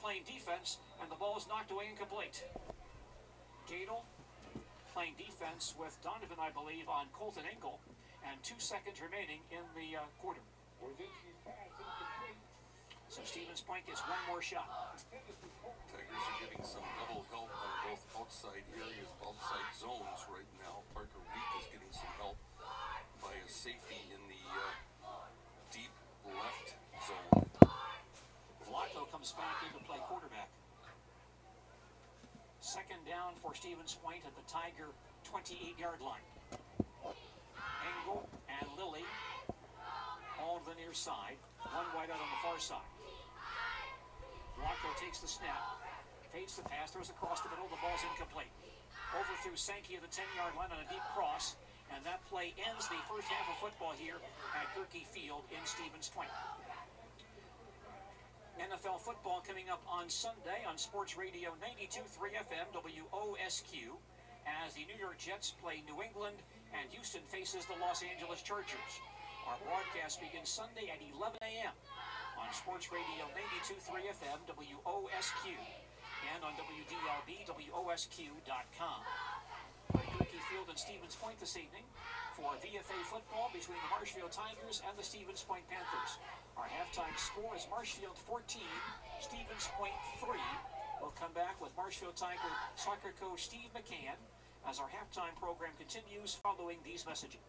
playing defense, and the ball is knocked away incomplete. Gadel playing defense with Donovan, I believe, on Colton Engel, and 2 seconds remaining in the quarter. So Stevens Point gets one more shot. Tigers are getting some double help on both outside areas, outside zones right now. Parker Week is getting some help by a safety in the deep left zone. Vlaco comes back in to play quarterback. Second down for Stevens Point at the Tiger 28-yard line. Engel and Lilly all to the near side. One wide out on the far side. Vlaco takes the snap, fades the pass, throws across the middle, the ball's incomplete. Over through Sankey at the 10-yard line on a deep cross, and that play ends the first half of football here at Gerke Field in Stevens Point. NFL football coming up on Sunday on Sports Radio 92.3 FM WOSQ as the New York Jets play New England and Houston faces the Los Angeles Chargers. Our broadcast begins Sunday at 11 a.m. on Sports Radio 92.3 FM WOSQ and on WDLB WOSQ.com. Gerke Field and Stevens Point this evening for VFA football between the Marshfield Tigers and the Stevens Point Panthers. Our halftime score is Marshfield 14, Stevens Point 3. We'll come back with Marshfield Tiger soccer coach Steve McCann as our halftime program continues following these messages.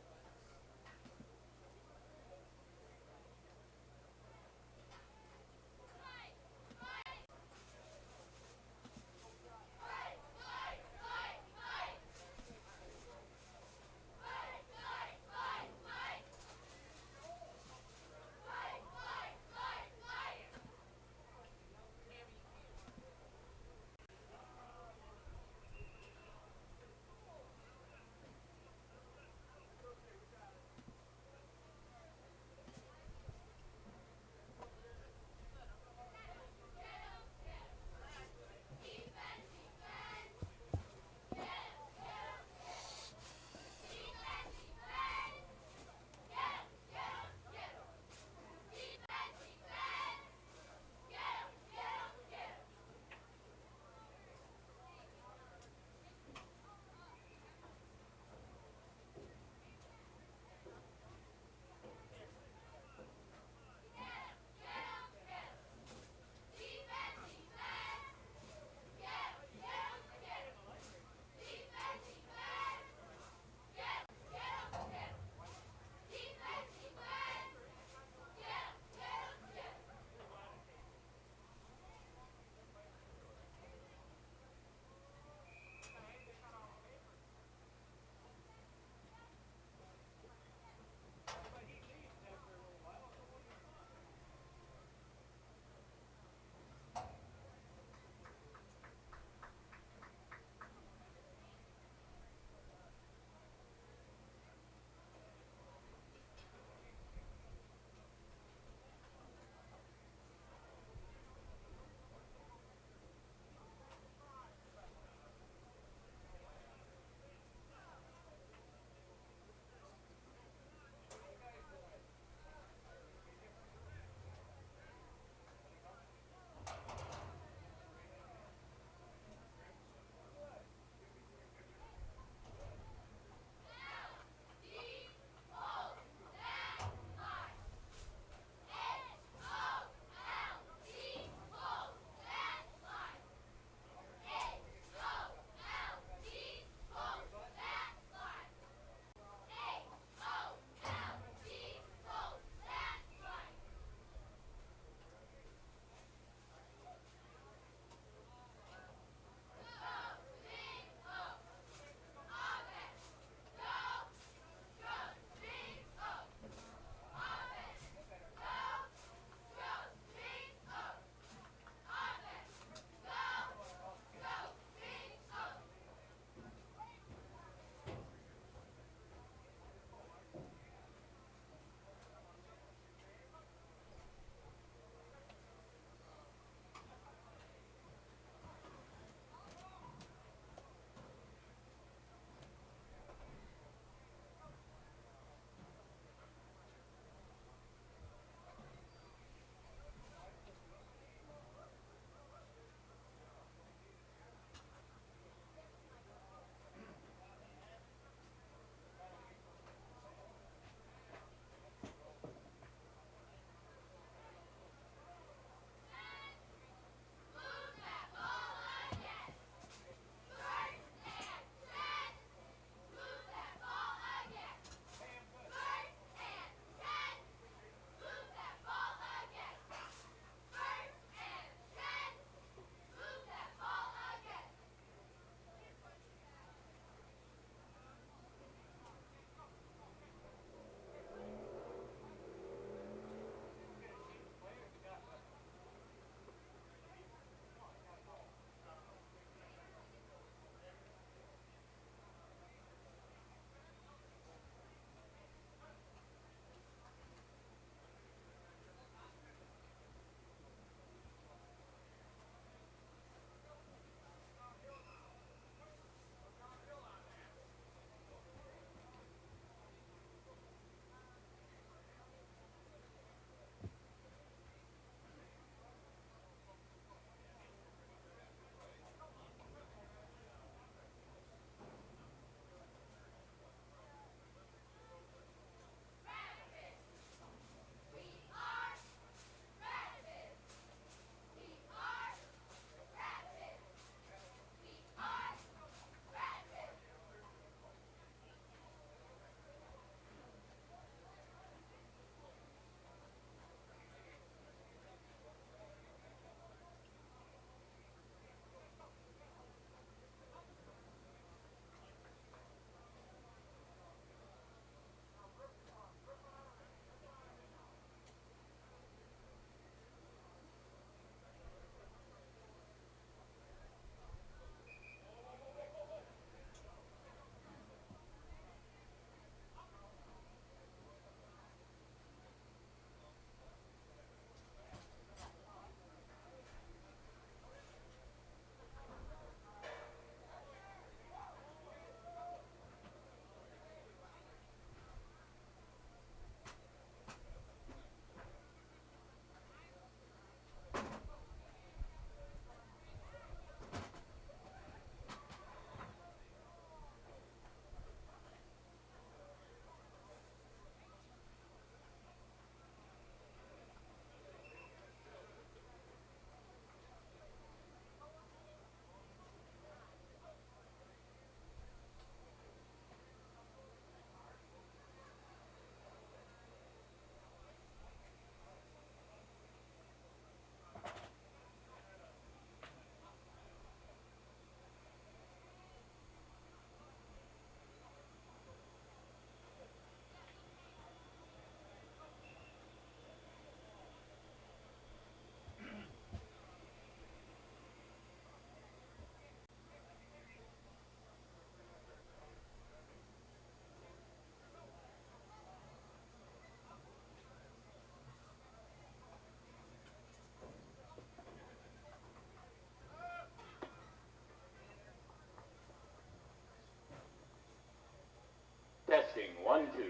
1, 2.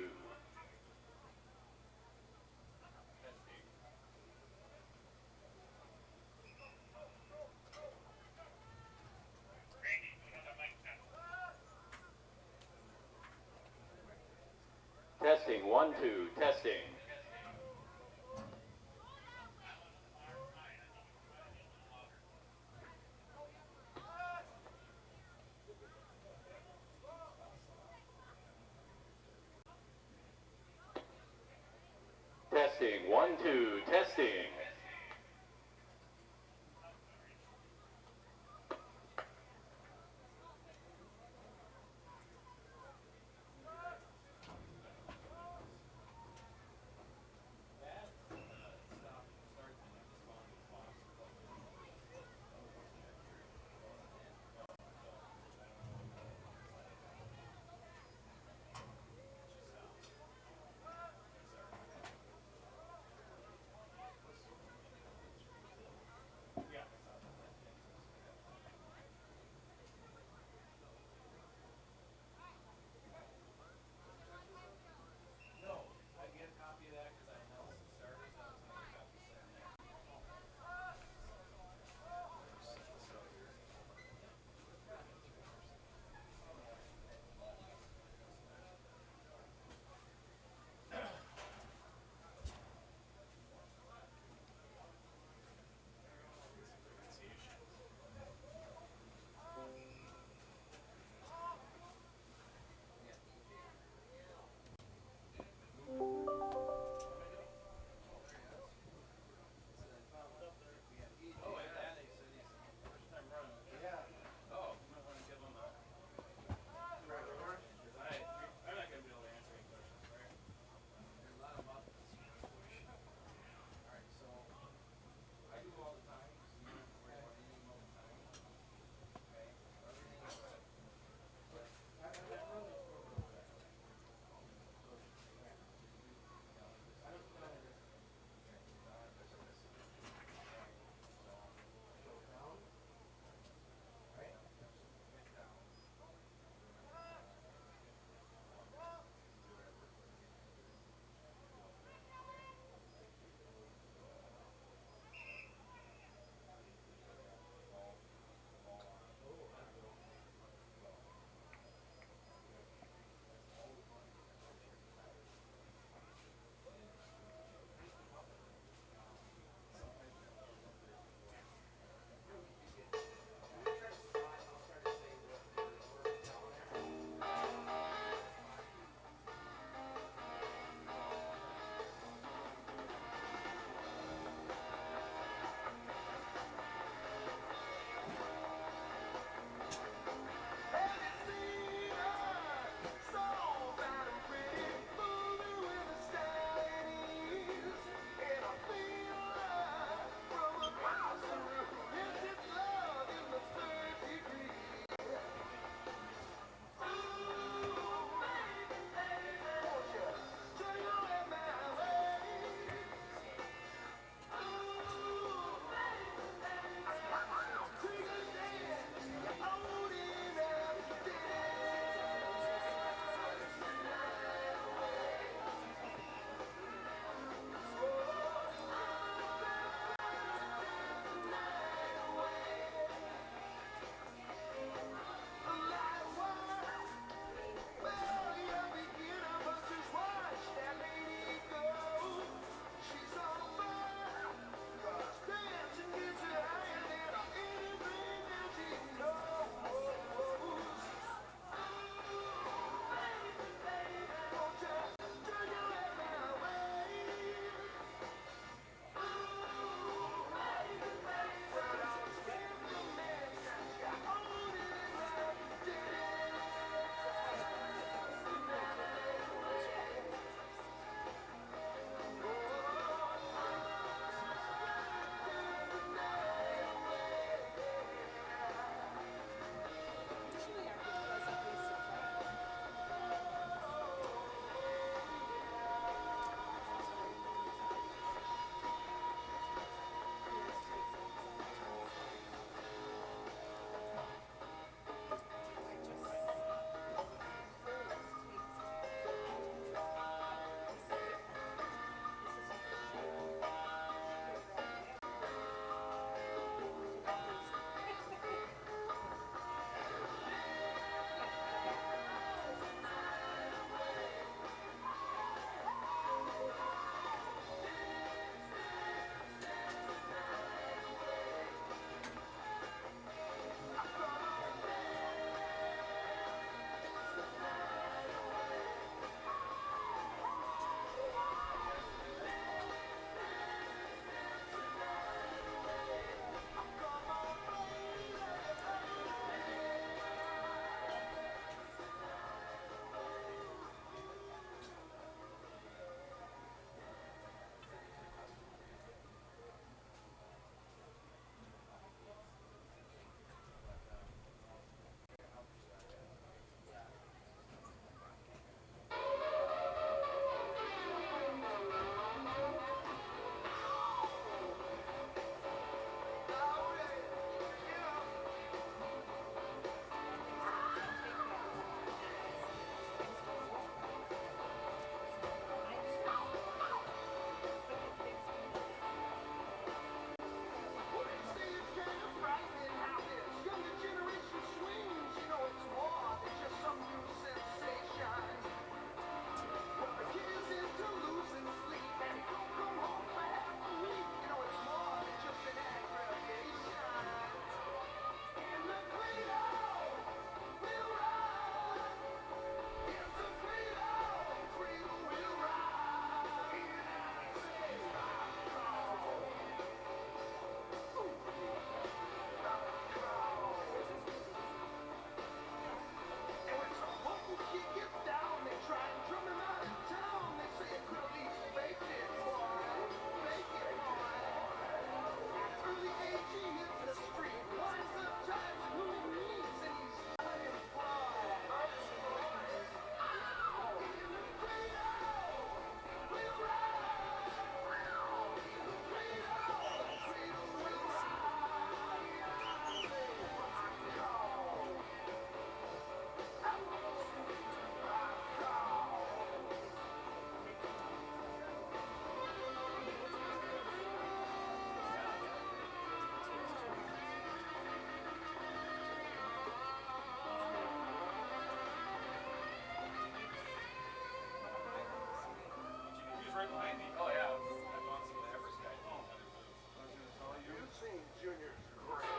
Testing, 1, 2, testing. Testing, 1, 2, testing. Oh yeah, I've gone some of the Everest guys. You've seen Junior's great.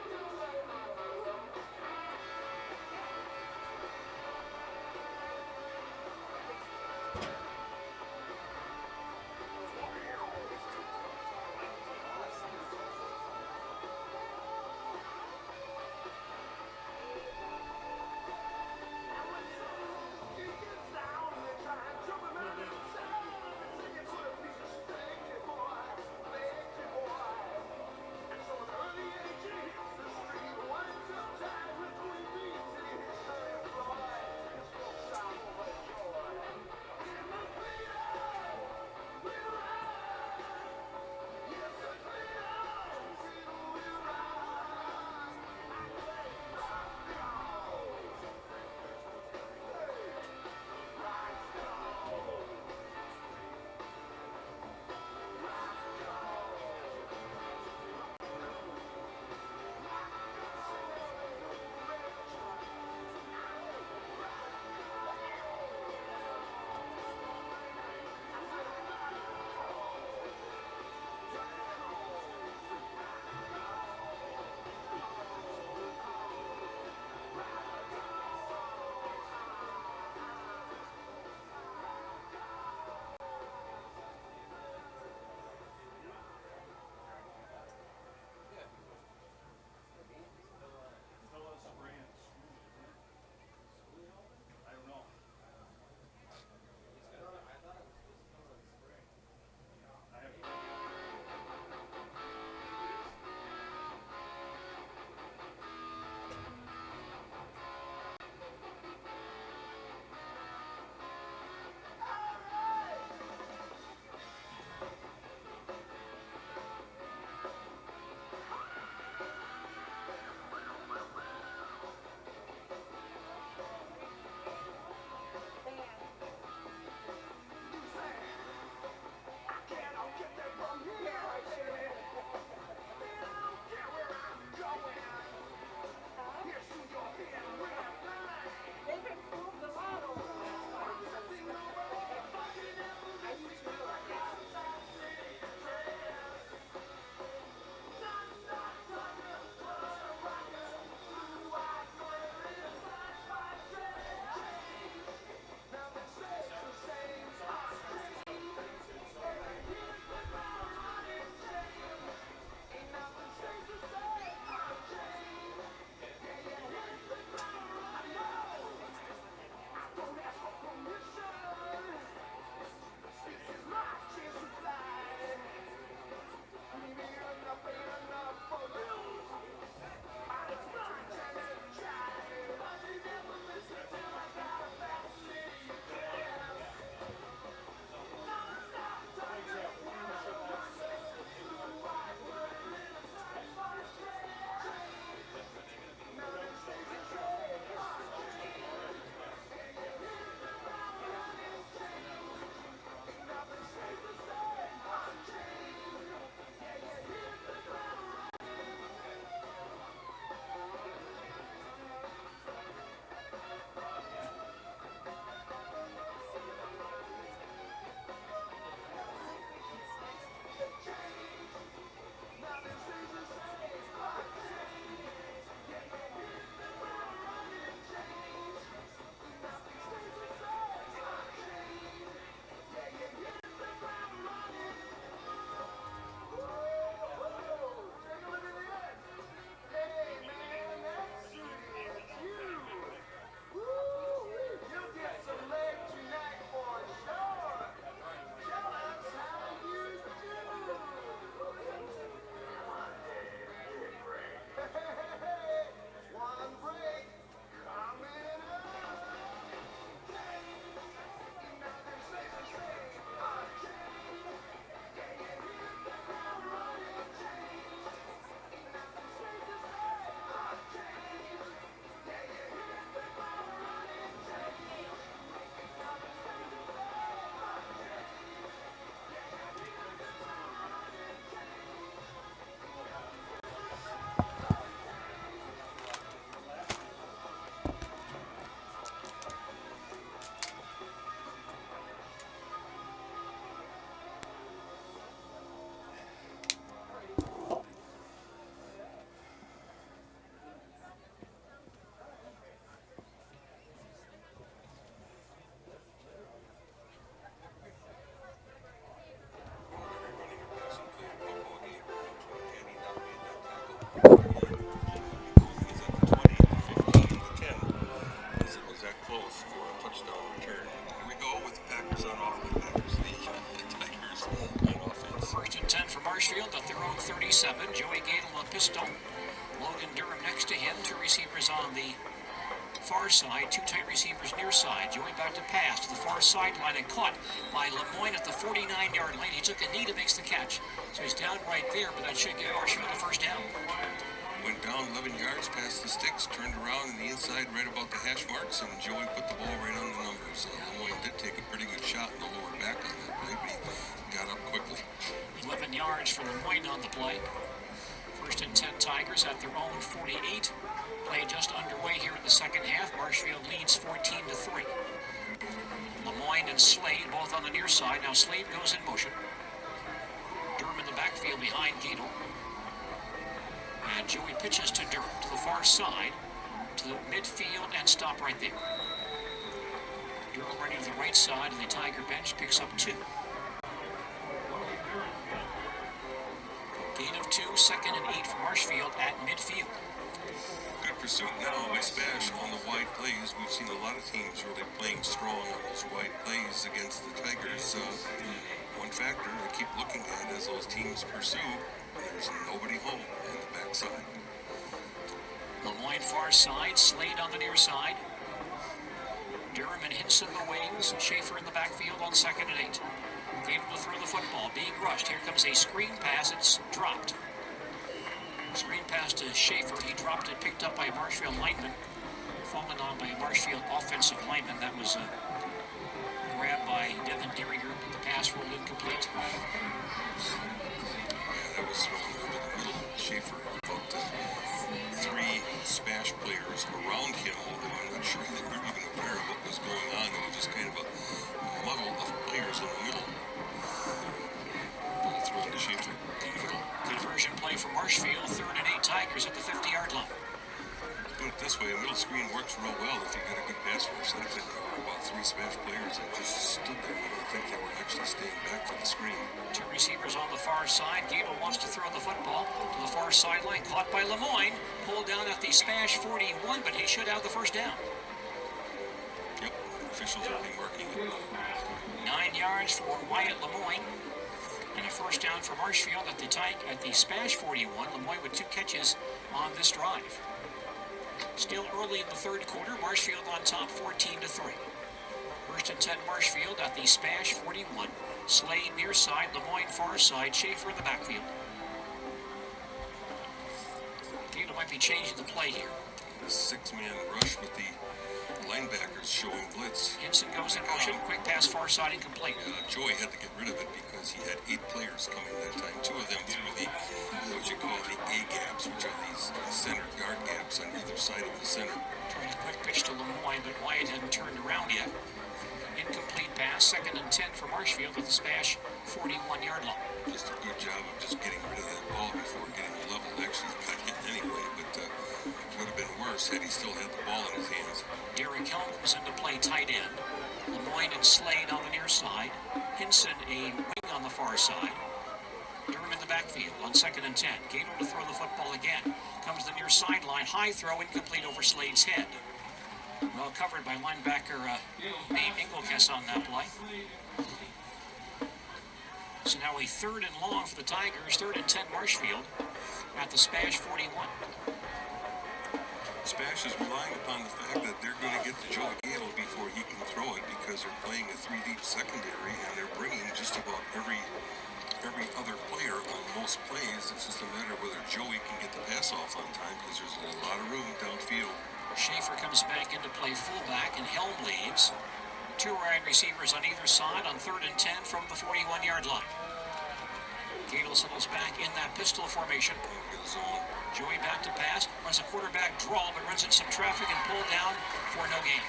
He gets down and they try and jump him out of the sand. Singing for the piece of pistol. Logan Durham next to him. Two receivers on the far side. Two tight receivers near side. Joey back to pass to the far sideline and caught by Lemoyne at the 49-yard line. He took a knee to make the catch. So he's down right there, but that should give Marshfield the first down. Went down 11 yards past the sticks, turned around on the inside right about the hash marks, and Joey put the ball right on the numbers. Lemoyne did take a pretty good shot in the lower back on that play, but he got up quickly. 11 yards for Lemoyne on the play. First and 10 Tigers at their own 48. Play just underway here in the second half. Marshfield leads 14-3. Lemoyne and Slade both on the near side. Now Slade goes in motion. Durham in the backfield behind Gato. And Joey pitches to Durham to the far side, to the midfield, and stop right there. Durham running to the right side of the Tiger bench, picks up 2. Gain of 2, 2nd and 8 for Marshfield at midfield. Good pursuit now by Spash on the wide plays. We've seen a lot of teams really playing strong on those wide plays against the Tigers. One factor to keep looking at as those teams pursue, there's nobody home on the backside. Lemoyne far side, Slade on the near side. Durham and Hinson the wings, Schaefer in the backfield on 2nd and 8. Able to throw the football, being rushed. Here comes a screen pass, it's dropped. Screen pass to Schaefer, he dropped it, picked up by a Marshfield lineman. Fallen on by a Marshfield offensive lineman. That was grabbed by Devin Derringer, but the pass rolled incomplete. Yeah, that was thrown over the middle. Schaefer, about 3 Spash players around him, although I'm not sure they were even aware of what was going on. It was just kind of a muddle of players in the middle. Ball thrown to Schaefer. Conversion play for Marshfield, 3rd and 8 Tigers at the 50-yard line. Put it this way, a middle screen works real well if you get a good pass rush. That time there were about 3 Spash players that just stood there. I don't think they were actually staying back for the screen. 2 receivers on the far side. Gable wants to throw the football to the far sideline. Caught by Lemoyne. Pulled down at the Spash 41, but he should have the first down. Yep, officials will be marking it. 9 yards for Wyatt Lemoyne. And a first down for Marshfield at the Spash 41. Lemoyne with 2 catches on this drive. Still early in the third quarter, Marshfield on top 14-3. First and 10 Marshfield at the Spash 41. Slade near side, Lemoyne far side, Schaefer in the backfield. Gato might be changing the play here. The 6-man rush with the linebackers showing blitz. Hinson goes in motion, quick pass far side incomplete. Joey had to get rid of it because he had 8 players coming that time. 2 of them through the, what you call the A gaps, which are these center guard gaps on either side of the center. Turning quick pitch to Lemoyne, but Wyatt hadn't turned around yet. Incomplete pass, 2nd and 10 for Marshfield at the Spash 41-yard line. Just a good job of just getting rid of that ball before getting the level. Actually, he got hit anyway, but it would have been worse had he still had the ball in his hands. Derek Helm comes into play tight end. Lemoyne and Slade on the near side. Hinson a wing on the far side. Durham in the backfield on 2nd and 10. Gato to throw the football again. Comes the near sideline. High throw incomplete over Slade's head. Well covered by linebacker named Engelkes on that play. So now a 3rd and long for the Tigers. 3rd and 10 Marshfield at the Spash 41. Spash is relying upon the fact that they're going to get to Joey Gato before he can throw it because they're playing a 3-deep secondary and they're bringing just about every other player on most plays. It's just a matter of whether Joey can get the pass off on time because there's a lot of room downfield. Schaefer comes back into play fullback and Helm leads. 2 wide receivers on either side on 3rd and 10 from the 41-yard line. Gato settles back in that pistol formation. Joey back to pass, runs a quarterback draw, but runs in some traffic and pulled down for no gain.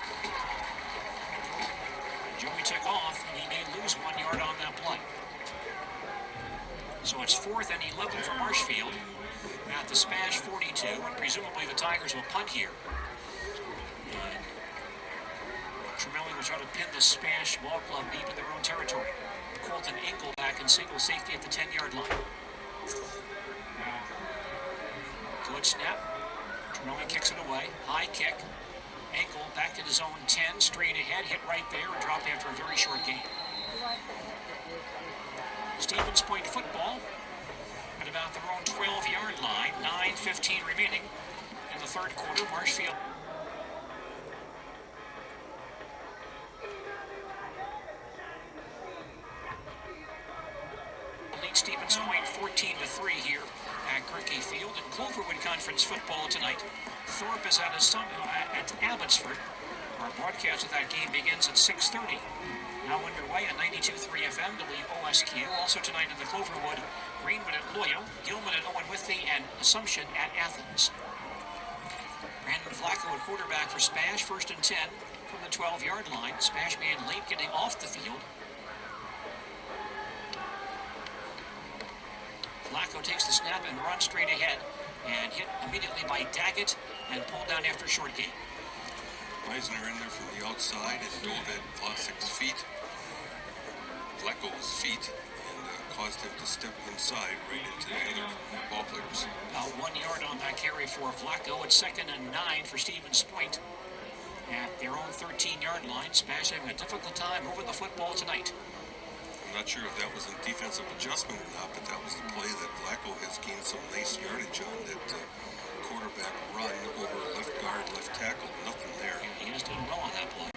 Joey took off, and he may lose 1 yard on that play. So it's 4th and 11 for Marshfield at the Spash 42, and presumably the Tigers will punt here. Tremelli will try to pin the Spash ball club deep in their own territory. Colton Engel back in single safety at the 10-yard line. Good snap. Tremelli kicks it away. High kick. Engel back to his own 10, straight ahead, hit right there, and dropped after a very short gain. Stevens Point football at about their own 12-yard line. 9:15 remaining in the third quarter. Marshfield leads Stevens Point 14-3 here at Kirky Field. In Cloverwood Conference football tonight, Thorpe is at Abbotsford. Our broadcast of that game begins at 6:30. Now underway on 92.3 FM WOSQ. Also tonight in the Cloverwood, Greenwood at Loyal, Gilman at Owen Withey, and Assumption at Athens. Brandon Flacco at quarterback for Spash, 1st and 10 from the 12-yard line. Spash man late getting off the field. Flacco takes the snap and runs straight ahead and hit immediately by Daggett and pulled down after a short gain. Meisner in there from the outside and dove at Vlasic's feet, Flacco's feet, and caused him to step inside right into the other ball players. About 1 yard on that carry for Flacco. It's 2nd and 9 for Stevens Point at their own 13-yard line. Spash having a difficult time over the football tonight. I'm not sure if that was a defensive adjustment or not, but that was the play that Flacco has gained some nice yardage on. That quarterback run over left guard, left tackle, nothing there. He has done well on that play.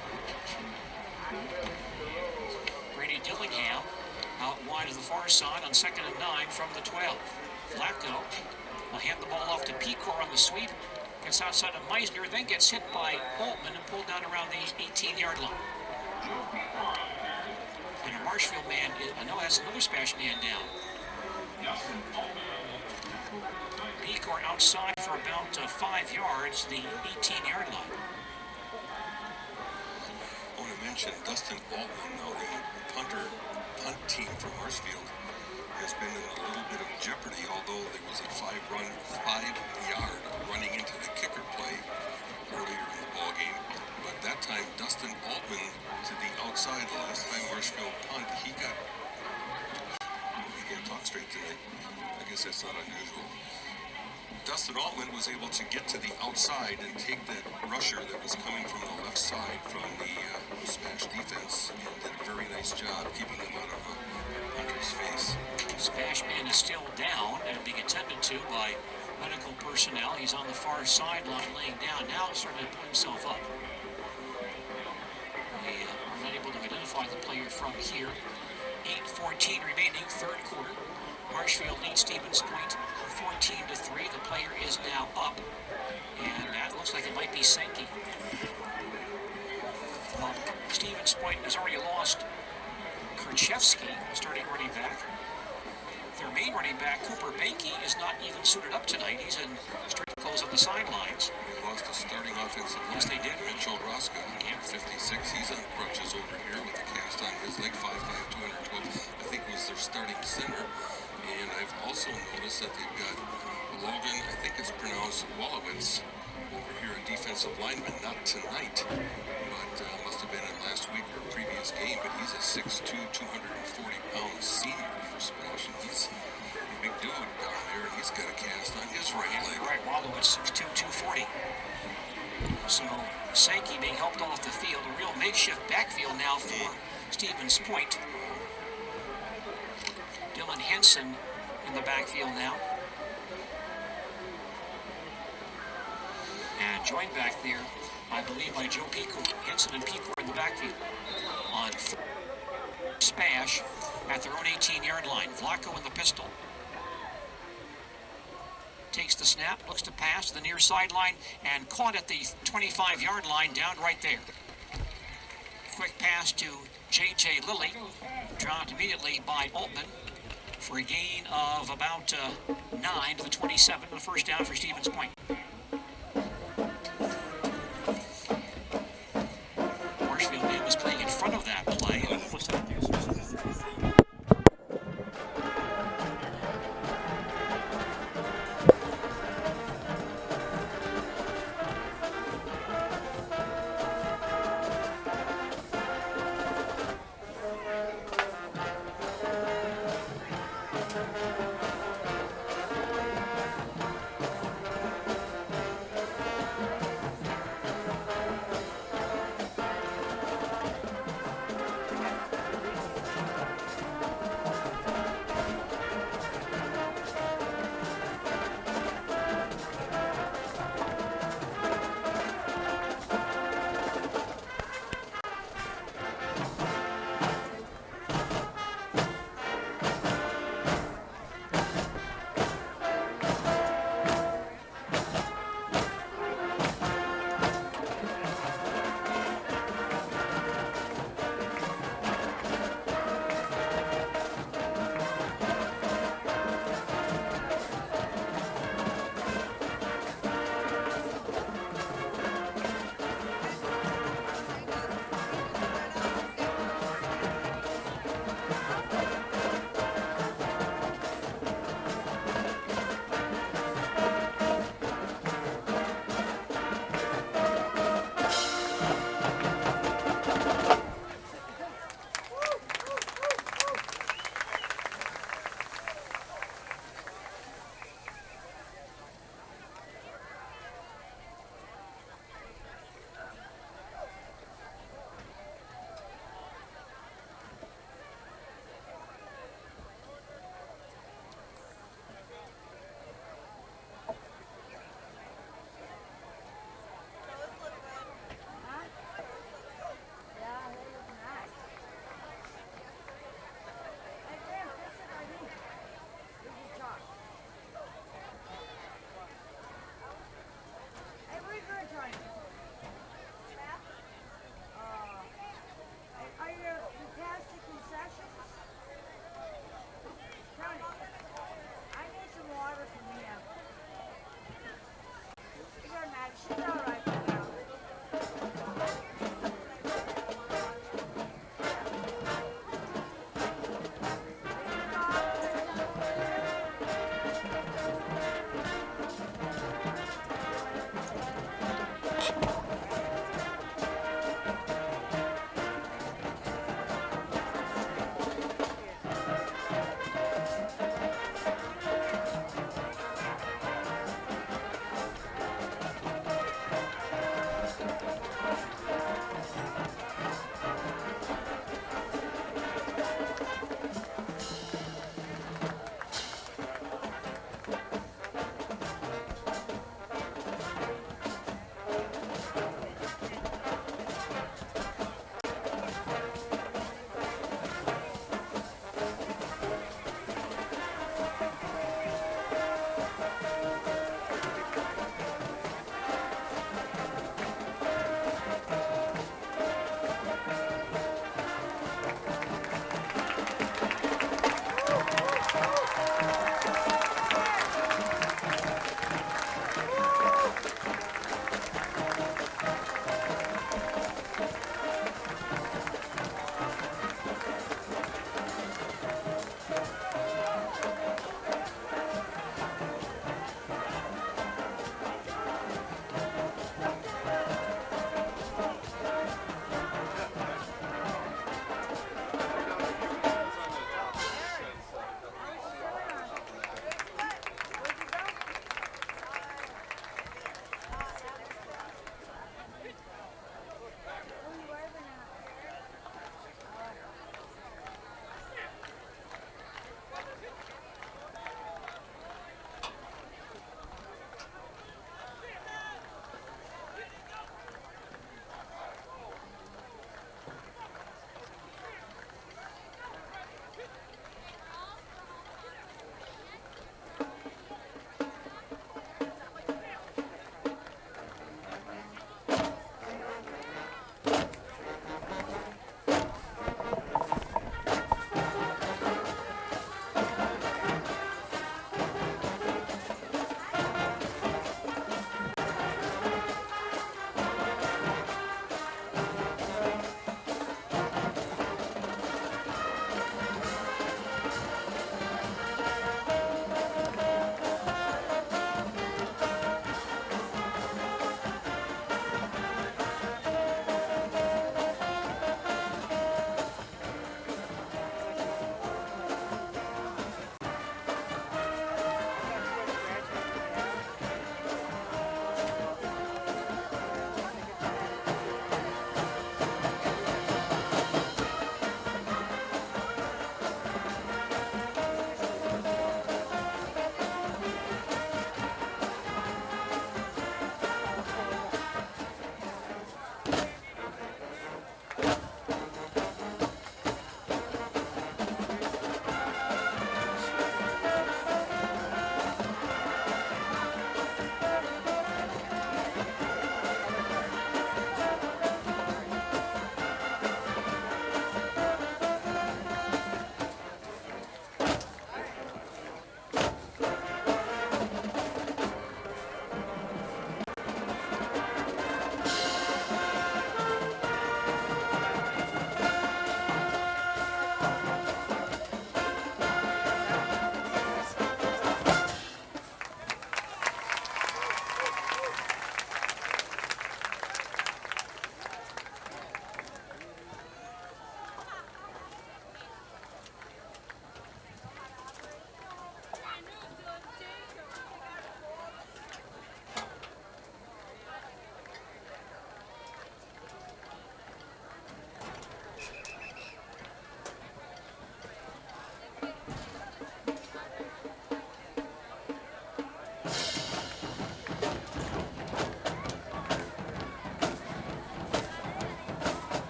Brady Dillingham out wide to the far side on 2nd and 9 from the 12. Flacco will hand the ball off to Pecor on the sweep. Gets outside of Meisner, then gets hit by Altman and pulled down around the 18-yard line. And a Marshfield man, I know, has another Spash man down. Pecor outside for about 5 yards, the 18-yard line. I want to mention Dustin Altman, now the punt team from Marshfield, has been in a little bit of jeopardy, although there was a 5-yard running into the kicker play earlier in the ball game. But that time, Dustin Altman to the outside. The last time Marshfield punt, he can't talk straight tonight. I guess that's not unusual. Dustin Altman was able to get to the outside and take that rusher that was coming from the left side from the Spash defense and did a very nice job keeping him out of Hunter's face. Spash man is still down and being attended to by medical personnel. He's on the far sideline laying down. Now starting to pull himself up. They are not able to identify the player from here. 8:14 remaining, third quarter. Marshfield leads Stevens Point 14-3. The player is now up, and that looks like it might be Sankey. Well, Stevens Point has already lost Kerchevsky, starting running back. Their main running back, Cooper Banky, is not even suited up tonight. He's in strict clothes on the sidelines. They lost a starting offensive line. Yes, they did. Mitchell Roska, 56. He's on crutches over here with a cast on his leg, 5'5", 212. I think was their starting center. And I've also noticed that they've got Logan, I think it's pronounced Wolowitz, over here, a defensive lineman, not tonight, but must have been in last week or a previous game, but he's a 6'2", 240-pound senior for Spash, and he's a big dude down there, and he's got a cast on his right leg. Right, Wolowitz, 6'2", 240. So Sankey being helped off the field, a real makeshift backfield now for Stevens Point. Dylan Henson in the backfield now. And joined back there, I believe, by Joe Pecor. Henson and Pecor in the backfield. On Spash at their own 18-yard line. Flacco in the pistol. Takes the snap, looks to pass to the near sideline, and caught at the 25-yard line down right there. Quick pass to J.J. Lilly. Dropped immediately by Altman for a gain of about 9 to the 27, the first down for Stevens Point. Marshfield man was playing in front of that play.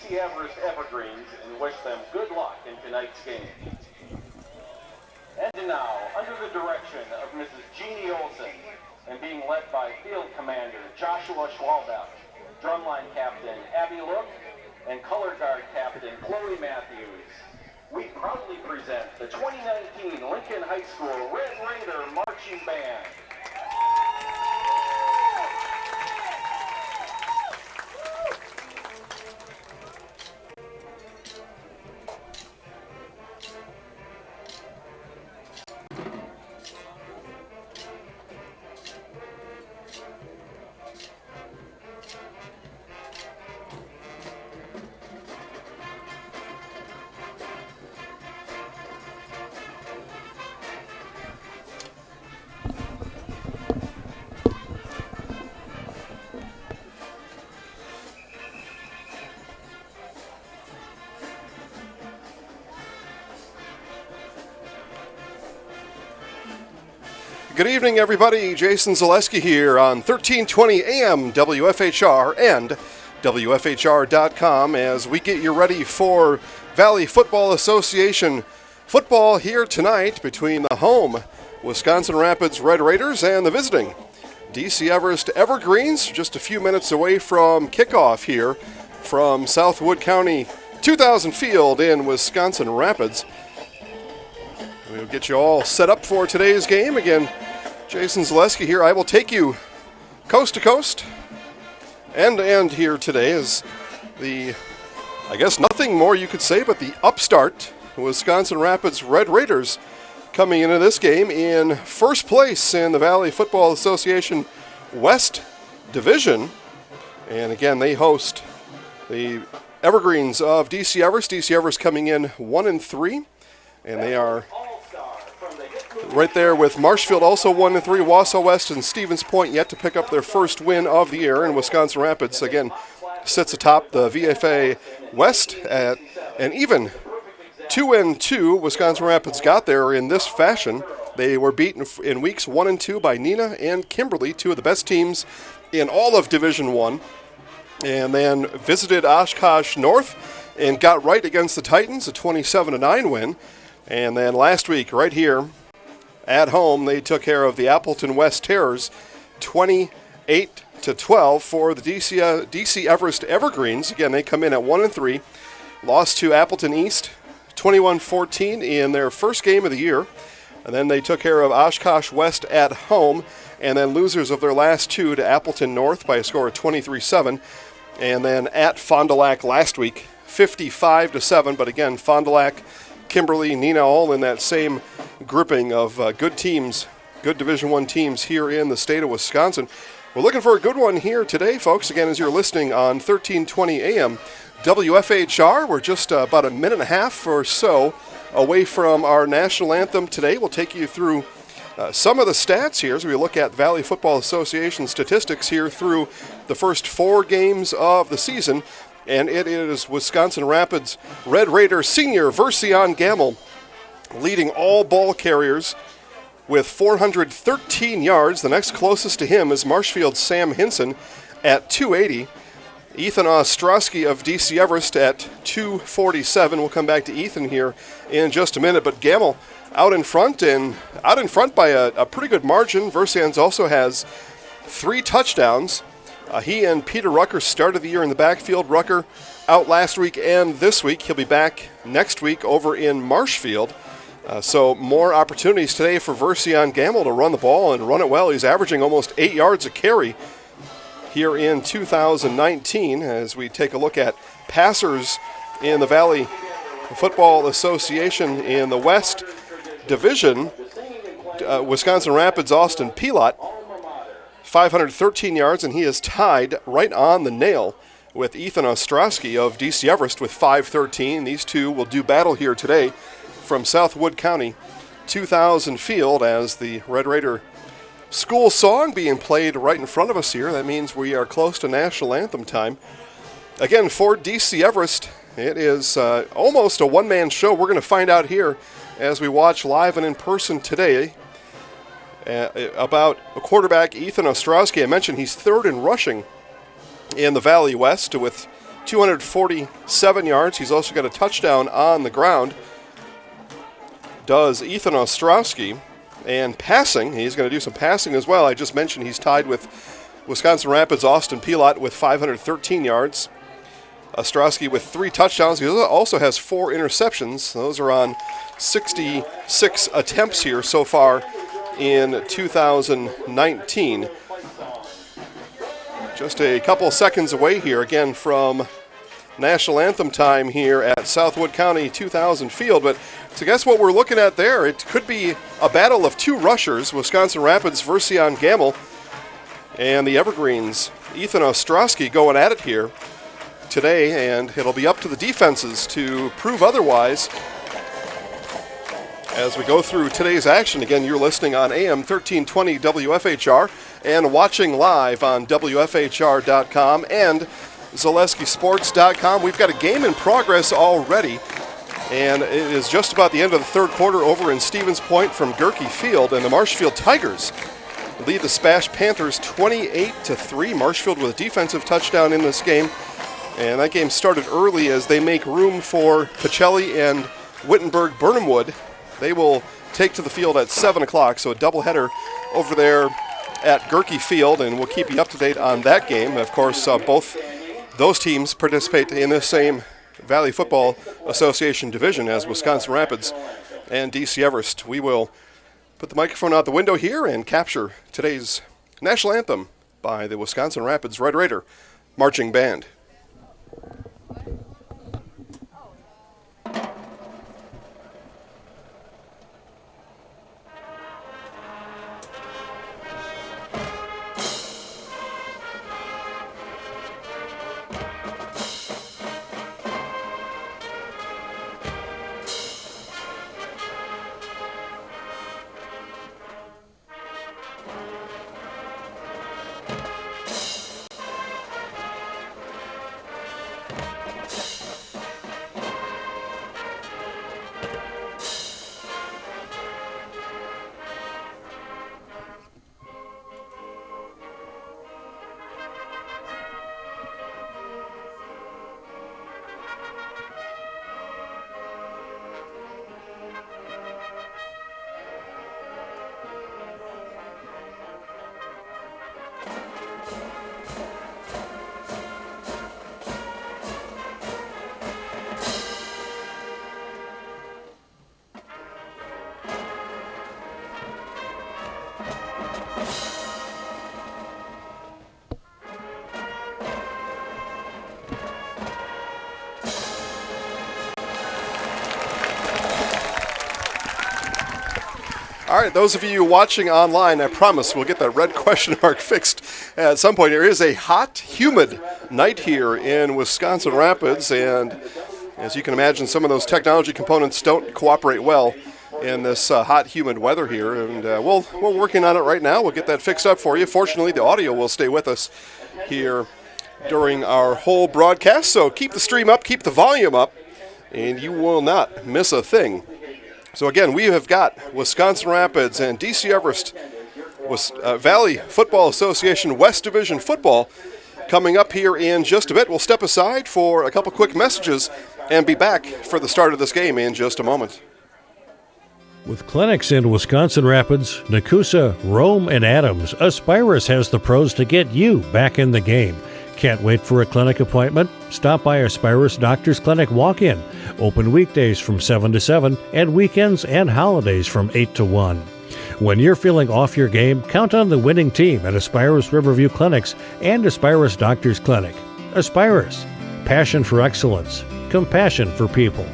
DC Everest Evergreens and wish them good luck in tonight's game. And now, under the direction of Mrs. Jeannie Olson and being led by Field Commander Joshua Schwalbach, Drumline Captain Abby Look, and Color Guard Captain Chloe Matthews, we proudly present the 2019 Lincoln High School Red Raider Marching Band. Good evening, everybody. Jason Zaleski here on 1320 AM WFHR and WFHR.com as we get you ready for Valley Football Association football here tonight between the home Wisconsin Rapids Red Raiders and the visiting DC Everest Evergreens, just a few minutes away from kickoff here from Southwood County 2000 Field in Wisconsin Rapids. We'll get you all set up for today's game. Again, Jason Zaleski here. I will take you coast to coast. End to end here today is the, I guess nothing more you could say but the upstart Wisconsin Rapids Red Raiders coming into this game in first place in the Valley Football Association West Division. And again, they host the Evergreens of DC Everest. DC Everest coming in 1-3. And they are right there with Marshfield also 1-3, Wausau West and Stevens Point yet to pick up their first win of the year. And Wisconsin Rapids, again, sits atop the VFA West at an even 2-2. Wisconsin Rapids got there in this fashion. They were beaten in weeks 1 and 2 by Neenah and Kimberly, two of the best teams in all of Division I. And then visited Oshkosh North and got right against the Titans, a 27-9 win. And then last week, right here at home, they took care of the Appleton West Terrors, 28-12 for the DC Everest Evergreens. Again, they come in at 1-3, lost to Appleton East, 21-14 in their first game of the year. And then they took care of Oshkosh West at home, and then losers of their last two to Appleton North by a score of 23-7. And then at Fond du Lac last week, 55-7. But again, Fond du Lac, Kimberly, Neenah, all in that same grouping of good teams, good Division I teams here in the state of Wisconsin. We're looking for a good one here today, folks. Again, as you're listening on 1320 AM WFHR, we're just about a minute and a half or so away from our national anthem today. We'll take you through some of the stats here as we look at Valley Football Association statistics here through the first 4 games of the season. And it is Wisconsin Rapids Red Raider senior Version Gamble leading all ball carriers with 413 yards. The next closest to him is Marshfield's Sam Hinson at 280. Ethan Ostrowski of DC Everest at 247. We'll come back to Ethan here in just a minute. But Gamble out in front by a pretty good margin. Versions also has 3 touchdowns. He and Peter Rucker started the year in the backfield. Rucker out last week and this week. He'll be back next week over in Marshfield. So more opportunities today for Version Gamble to run the ball and run it well. He's averaging almost 8 yards a carry here in 2019 as we take a look at passers in the Valley Football Association in the West Division. Wisconsin Rapids Austin Pelot, 513 yards, and he is tied right on the nail with Ethan Ostrowski of DC Everest with 513. These two will do battle here today from Southwood County 2000 Field as the Red Raider school song being played right in front of us here. That means we are close to national anthem time. Again, for DC Everest, it is almost a one-man show. We're going to find out here as we watch live and in person today about a quarterback, Ethan Ostrowski. I mentioned he's third in rushing in the Valley West with 247 yards. He's also got a touchdown on the ground. Does Ethan Ostrowski. And passing, he's going to do some passing as well. I just mentioned he's tied with Wisconsin Rapids' Austin Pilot with 513 yards. Ostrowski with 3 touchdowns. He also has 4 interceptions. Those are on 66 attempts here so far in 2019. Just a couple seconds away here again from National Anthem time here at Southwood County 2000 Field. But so guess what we're looking at there? It could be a battle of 2 rushers, Wisconsin Rapids' Version Gamble and the Evergreens' Ethan Ostrowski going at it here today, and it'll be up to the defenses to prove otherwise as we go through today's action. Again, you're listening on AM 1320 WFHR and watching live on WFHR.com and ZaleskiSports.com. We've got a game in progress already, and it is just about the end of the third quarter over in Stevens Point from Gerke Field, and the Marshfield Tigers lead the Spash Panthers 28-3. Marshfield with a defensive touchdown in this game, and that game started early as they make room for Pacelli and Wittenberg-Burnhamwood. They will take to the field at 7 o'clock, so a doubleheader over there at Gerke Field, and we'll keep you up to date on that game. Of course, both those teams participate in the same Valley Football Association division as Wisconsin Rapids and DC Everest. We will put the microphone out the window here and capture today's national anthem by the Wisconsin Rapids Red Raider Marching Band. All right, those of you watching online, I promise we'll get that red question mark fixed at some point. There is a hot, humid night here in Wisconsin Rapids, and as you can imagine, some of those technology components don't cooperate well in this hot, humid weather here, and we're working on it right now. We'll get that fixed up for you. Fortunately, the audio will stay with us here during our whole broadcast, so keep the stream up, keep the volume up, and you will not miss a thing. So again, we have got Wisconsin Rapids and DC Everest Valley Football Association West Division football coming up here in just a bit. We'll step aside for a couple quick messages and be back for the start of this game in just a moment. With clinics in Wisconsin Rapids, Nakusa, Rome, and Adams, Aspirus has the pros to get you back in the game. Can't wait for a clinic appointment? Stop by Aspirus Doctors Clinic walk-in. Open weekdays from 7 to 7 and weekends and holidays from 8 to 1. When you're feeling off your game, count on the winning team at Aspirus Riverview Clinics and Aspirus Doctors Clinic. Aspirus, passion for excellence, compassion for people.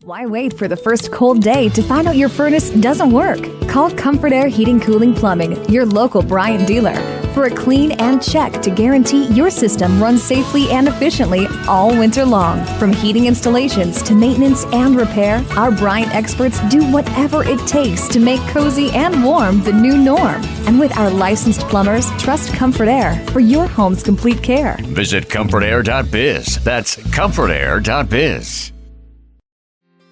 Why wait for the first cold day to find out your furnace doesn't work? Call Comfort Air Heating Cooling Plumbing, your local Bryant dealer, for a clean and check to guarantee your system runs safely and efficiently all winter long. From heating installations to maintenance and repair, our Bryant experts do whatever it takes to make cozy and warm the new norm. And with our licensed plumbers, trust Comfort Air for your home's complete care. Visit comfortair.biz. That's comfortair.biz.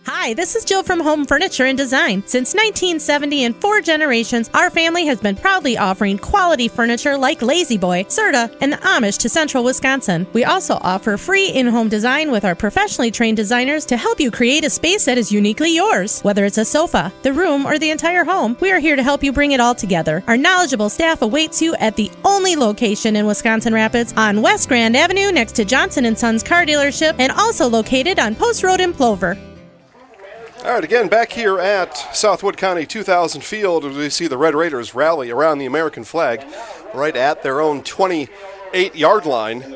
Hi, Hi, this is Jill from Home Furniture and Design. Since 1970 and 4 generations, our family has been proudly offering quality furniture like Lazy Boy, Serta, and the Amish to Central Wisconsin. We also offer free in-home design with our professionally trained designers to help you create a space that is uniquely yours. Whether it's a sofa, the room, or the entire home, we are here to help you bring it all together. Our knowledgeable staff awaits you at the only location in Wisconsin Rapids on West Grand Avenue next to Johnson & Sons Car Dealership and also located on Post Road in Plover. All right, again, back here at Southwood County 2000 Field, we see the Red Raiders rally around the American flag right at their own 28-yard line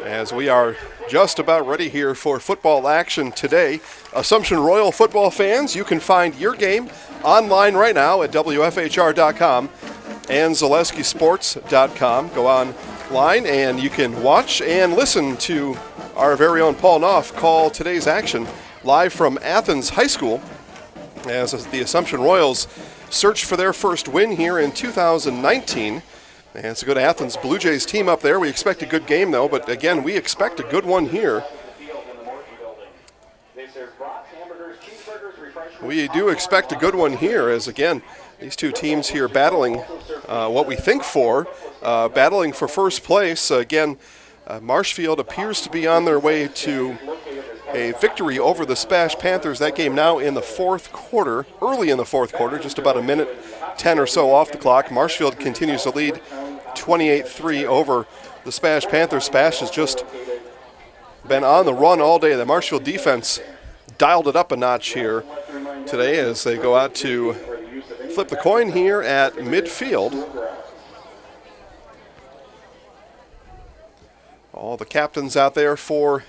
as we are just about ready here for football action today. Assumption Royal football fans, you can find your game online right now at WFHR.com and ZaleskiSports.com. Go online and you can watch and listen to our very own Paul Knopf call today's action live from Athens High School as the Assumption Royals search for their first win here in 2019. And it's a good Athens Blue Jays team up there. We expect a good game, though, but again, we expect a good one here. We do expect a good one here as, again, these two teams here battling what we think for, battling for first place. Again, Marshfield appears to be on their way to a victory over the Spash Panthers. That game now in the fourth quarter, early in the fourth quarter, just about a minute 10 or so off the clock. Marshfield continues to lead 28-3 over the Spash Panthers. Spash has just been on the run all day. The Marshfield defense dialed it up a notch here today as they go out to flip the coin here at midfield. All the captains out there for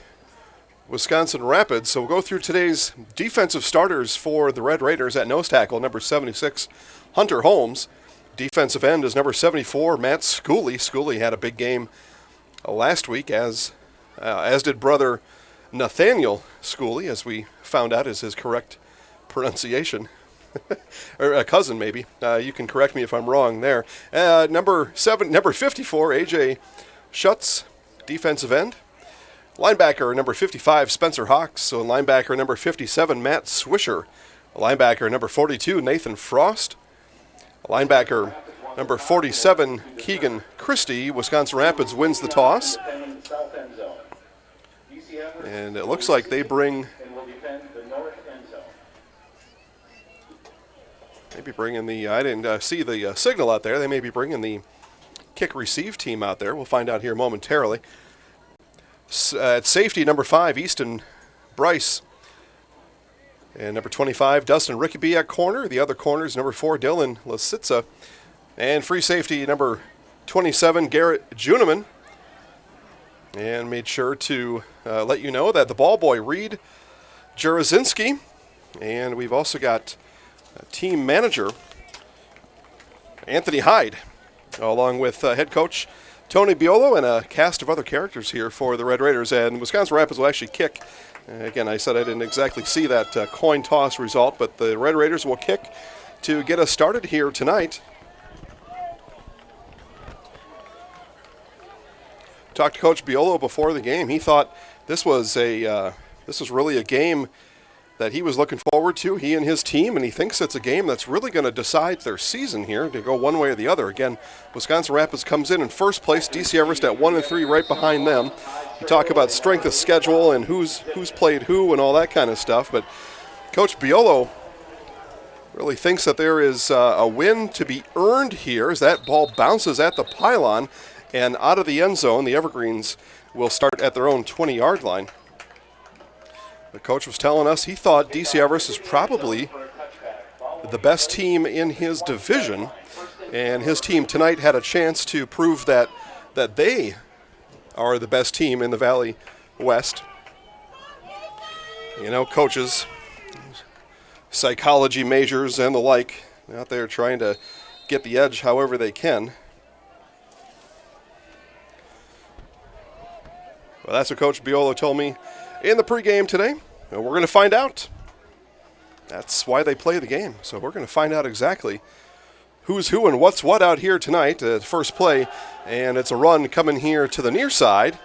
Wisconsin Rapids. So we'll go through today's defensive starters for the Red Raiders. At nose tackle, number 76, Hunter Holmes. Defensive end is number 74, Matt Schooley. Schooley had a big game last week, as did brother Nathaniel Schooley, as we found out is his correct pronunciation. Or a cousin, maybe. You can correct me if I'm wrong there. Number 54, AJ Schutz, defensive end. Linebacker number 55, Spencer Hawks. So linebacker number 57, Matt Swisher. Linebacker number 42, Nathan Frost. Linebacker number 47, Keegan Christie. Wisconsin Rapids wins the toss. And it looks like they bring, maybe bringing the, I didn't see the signal out there. They may be bringing the kick receive team out there. We'll find out here momentarily. At safety, number 5, Easton Bryce. And number 25, Dustin Rickaby at corner. The other corners, number 4, Dylan Lasitza. And free safety, number 27, Garrett Juneman. And made sure to let you know that the ball boy, Reed Jarazinski. And we've also got team manager, Anthony Hyde, along with head coach Tony Biolo and a cast of other characters here for the Red Raiders. And Wisconsin Rapids will actually kick. Again, I said I didn't exactly see that coin toss result, but the Red Raiders will kick to get us started here tonight. Talked to Coach Biolo before the game. He thought this was really a game that he was looking forward to, he and his team, and he thinks it's a game that's really going to decide their season here to go one way or the other. Again, Wisconsin Rapids comes in first place, DC Everest at 1-3 right behind them. You talk about strength of schedule and who's played who and all that kind of stuff, but Coach Biolo really thinks that there is a win to be earned here as that ball bounces at the pylon and out of the end zone. The Evergreens will start at their own 20-yard line. The coach was telling us he thought DC Everest is probably the best team in his division, and his team tonight had a chance to prove that they are the best team in the Valley West. You know, coaches, psychology majors and the like, out there trying to get the edge however they can. Well, that's what Coach Biolo told me in the pregame today. And we're going to find out. That's why they play the game. So we're going to find out exactly who's who and what's what out here tonight. First play, and it's a run coming here to the near side.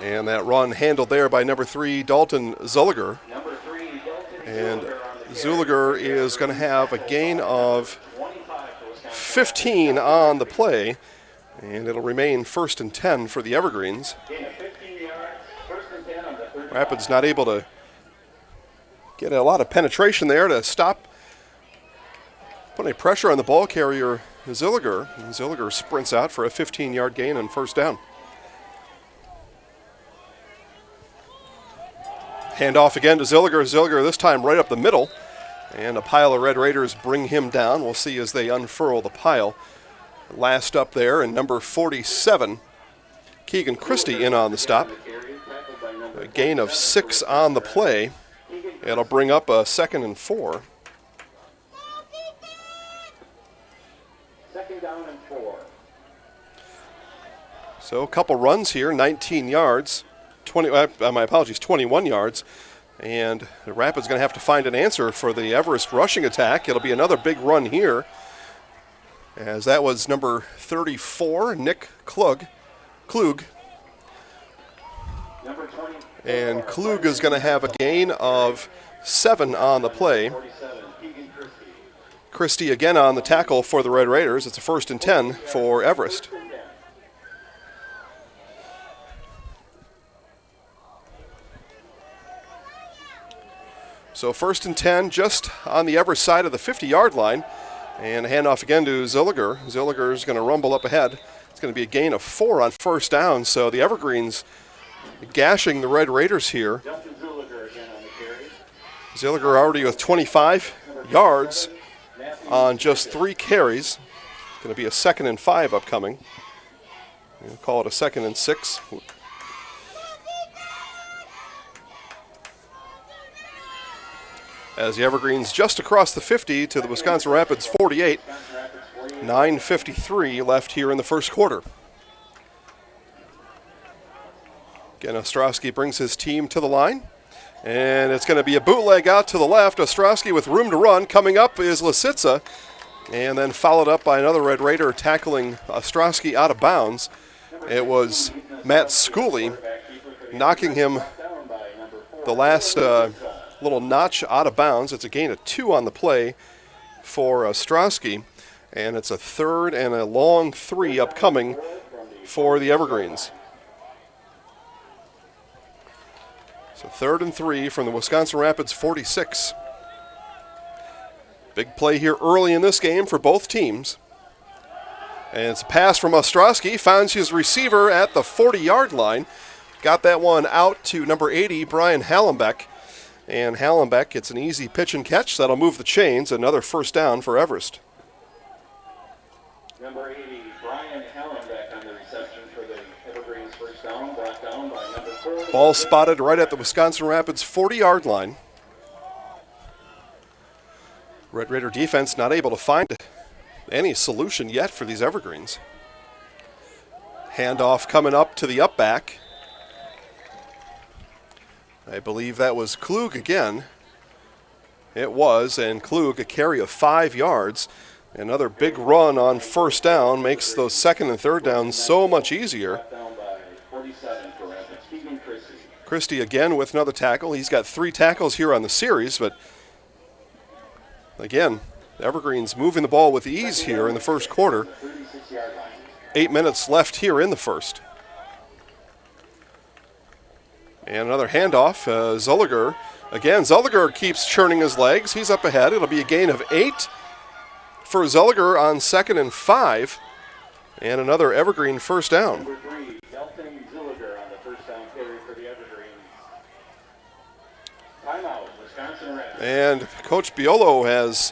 And that run handled there by number 3, Dalton Zulliger. Number 3, Dalton And Zulliger Zulliger is going to have a gain of 15 on the play. And it'll remain 1st and 10 for the Evergreens. Gain of 15 yards, 1st and 10 on the 35. Rapids not able to get a lot of penetration there to stop putting any pressure on the ball carrier, Zulliger. And Zulliger sprints out for a 15-yard gain on 1st down. Handoff again to Zulliger. Zulliger this time right up the middle. And a pile of Red Raiders bring him down. We'll see as they unfurl the pile. Last up there, and number 47, Keegan Christie in on the stop. A gain of 6 on the play. It'll bring up a 2nd and 4. 2nd down and 4. So a couple runs here, 19 yards. 21 yards. And the Rapids going to have to find an answer for the Everest rushing attack. It'll be another big run here, as that was number 34, Nick Klug. Number 20. And Klug is going to have a gain of 7 on the play. 47, Keegan Christie. Christie again on the tackle for the Red Raiders. It's a 1st and 10 for Everest. So 1st and 10 just on the Everest side of the 50-yard line. And a handoff again to Zulliger. Zulliger is going to rumble up ahead. It's going to be a gain of 4 on 1st down. So the Evergreens gashing the Red Raiders here. Justin Zulliger again on the carry. Zulliger already with 25 yards on just 3 carries. Going to be a 2nd and 5 upcoming. We'll call it a 2nd and 6. As the Evergreens just across the 50 to the Wisconsin Rapids 48. 9:53 left here in the first quarter. Again, Ostrowski brings his team to the line. And it's going to be a bootleg out to the left. Ostrowski with room to run. Coming up is Lisitsa. And then followed up by another Red Raider tackling Ostrowski out of bounds. It was Matt Schooley knocking him the last little notch out of bounds. It's a gain of 2 on the play for Ostrowski. And it's a 3rd and a long 3 upcoming for the Evergreens. So 3rd and 3 from the Wisconsin Rapids 46. Big play here early in this game for both teams. And it's a pass from Ostrowski. Finds his receiver at the 40-yard line. Got that one out to number 80, Brian Hallenbeck. And Hallenbeck gets an easy pitch and catch. That'll move the chains. Another 1st down for Everest. Number 80, Brian Hallenbeck on the reception for the Evergreens 1st down. Brought down by number 4. Ball spotted right at the Wisconsin Rapids 40-yard line. Red Raider defense not able to find any solution yet for these Evergreens. Handoff coming up to the up back. I believe that was Klug again. It was, and Klug a carry of 5 yards. Another big run on 1st down makes those 2nd and 3rd downs so much easier. Christie again with another tackle. He's got 3 tackles here on the series, but again, the Evergreens moving the ball with ease here in the first quarter. 8 minutes left here in the first. And another handoff. Zulliger. Again, Zulliger keeps churning his legs. He's up ahead. It'll be a gain of 8 for Zulliger on 2nd and 5. And another Evergreen 1st down. Number 3, Dalton Zulliger on the 1st down carry for the Evergreens. Timeout, Wisconsin Rapids. And Coach Biolo has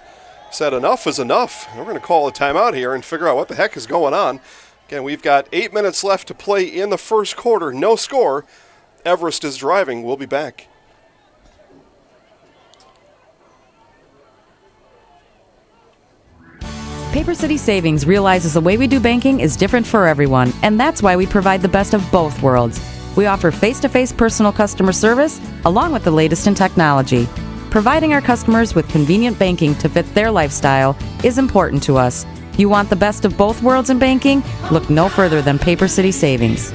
said enough is enough. We're going to call a timeout here and figure out what the heck is going on. Again, we've got 8 minutes left to play in the first quarter. No score. Everest is driving. We'll be back. Paper City Savings realizes the way we do banking is different for everyone, and that's why we provide the best of both worlds. We offer face-to-face personal customer service along with the latest in technology. Providing our customers with convenient banking to fit their lifestyle is important to us. You want the best of both worlds in banking? Look no further than Paper City Savings.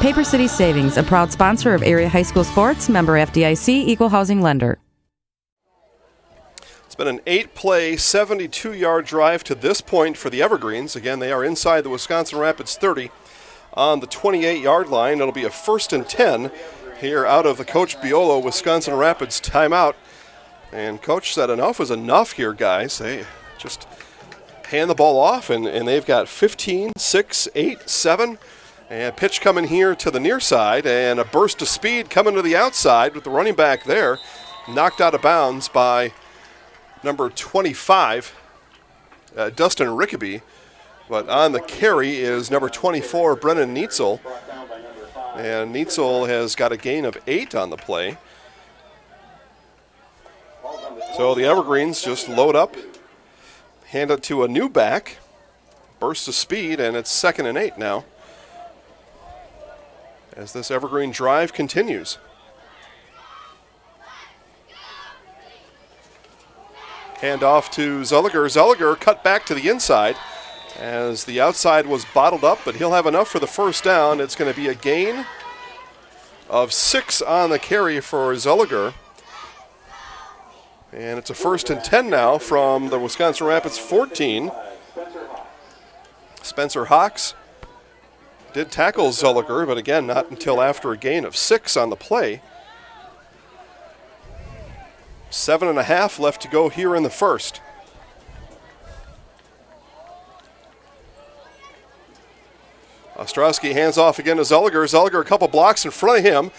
Paper City Savings, a proud sponsor of area high school sports, member FDIC, equal housing lender. It's been an 8-play, 72-yard drive to this point for the Evergreens. Again, they are inside the Wisconsin Rapids 30 on the 28-yard line. It'll be a 1st and 10 here out of the Coach Biolo Wisconsin Rapids timeout. And Coach said enough was enough here, guys. They just hand the ball off, and they've got 15, 6, 8, 7. And pitch coming here to the near side, and a burst of speed coming to the outside with the running back there. Knocked out of bounds by number 25, Dustin Rickaby. But on the carry is number 24, Brennan Neitzel. And Neitzel has got a gain of 8 on the play. So the Evergreens just load up, hand it to a new back, burst of speed, and it's 2nd and 8 now as this Evergreen drive continues. Hand off to Zolliger. Zolliger cut back to the inside as the outside was bottled up, but he'll have enough for the first down. It's going to be a gain of 6 on the carry for Zolliger. And it's a 1st and 10 now from the Wisconsin Rapids 14. Spencer Hawks did tackle Zolliger, but again, not until after a gain of 6 on the play. 7.5 left to go here in the first. Ostrowski hands off again to Zolliger. Zolliger a couple blocks in front of him,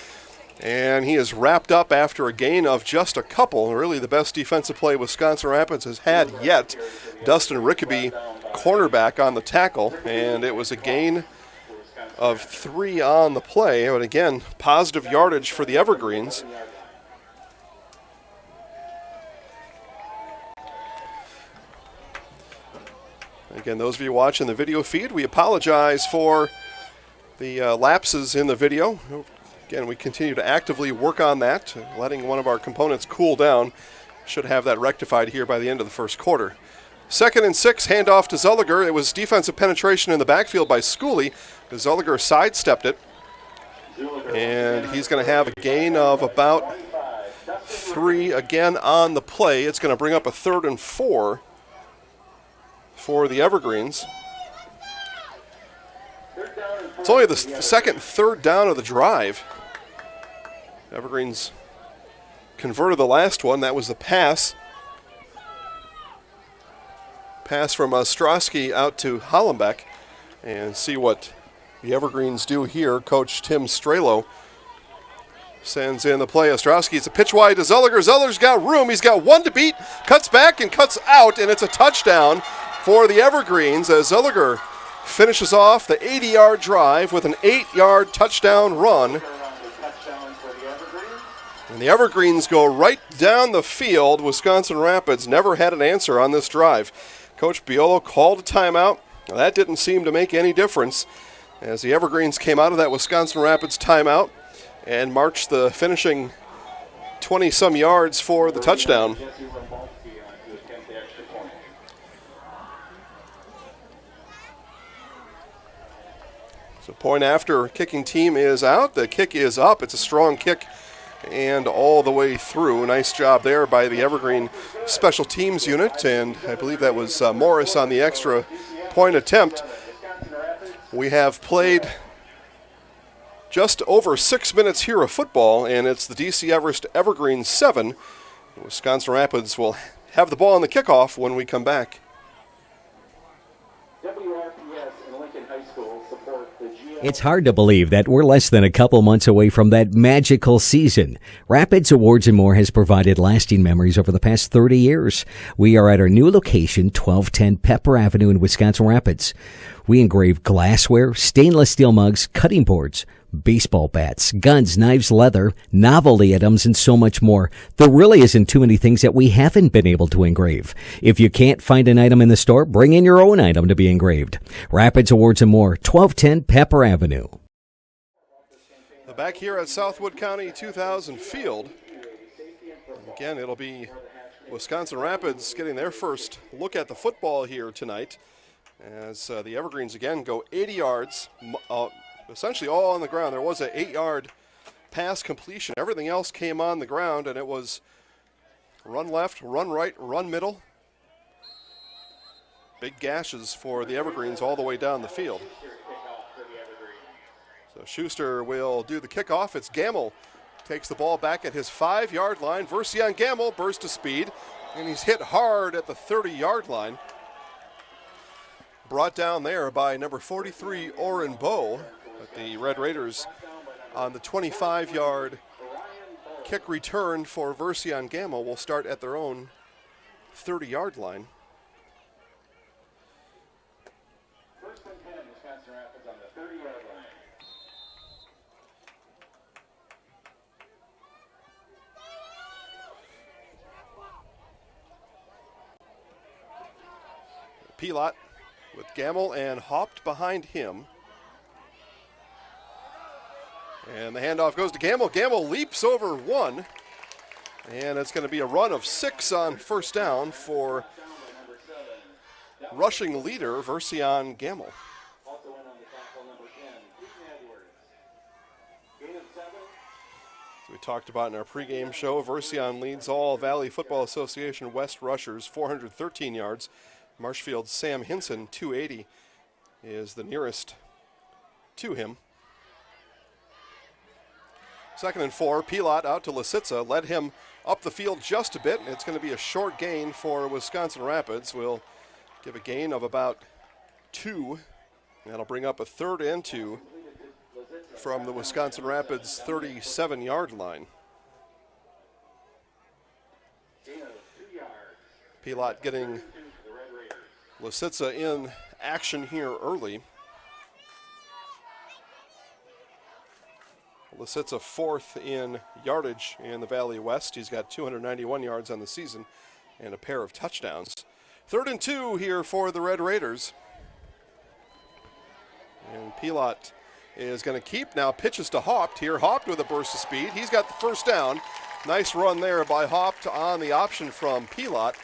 and he is wrapped up after a gain of just a couple. Really the best defensive play Wisconsin Rapids has had yet. Dustin Rickaby, cornerback, on the tackle, and it was a gain of 3 on the play. But again, positive yardage for the Evergreens. Again, those of you watching the video feed, we apologize for the lapses in the video. Again, we continue to actively work on that, letting one of our components cool down. Should have that rectified here by the end of the first quarter. 2nd and 6, handoff to Zolliger. It was defensive penetration in the backfield by Schooley. Zolliger sidestepped it, and he's going to have a gain of about 3 again on the play. It's going to bring up a 3rd and 4 for the Evergreens. It's only the 2nd, 3rd down of the drive. Evergreens converted the last one. That was the pass. Pass from Ostrowski out to Hollenbeck. And see what the Evergreens do here. Coach Tim Strelo sends in the play. Ostrowski, it's a pitch wide to Zolliger. Zolliger's got room. He's got 1 to beat. Cuts back and cuts out, and it's a touchdown for the Evergreens as Zolliger finishes off the 80-yard drive with an 8-yard touchdown run. And the Evergreens go right down the field. Wisconsin Rapids never had an answer on this drive. Coach Biolo called a timeout. Now, that didn't seem to make any difference as the Evergreens came out of that Wisconsin Rapids timeout and marched the finishing 20-some yards for the touchdown. So point after kicking team is out. The kick is up. It's a strong kick and all the way through. Nice job there by the Evergreen special teams unit, and I believe that was Morris on the extra point attempt. We have played just over 6 minutes here of football, and it's the DC Everest Evergreens 7. Wisconsin Rapids will have the ball on the kickoff when we come back. It's hard to believe that we're less than a couple months away from that magical season. Rapids Awards and More has provided lasting memories over the past 30 years. We are at our new location, 1210 Pepper Avenue in Wisconsin Rapids. We engrave glassware, stainless steel mugs, cutting boards, baseball bats, guns, knives, leather, novelty items, and so much more. There really isn't too many things that we haven't been able to engrave. If you can't find an item in the store, bring in your own item to be engraved. Rapids Awards and More, 1210 Pepper Avenue. Back here at Southwood County 2000 Field. Again, it'll be Wisconsin Rapids getting their first look at the football here tonight as the Evergreens again go 80 yards. essentially all on the ground. There was an 8-yard pass completion. Everything else came on the ground, and it was run left, run right, run middle. Big gashes for the Evergreens all the way down the field. So Schuster will do the kickoff. It's Gamble. Takes the ball back at his 5-yard line. Versian Gamble burst to speed, and he's hit hard at the 30-yard line. Brought down there by number 43, Orrin Bowe. But the Red Raiders on the 25-yard kick return for Versian Gamble will start at their own 30-yard line. First and 10, Wisconsin Rapids on the 30-yard line. Pilot with Gamble and Haupt behind him. And the handoff goes to Gamble. Gamble leaps over one. And it's going to be a run of 6 on first down for rushing leader Versian Gamble. Also in on the tackle, number 10, Ethan Edwards. Gain of 7. As we talked about in our pregame show, Versian leads all Valley Football Association West rushers, 413 yards. Marshfield's Sam Hinson, 280, is the nearest to him. 2nd and 4, Pilot out to Lisitsa, led him up the field just a bit. It's going to be a short gain for Wisconsin Rapids. We'll give a gain of about 2. That'll bring up a 3rd and 2 from the Wisconsin Rapids 37-yard line. Pilot getting Lisitsa in action here early. Lisitsa 4th in yardage in the Valley West. He's got 291 yards on the season and a pair of touchdowns. 3rd and 2 here for the Red Raiders. And Pilot is going to keep, now pitches to Haupt here. Haupt with a burst of speed. He's got the first down. Nice run there by Haupt on the option from Pilot.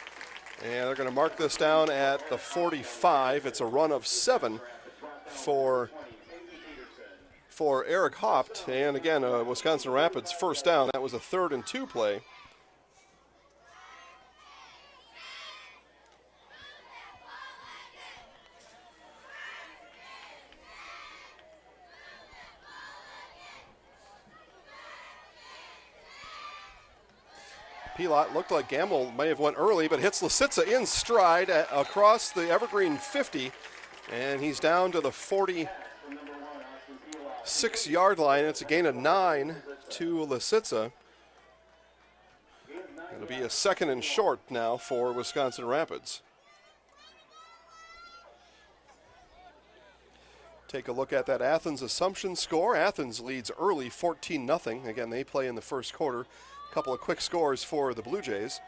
And they're going to mark this down at the 45. It's a run of 7 for Eric Haupt. And again, Wisconsin Rapids first down. That was a 3rd and 2 play. Pilot looked like Gamble may have went early, but hits Lisitsa in stride across the Evergreen 50, and he's down to the 46-yard line. It's a gain of 9 to Lisitsa. It'll be a 2nd and short now for Wisconsin Rapids. Take a look at that Athens Assumption score. Athens leads early 14-0. Again, they play in the first quarter. Couple of quick scores for the Blue Jays,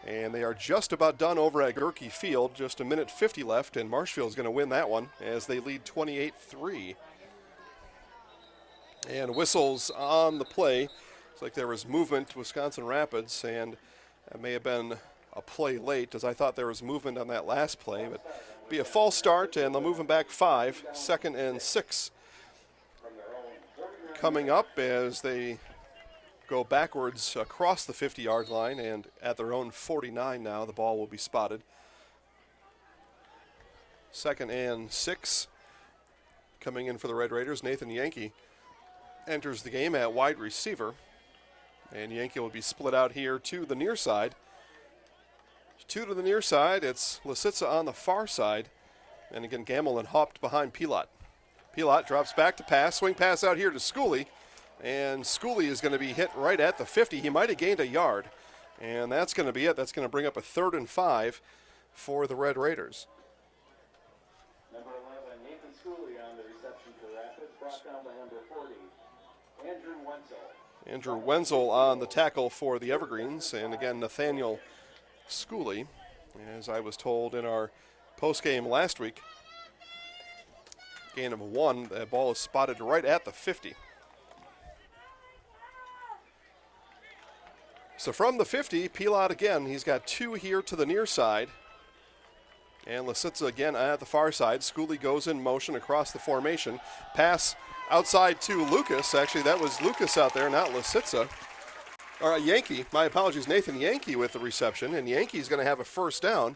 and they are just about done over at Gerke Field. Just a minute 50 left, and Marshfield's going to win that one as they lead 28-3. And whistles on the play. Looks like there was movement to Wisconsin Rapids, and that may have been a play late, as I thought there was movement on that last play, but be a false start, and they'll move them back 5. 2nd and 6 coming up as they go backwards across the 50-yard line, and at their own 49 now, the ball will be spotted. 2nd and 6 coming in for the Red Raiders. Nathan Yankee enters the game at wide receiver, and Yankee will be split out here to the near side. 2 to the near side. It's Lisitsa on the far side, and again Gamble and Haupt behind Pilot. Pilot drops back to pass, swing pass out here to Schooley. And Schooley is going to be hit right at the 50. He might have gained a yard. And that's going to be it. That's going to bring up a 3rd and 5 for the Red Raiders. Number 11, Nathan Schooley on the reception for Rapids, brought down by number 40, Andrew Wenzel. Andrew Wenzel on the tackle for the Evergreens. And again, Nathaniel Schooley, as I was told in our postgame last week. Gain of 1. That ball is spotted right at the 50. So from the 50, Pilot again, he's got 2 here to the near side. And Lisitsa again at the far side. Schooley goes in motion across the formation. Pass outside to Lucas. Actually, that was Lucas out there, not Lisitsa. Or Yankee, my apologies, Nathan Yankee with the reception. And Yankee's going to have a first down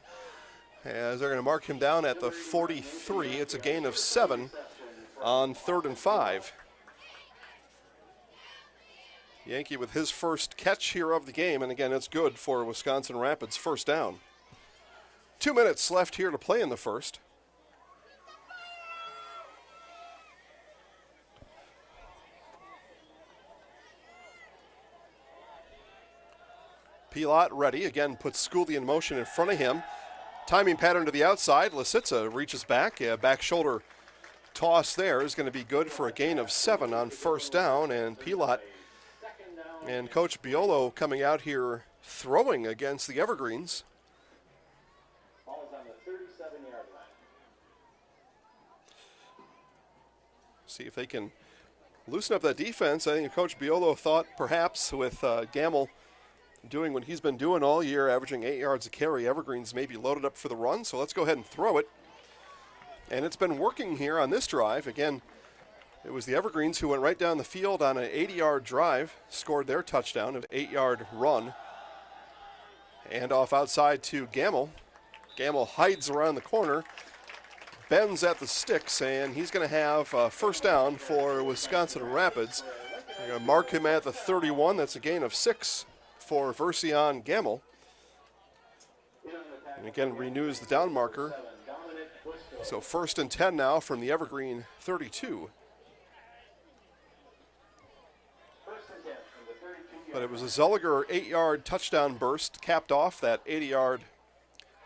as they're going to mark him down at the 43. It's a gain of 7 on 3rd and 5. Yankee with his first catch here of the game, and again, it's good for Wisconsin Rapids' first down. 2 minutes left here to play in the first. Pilot ready, again puts Schooley in motion in front of him. Timing pattern to the outside, Lisitsa reaches back, back shoulder toss there is going to be good for a gain of 7 on first down, and Pilot and Coach Biolo coming out here throwing against the Evergreens. Ball is on the 37-yard line. See if they can loosen up that defense. I think Coach Biolo thought perhaps with Gamble doing what he's been doing all year, averaging 8 yards a carry, Evergreens may be loaded up for the run, so let's go ahead and throw it. And it's been working here on this drive. Again, it was the Evergreens who went right down the field on an 80-yard drive, scored their touchdown, an 8-yard run. And off outside to Gamble. Gamble hides around the corner, bends at the sticks, and he's going to have first down for Wisconsin Rapids. They're going to mark him at the 31. That's a gain of 6 for Version Gamble. And again, renews the down marker. So 1st and 10 now from the Evergreen 32. But it was a Zolliger 8-yard touchdown burst, capped off that 80-yard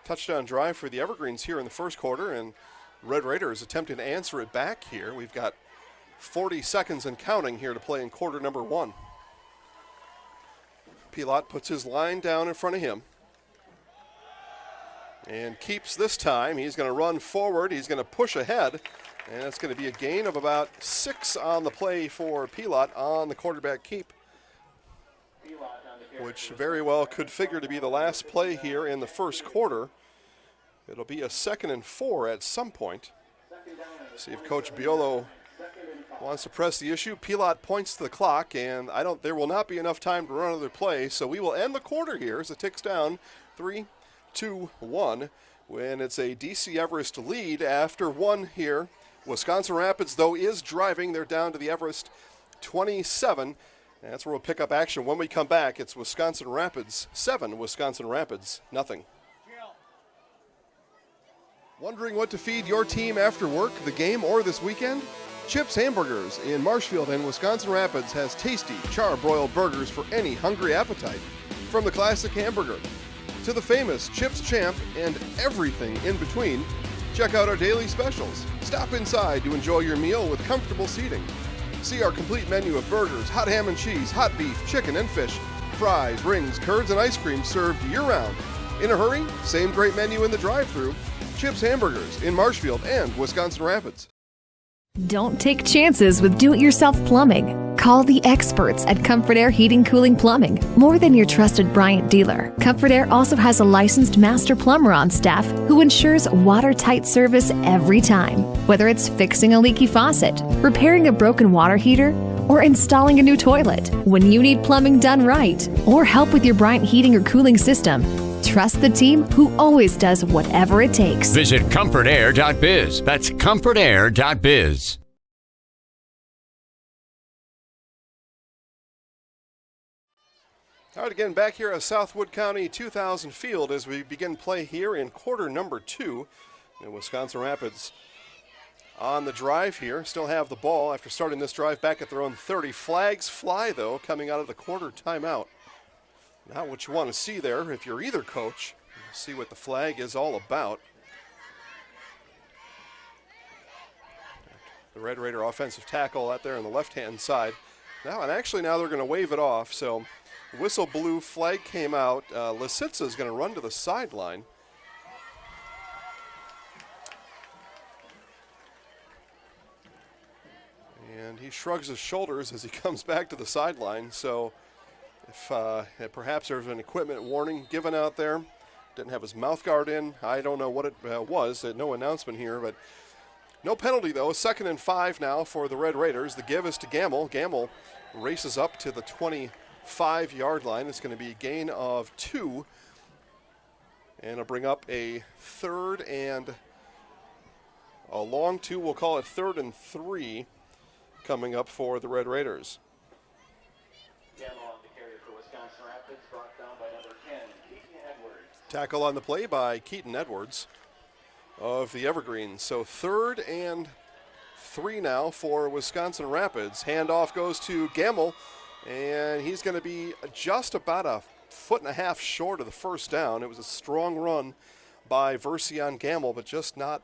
touchdown drive for the Evergreens here in the first quarter, and Red Raiders attempting to answer it back here. We've got 40 seconds and counting here to play in quarter number 1. Pilot puts his line down in front of him and keeps this time. He's going to run forward. He's going to push ahead, and it's going to be a gain of about 6 on the play for Pilot on the quarterback keep, which very well could figure to be the last play here in the first quarter. It'll be a 2nd and 4 at some point. See if Coach Biolo wants to press the issue. Pilot points to the clock, and there will not be enough time to run another play, so we will end the quarter here as it ticks down 3, 2, 1, when it's a DC Everest lead after 1 here. Wisconsin Rapids, though, is driving. They're down to the Everest 27. And that's where we'll pick up action when we come back. It's Wisconsin Rapids 7, Wisconsin Rapids nothing. Wondering what to feed your team after work, the game, or this weekend? Chips Hamburgers in Marshfield and Wisconsin Rapids has tasty, char-broiled burgers for any hungry appetite. From the classic hamburger to the famous Chips Champ and everything in between, check out our daily specials. Stop inside to enjoy your meal with comfortable seating. See our complete menu of burgers, hot ham and cheese, hot beef, chicken and fish, fries, rings, curds, and ice cream served year-round. In a hurry? Same great menu in the drive-thru. Chips Hamburgers in Marshfield and Wisconsin Rapids. Don't take chances with do-it-yourself plumbing. Call the experts at Comfort Air Heating Cooling Plumbing. More than your trusted Bryant dealer, Comfort Air also has a licensed master plumber on staff who ensures watertight service every time. Whether it's fixing a leaky faucet, repairing a broken water heater, or installing a new toilet, when you need plumbing done right, or help with your Bryant heating or cooling system, trust the team who always does whatever it takes. Visit comfortair.biz. That's comfortair.biz. All right, again, back here at Southwood County 2000 Field as we begin play here in quarter number 2. And Wisconsin Rapids on the drive here. Still have the ball after starting this drive back at their own 30. Flags fly, though, coming out of the quarter timeout. Not what you want to see there if you're either coach. See what the flag is all about. The Red Raider offensive tackle out there on the left-hand side. Now they're going to wave it off. So whistle blew, flag came out. Lisitsa is going to run to the sideline. And he shrugs his shoulders as he comes back to the sideline. So if perhaps there's an equipment warning given out there, didn't have his mouth guard in. I don't know what it was. No announcement here, but no penalty, though. 2nd and 5 now for the Red Raiders. The give is to Gamble. Gamble races up to the 25-yard line. It's going to be a gain of 2. And it'll bring up a 3rd and a long 2. We'll call it 3rd and 3 coming up for the Red Raiders. Gamble on the carry for Wisconsin Rapids, brought down by number 10, Keaton Edwards. Tackle on the play by Keaton Edwards of the Evergreens. So 3rd and 3 now for Wisconsin Rapids. Handoff goes to Gamble, and he's going to be just about a 1.5 feet short of the first down. It was a strong run by Version Gamble, but just not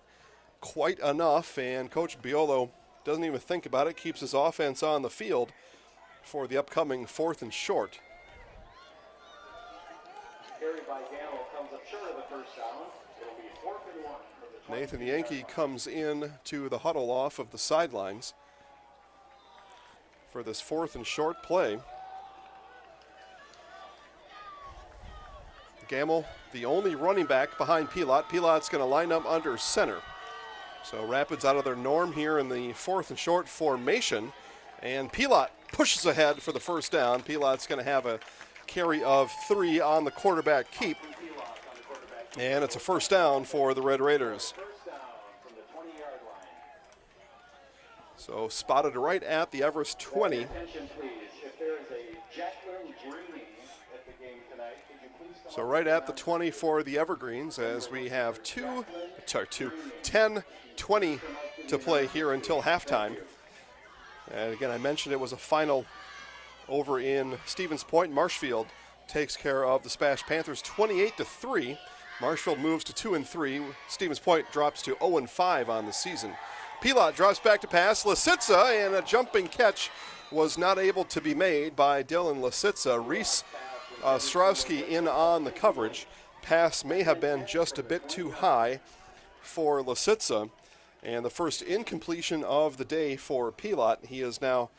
quite enough, and Coach Biolo doesn't even think about it, keeps his offense on the field for the upcoming 4th and short. Carry by Gamble comes up short of the first down. It'll be 4th and 1 for the Nathan Yankee comes in to the huddle off of the sidelines for this 4th and short play. Gamble, the only running back behind Pilot. Pilot's going to line up under center. So Rapids out of their norm here in the 4th and short formation. And Pilot pushes ahead for the first down. Pilot's going to have a carry of 3 on the quarterback keep. And it's a first down for the Red Raiders. So spotted right at the Everest 20. Attention, please. If there is a Jacqueline Dreamy at the game tonight, could you please come So right at the 20 for the Evergreens, as we have 10:20 to play here until halftime. And again, I mentioned it was a final over in Stevens Point. Marshfield takes care of the Spash Panthers 28-3. Marshfield moves to 2-3. Stevens Point drops to 0-5 on the season. Pilot drops back to pass. Lisitsa, and a jumping catch was not able to be made by Dylan Lisitsa. Reese Strowski in on the coverage. Pass may have been just a bit too high for Lisitsa. And the first incompletion of the day for Pilot. He is now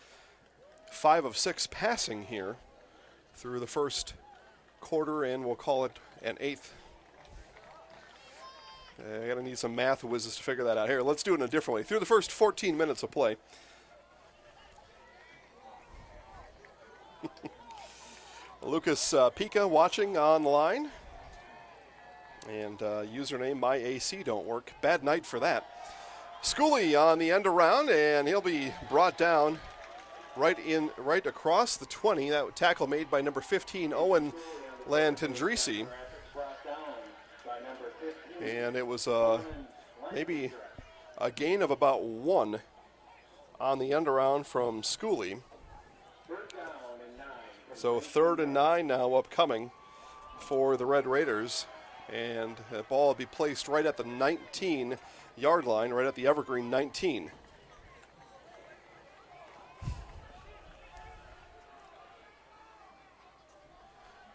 5 of 6 passing here through the first quarter, and we'll call it an 8th. I gotta need some math whizzes to figure that out. Here, let's do it in a different way. Through the first 14 minutes of play. Lucas Pika watching on the line. And username MyAC don't work. Bad night for that. Schooley on the end around, and he'll be brought down right across the 20. That tackle made by number 15, Owen Lantendrisi. And it was maybe a gain of about 1 on the end around from Schooley. So 3rd and 9 now upcoming for the Red Raiders. And the ball will be placed right at the 19-yard line, right at the Evergreen 19.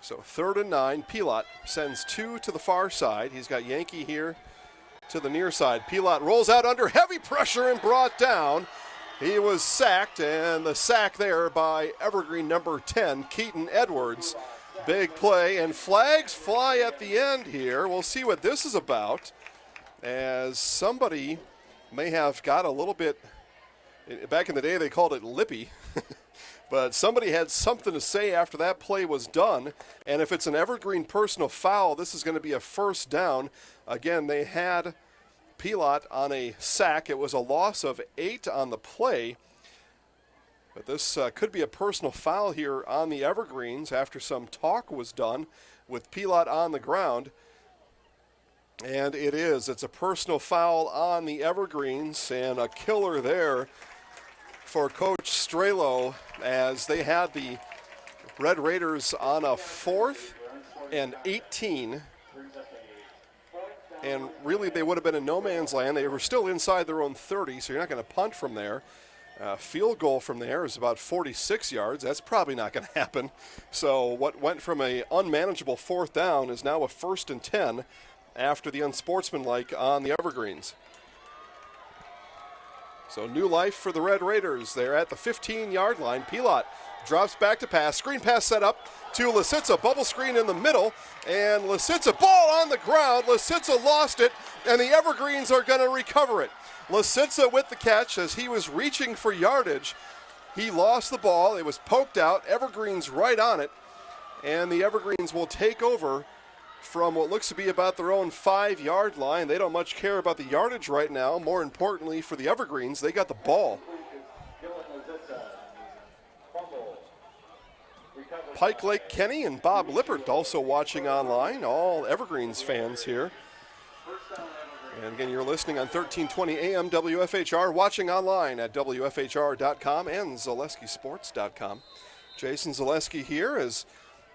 So 3rd and 9, Pilot sends 2 to the far side. He's got Yankee here to the near side. Pilot rolls out under heavy pressure and brought down. He was sacked, and the sack there by Evergreen number 10, Keaton Edwards. Big play, and flags fly at the end here. We'll see what this is about, as somebody may have got a little bit, back in the day they called it lippy, but somebody had something to say after that play was done, and if it's an Evergreen personal foul, this is going to be a first down. Again, they had Pilot on a sack. It was a loss of 8 on the play. But this could be a personal foul here on the Evergreens after some talk was done with Pilot on the ground. And it is. It's a personal foul on the Evergreens, and a killer there for Coach Strelo, as they had the Red Raiders on a 4th and 18. And really, they would have been in no man's land. They were still inside their own 30, so you're not going to punt from there. Field goal from there is about 46 yards. That's probably not going to happen. So what went from an unmanageable 4th down is now a 1st and 10 after the unsportsmanlike on the Evergreens. So new life for the Red Raiders. They're at the 15-yard line. Pilot drops back to pass. Screen pass set up to Lisitsa. Bubble screen in the middle. And Lisitsa, ball on the ground. Lisitsa lost it, and the Evergreens are going to recover it. Lisitsa with the catch as he was reaching for yardage. He lost the ball. It was poked out. Evergreens right on it. And the Evergreens will take over from what looks to be about their own 5-yard line. They don't much care about the yardage right now. More importantly for the Evergreens, they got the ball. Pike Lake Kenny and Bob Lippert also watching online. All Evergreens fans here. And again, you're listening on 1320 AM WFHR, watching online at WFHR.com and ZaleskiSports.com. Jason Zaleski here has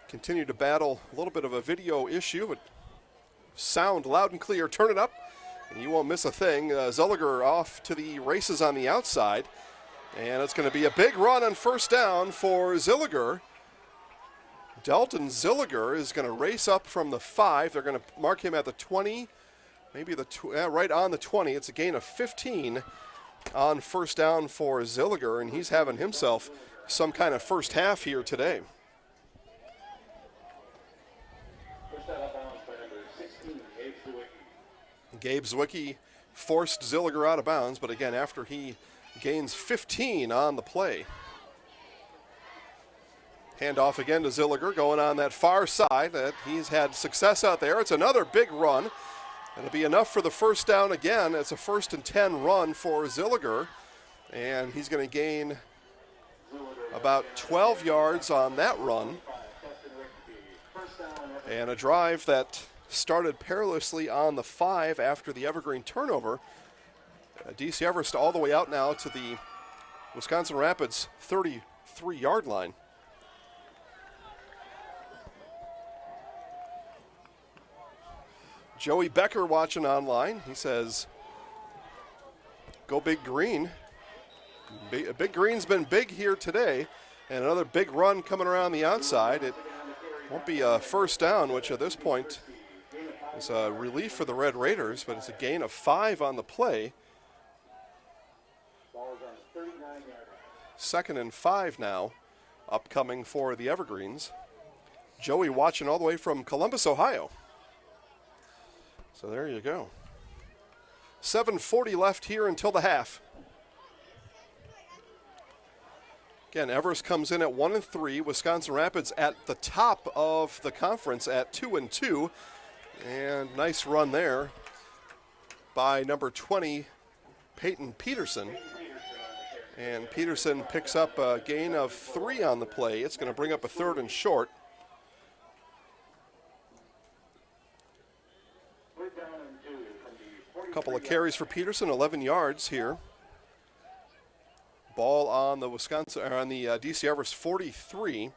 continued to battle a little bit of a video issue, but sound loud and clear. Turn it up, and you won't miss a thing. Zilliger off to the races on the outside, and it's going to be a big run on first down for Zilliger. Dalton Zilliger is going to race up from the 5. They're going to mark him at the 20, maybe the right on the 20. It's a gain of 15 on first down for Zilliger, and he's having himself some kind of first half here today. Gabe Zwicky forced Zilliger out of bounds, but again, after he gains 15 on the play. Handoff again to Zilliger, going on that far side. He's had success out there. It's another big run. It'll be enough for the first down again. It's a 1st and 10 run for Zilliger, and he's going to gain about 12 yards on that run. And a drive that started perilously on the 5 after the Evergreen turnover. DC Everest all the way out now to the Wisconsin Rapids 33-yard line. Joey Becker watching online. He says, go Big Green. Big Green's been big here today. And another big run coming around the outside. It won't be a first down, which at this point is a relief for the Red Raiders, but it's a gain of 5 on the play. 2nd and 5 now, upcoming for the Evergreens. Joey watching all the way from Columbus, Ohio. So there you go. 7:40 left here until the half. Again, Everest comes in at 1-3. Wisconsin Rapids at the top of the conference at 2-2. And nice run there by number 20, Peyton Peterson. And Peterson picks up a gain of 3 on the play. It's going to bring up a 3rd and short. A couple of carries for Peterson, 11 yards here. Ball on the DC Everest 43,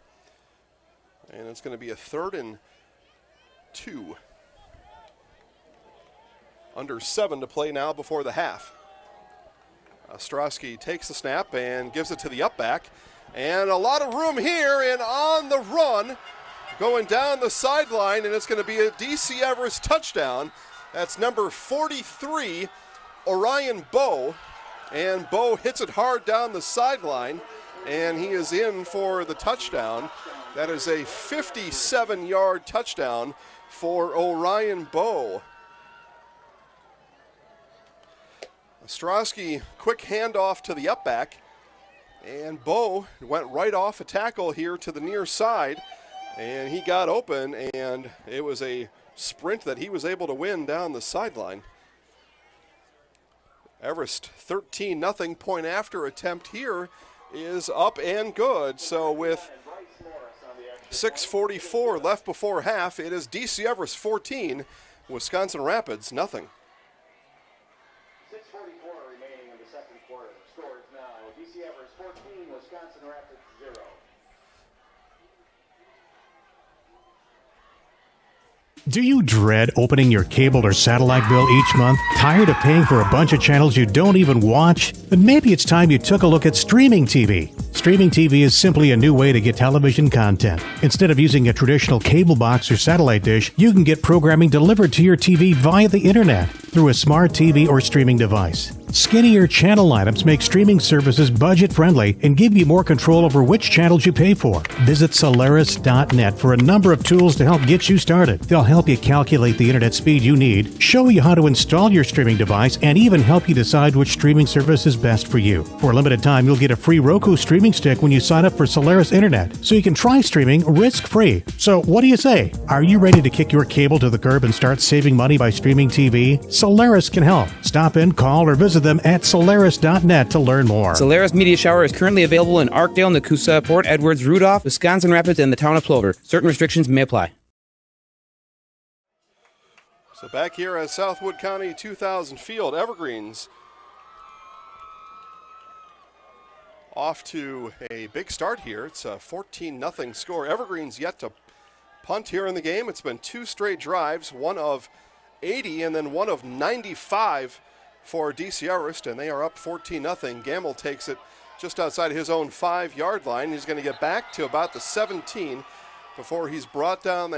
and it's going to be a 3rd and 2. Under 7 to play now before the half. Ostrowski takes the snap and gives it to the upback, and a lot of room here and on the run, going down the sideline, and it's going to be a DC Everest touchdown. That's number 43, Orion Bowe. And Bowe hits it hard down the sideline, and he is in for the touchdown. That is a 57-yard touchdown for Orion Bowe. Ostrowski, quick handoff to the upback, and Bowe went right off a tackle here to the near side, and he got open, and it was a sprint that he was able to win down the sideline. Everest 13-0 point after attempt here is up and good. So with 6:44 left before half, it is DC Everest 14, Wisconsin Rapids nothing. 6:44 remaining in the second quarter. Scores now, DC Everest 14, Wisconsin Rapids 0. Do you dread opening your cable or satellite bill each month? Tired of paying for a bunch of channels you don't even watch? Then maybe it's time you took a look at streaming TV. Streaming TV is simply a new way to get television content. Instead of using a traditional cable box or satellite dish, you can get programming delivered to your TV via the internet through a smart TV or streaming device. Skinnier channel items make streaming services budget-friendly and give you more control over which channels you pay for. Visit Solaris.net for a number of tools to help get you started. They'll help you calculate the internet speed you need, show you how to install your streaming device, and even help you decide which streaming service is best for you. For a limited time, you'll get a free Roku streaming stick when you sign up for Solaris Internet, so you can try streaming risk-free. So what do you say? Are you ready to kick your cable to the curb and start saving money by streaming TV? Solaris can help. Stop in, call, or visit them at Solaris.net to learn more. Solaris Media Shower is currently available in Arkdale, Nakusa, Port Edwards, Rudolph, Wisconsin Rapids, and the town of Plover. Certain restrictions may apply. So back here at Southwood County 2000 Field, Evergreens off to a big start here. It's a 14-0 score. Evergreens yet to punt here in the game. It's been 2 straight drives, one of 80 and then one of 95 for DC Everest, and they are up 14-0. Gamble takes it just outside his own 5-yard line. He's going to get back to about the 17 before he's brought down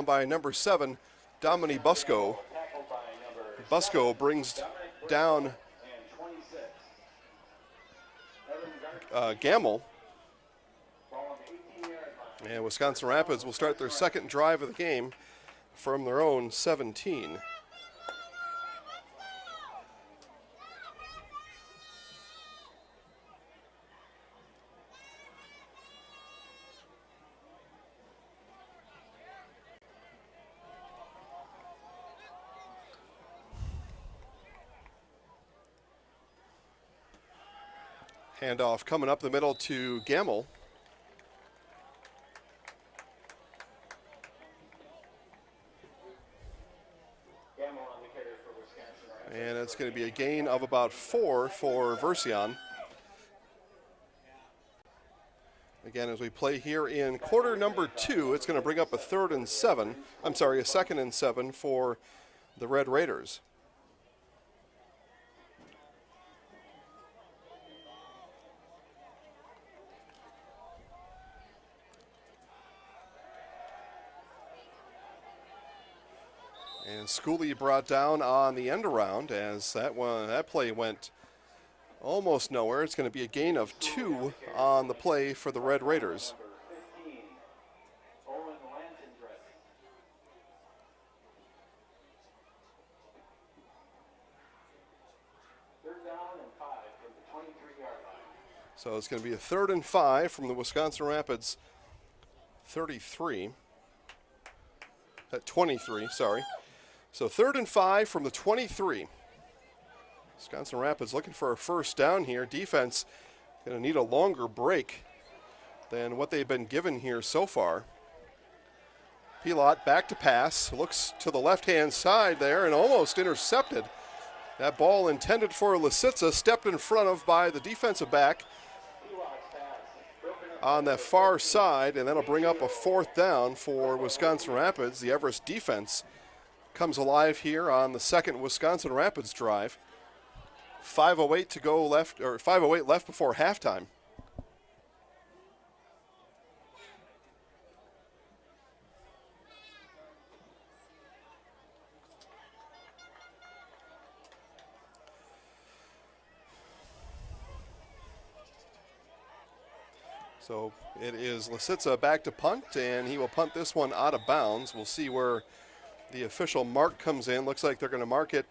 by number 7, Dominique Busco. Busco brings down Gamble. And Wisconsin Rapids will start their second drive of the game from their own 17. Handoff coming up the middle to Gamble. And it's going to be a gain of about 4 for Version. Again, as we play here in quarter number 2, it's going to bring up a 2nd and 7 for the Red Raiders. And Schooley brought down on the end around as that play went almost nowhere. It's going to be a gain of 2 on the play for the Red Raiders. So it's going to be a 3rd and 5 from the Wisconsin Rapids 23. At 23, sorry. So 3rd and 5 from the 23. Wisconsin Rapids looking for a first down here. Defense going to need a longer break than what they've been given here so far. Pilot back to pass, looks to the left-hand side there and almost intercepted. That ball intended for Lisitsa, stepped in front of by the defensive back on the far side, and that'll bring up a 4th down for Wisconsin Rapids. The Everest defense comes alive here on the second Wisconsin Rapids drive. 5:08 to go left, or 5:08 left before halftime. So it is Lisitsa back to punt, and he will punt this one out of bounds. We'll see where the official mark comes in. Looks like they're going to mark it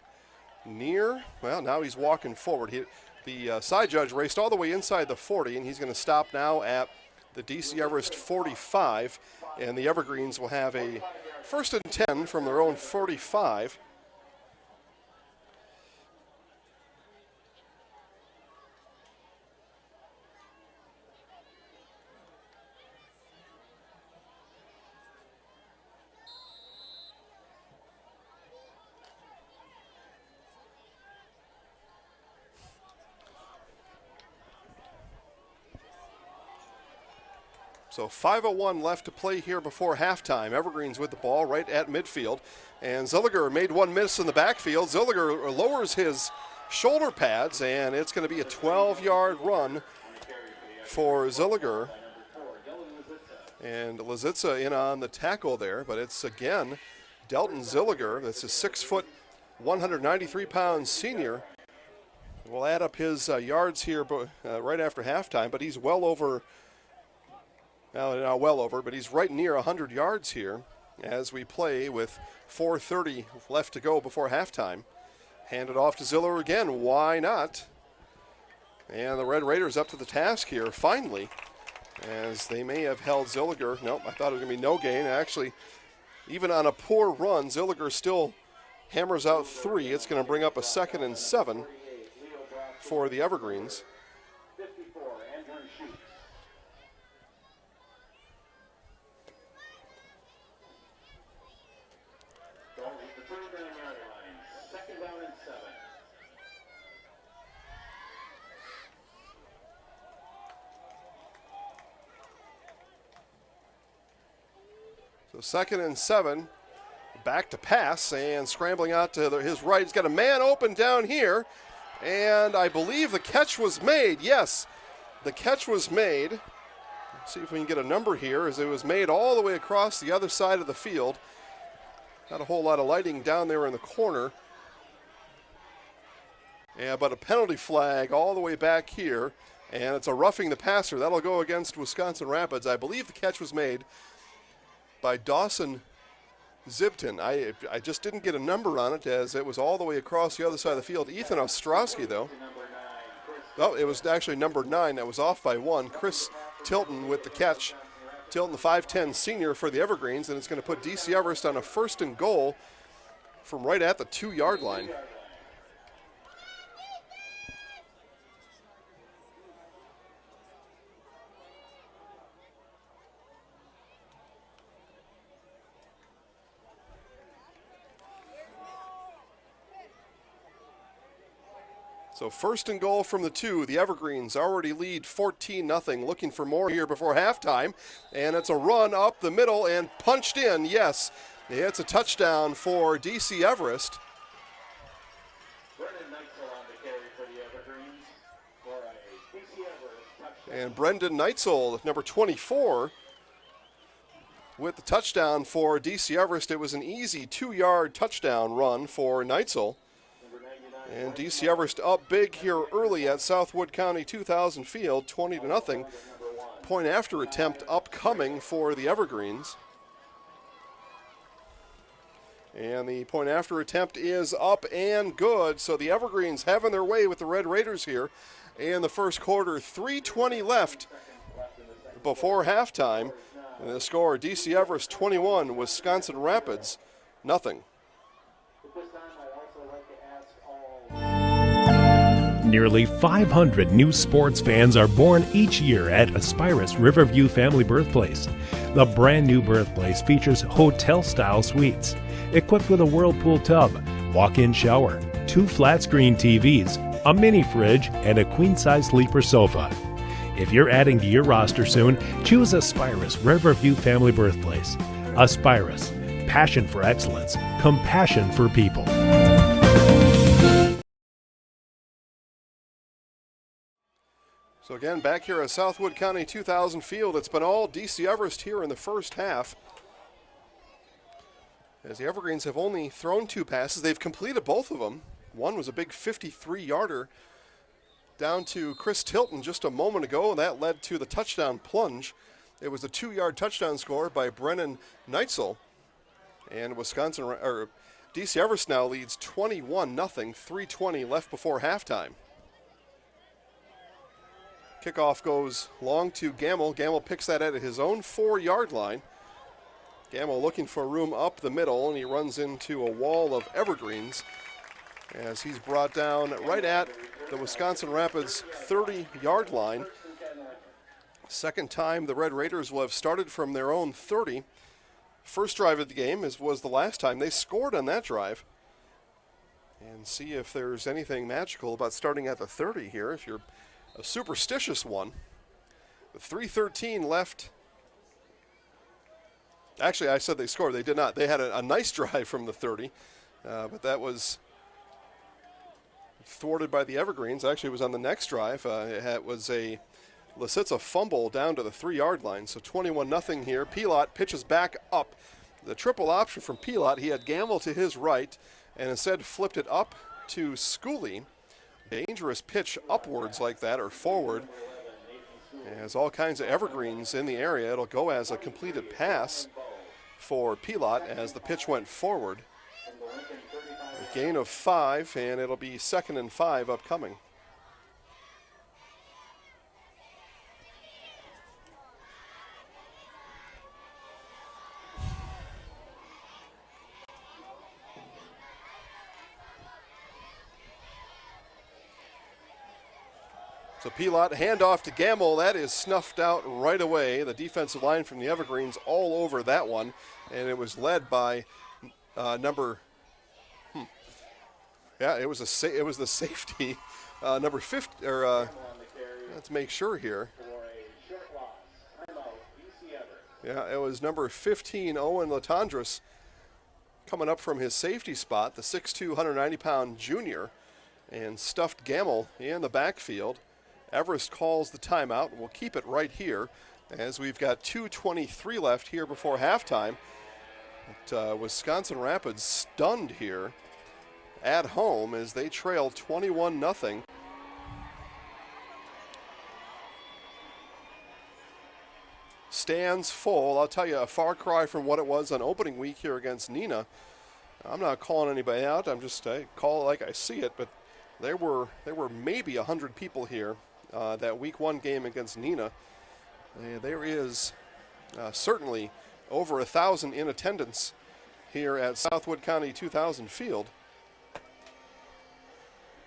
near. Well, now he's walking forward. The side judge raced all the way inside the 40, and he's going to stop now at the DC Everest 45, and the Evergreens will have a 1st and 10 from their own 45. So 5:01 left to play here before halftime. Evergreens with the ball right at midfield. And Zilliger made one miss in the backfield. Zilliger lowers his shoulder pads, and it's going to be a 12-yard run for Zilliger. And Lisitsa in on the tackle there, but it's again Delton Zilliger. That's a 6 foot, 193-pound senior will add up his yards here right after halftime, but he's well over, not well over, but he's right near 100 yards here as we play with 4:30 left to go before halftime. Hand it off to Ziller again. Why not? And the Red Raiders up to the task here, finally, as they may have held Zilliger. Nope, I thought it was going to be no gain. Actually, even on a poor run, Zilliger still hammers out 3. It's going to bring up a 2nd and 7 for the Evergreens. 54, Andrew Sheets. Don't leave the 39-yard line. 2nd down and 7. So 2nd and 7, back to pass and scrambling out to his right. He's got a man open down here, and I believe the catch was made. Yes, the catch was made. Let's see if we can get a number here, as it was made all the way across the other side of the field. Not a whole lot of lighting down there in the corner. Yeah, but a penalty flag all the way back here, and it's a roughing the passer. That'll go against Wisconsin Rapids. I believe the catch was made by Dawson Zibton. I just didn't get a number on it, as it was all the way across the other side of the field. Ethan Ostrowski, though. Oh, it was actually number 9 that was off by 1. Chris Tilton with the catch. Tilton, the 5'10 senior for the Evergreens, and it's going to put DC Everest on a 1st and goal from right at the 2-yard line. So 1st and goal from the 2. The Evergreens already lead 14-0, looking for more here before halftime. And it's a run up the middle and punched in. Yes, it's a touchdown for DC Everest. And Brendan Neitzel, number 24, with the touchdown for DC Everest. It was an easy 2-yard touchdown run for Neitzel. And DC Everest up big here early at Southwood County 2000 Field, 20-0. Point after attempt upcoming for the Evergreens. And the point after attempt is up and good. So the Evergreens having their way with the Red Raiders here in the first quarter. 3:20 left before halftime. And the score, DC Everest 21, Wisconsin Rapids nothing. Nearly 500 new sports fans are born each year at Aspirus Riverview Family Birthplace. The brand new birthplace features hotel-style suites, equipped with a whirlpool tub, walk-in shower, 2 flat-screen TVs, a mini fridge, and a queen-size sleeper sofa. If you're adding to your roster soon, choose Aspirus Riverview Family Birthplace. Aspirus, passion for excellence, compassion for people. So again, back here at Southwood County 2000 Field, it's been all DC Everest here in the first half. As the Evergreens have only thrown 2 passes, they've completed both of them. One was a big 53-yarder down to Chris Tilton just a moment ago, and that led to the touchdown plunge. It was a 2-yard touchdown score by Brennan Neitzel. And DC Everest now leads 21-0, 3:20 left before halftime. Kickoff goes long to Gamble. Gamble picks that at his own 4-yard line. Gamble looking for room up the middle, and he runs into a wall of Evergreens as he's brought down right at the Wisconsin Rapids 30-yard line. Second time the Red Raiders will have started from their own 30. First drive of the game was the last time. They scored on that drive. And see if there's anything magical about starting at the 30 here, if you're a superstitious one. With 3:13 left. Actually, I said they scored. They did not. They had a nice drive from the 30, but that was thwarted by the Evergreens. Actually, it was on the next drive. It was a Lisitsa fumble down to the 3-yard line. So 21-0 here. Pilot pitches back up. The triple option from Pilot. He had Gamble to his right and instead flipped it up to Schooley dangerous pitch upwards like that or forward. There's all kinds of evergreens in the area. It'll go as a completed pass for Pilot as the pitch went forward. A gain of 5, and it'll be 2nd and 5 upcoming. So Pilot, handoff to Gamble. That is snuffed out right away. The defensive line from the Evergreens all over that one, and it was led by number. Yeah, it was the safety, number 50. Or let's make sure here. Yeah, it was number 15, Owen Latondras, coming up from his safety spot, the 6'2", 190-pound junior, and stuffed Gamble in the backfield. Everest calls the timeout, and we'll keep it right here as we've got 2:23 left here before halftime. But, Wisconsin Rapids stunned here at home as they trail 21-0. Stands full. I'll tell you, a far cry from what it was on opening week here against Neenah. I'm not calling anybody out. I call it like I see it, but there were maybe 100 people here that week 1 game against Neenah. There is certainly over 1,000 in attendance here at Southwood County 2000 Field.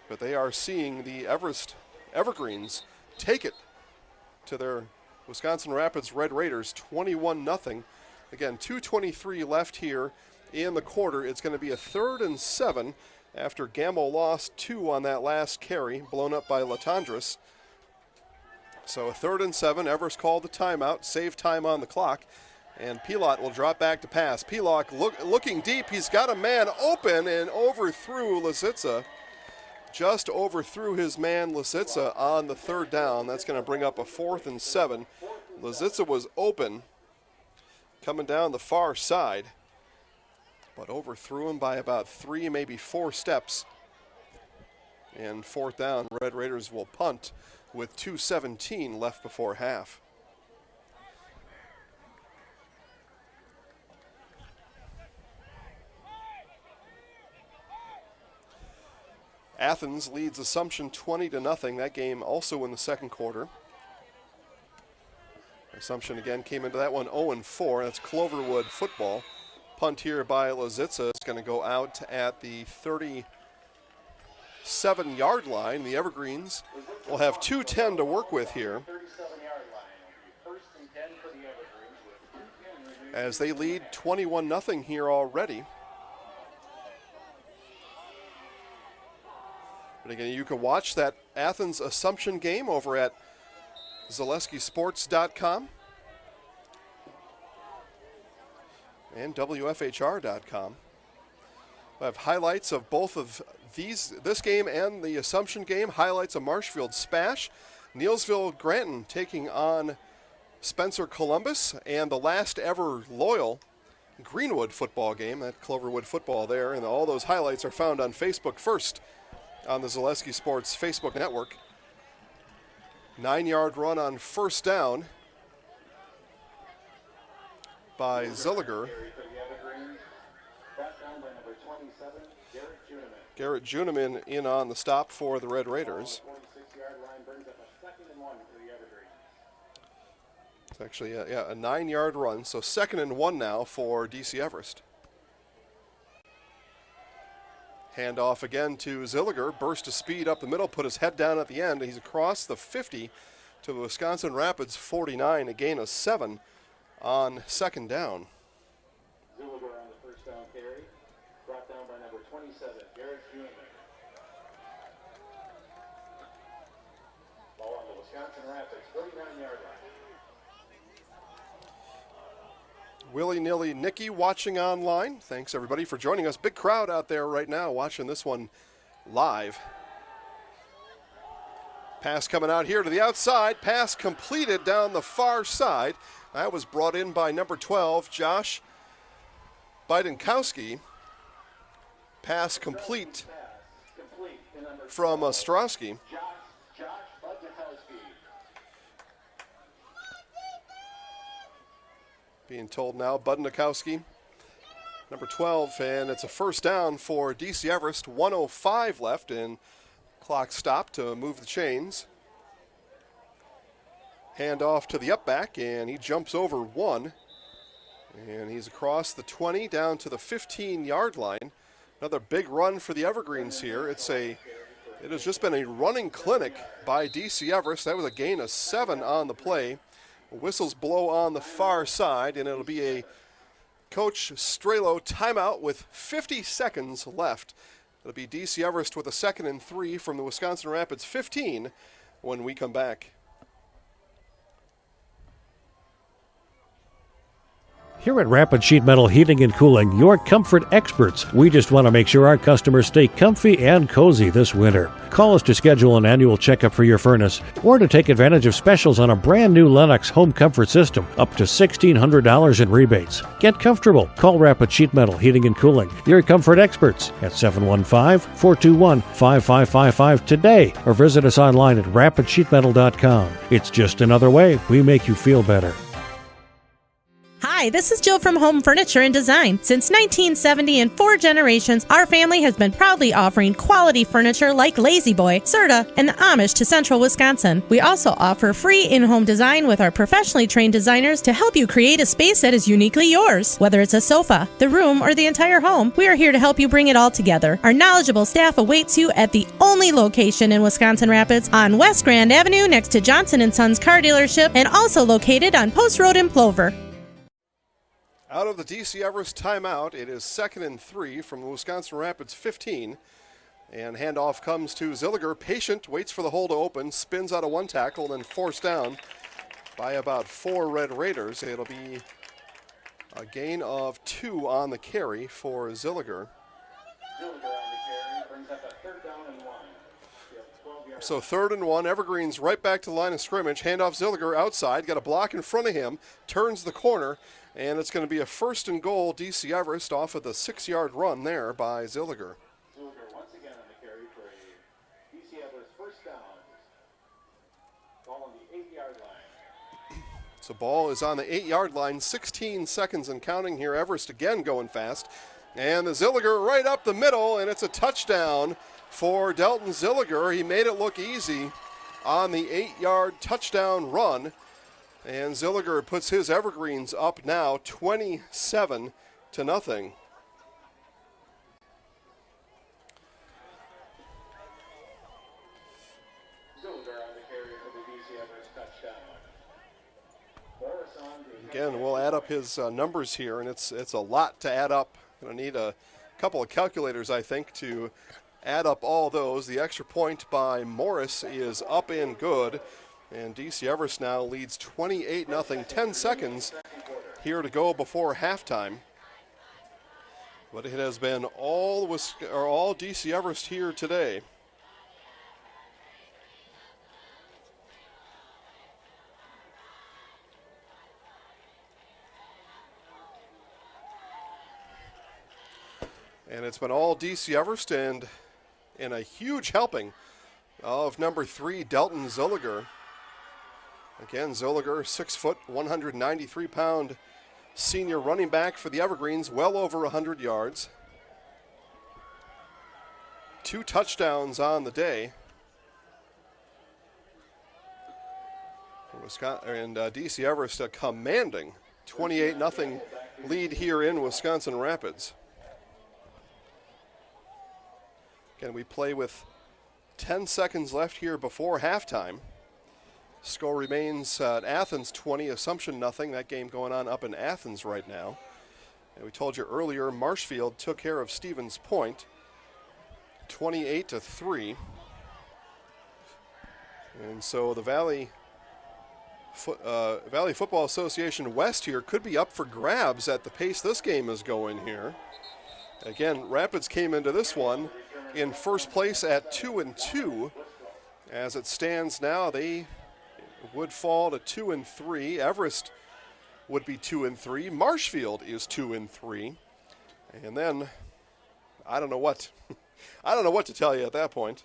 But they are seeing the Everest Evergreens take it to their Wisconsin Rapids Red Raiders, 21-0. Again, 2:23 left here in the quarter. It's going to be a 3rd and 7 after Gamble lost 2 on that last carry, blown up by Latondras. So a 3rd and 7. Everest called the timeout, save time on the clock, and Pilot will drop back to pass. Pilot looking deep. He's got a man open and overthrew Lisitsa. Just overthrew his man Lisitsa on the 3rd down. That's going to bring up a 4th and 7. Lisitsa was open, coming down the far side, but overthrew him by about 3, maybe 4 steps. And 4th down, Red Raiders will punt with 2:17 left before half. Athens leads Assumption 20-0. That game also in the second quarter. Assumption again came into that one 0-4. That's Cloverwood football. Punt here by Lisitsa. It's going to go out at the 37-yard line. The Evergreens will have 2:10 to work with here as they lead 21-0 here already. But again, you can watch that Athens Assumption game over at ZaleskiSports.com and WFHR.com. We have highlights of both of this game and the Assumption game, highlights of Marshfield Spash, Neilsville Granton taking on Spencer Columbus, and the last ever Loyal Greenwood football game, that Cloverwood football there, and all those highlights are found on Facebook first on the Zaleski Sports Facebook network. 9-yard run on 1st down by Zilliger. Garrett Juneman in on the stop for the Red Raiders. It's actually a 9-yard run, so 2nd and 1 now for DC Everest. Handoff again to Zilliger, burst of speed up the middle, put his head down at the end. He's across the 50 to the Wisconsin Rapids 49, a gain of 7 on 2nd down. Zilliger on the 1st down carry, brought down by number 27, Garrett Juneman. Ball on the Wisconsin Rapids 49-yard line. Willy-nilly Nicky watching online. Thanks everybody for joining us. Big crowd out there right now watching this one live. Pass coming out here to the outside. Pass completed down the far side. That was brought in by number 12, Josh Bidenkowski. Pass complete. Complete to number from Ostrowski. Josh Budnikowski. Being told now, Budnikowski, number 12, and it's a first down for DC Everest. 1:05 left, and clock stopped to move the chains. Hand off to the up back, and he jumps over one. And he's across the 20 down to the 15-yard line. Another big run for the Evergreens here. It has just been a running clinic by DC Everest. That was a gain of 7 on the play. Whistles blow on the far side, and it'll be a Coach Strelo timeout with 50 seconds left. It'll be DC Everest with a 2nd and 3 from the Wisconsin Rapids 15 when we come back. Here at Rapid Sheet Metal Heating and Cooling, your comfort experts. We just want to make sure our customers stay comfy and cozy this winter. Call us to schedule an annual checkup for your furnace or to take advantage of specials on a brand new Lennox home comfort system, up to $1,600 in rebates. Get comfortable. Call Rapid Sheet Metal Heating and Cooling, your comfort experts, at 715-421-5555 today, or visit us online at rapidsheetmetal.com. It's just another way we make you feel better. Hi, this is Jill from Home Furniture and Design. Since 1970 and 4 generations, our family has been proudly offering quality furniture like Lazy Boy, Serta, and the Amish to Central Wisconsin. We also offer free in-home design with our professionally trained designers to help you create a space that is uniquely yours. Whether it's a sofa, the room, or the entire home, we are here to help you bring it all together. Our knowledgeable staff awaits you at the only location in Wisconsin Rapids on West Grand Avenue next to Johnson & Sons car dealership, and also located on Post Road in Plover. Out of the DC Everest timeout, it is 2nd and 3 from the Wisconsin Rapids 15. And handoff comes to Zilliger. Patient, waits for the hole to open, spins out of one tackle, then forced down by about 4 Red Raiders. It'll be a gain of 2 on the carry for Zilliger. So 3rd and 1, Evergreens right back to the line of scrimmage. Handoff Zilliger outside, got a block in front of him, turns the corner, and it's going to be a 1st and goal, DC Everest, off of the 6-yard run there by Zilliger. Zilliger once again on the carry for a DC Everest first down. Ball on the 8-yard line. So ball is on the 8-yard line, 16 seconds and counting here. Everest again going fast. And the Zilliger right up the middle, and it's a touchdown for Delton Zilliger. He made it look easy on the 8-yard touchdown run. And Zilliger puts his Evergreens up now 27-0. Zilliger on the carry for the DC Everest touchdown. Again, we'll add up his numbers here, and it's a lot to add up. Going to need a couple of calculators, I think, to add up all those. The extra point by Morris is up and good. And DC Everest now leads 28-0, 10 seconds here to go before halftime. But it has been all DC Everest here today. And it's been all DC Everest, and in a huge helping of number 3, Delton Zilliger. Again, Zilliger, 6 foot, 193-pound senior running back for the Evergreens, well over 100 yards. 2 touchdowns on the day. And DC Everest a commanding 28-0 lead here in Wisconsin Rapids. Again, we play with 10 seconds left here before halftime. Score remains at Athens 20, Assumption nothing. That game going on up in Athens right now. And we told you earlier, Marshfield took care of Stevens Point, 28-3. And so the Valley Football Association West here could be up for grabs at the pace this game is going here. Again, Rapids came into this one in first place at 2-2. As it stands now, they would fall to 2-3. Everest would be 2-3. Marshfield is 2-3. And then I don't know what to tell you at that point.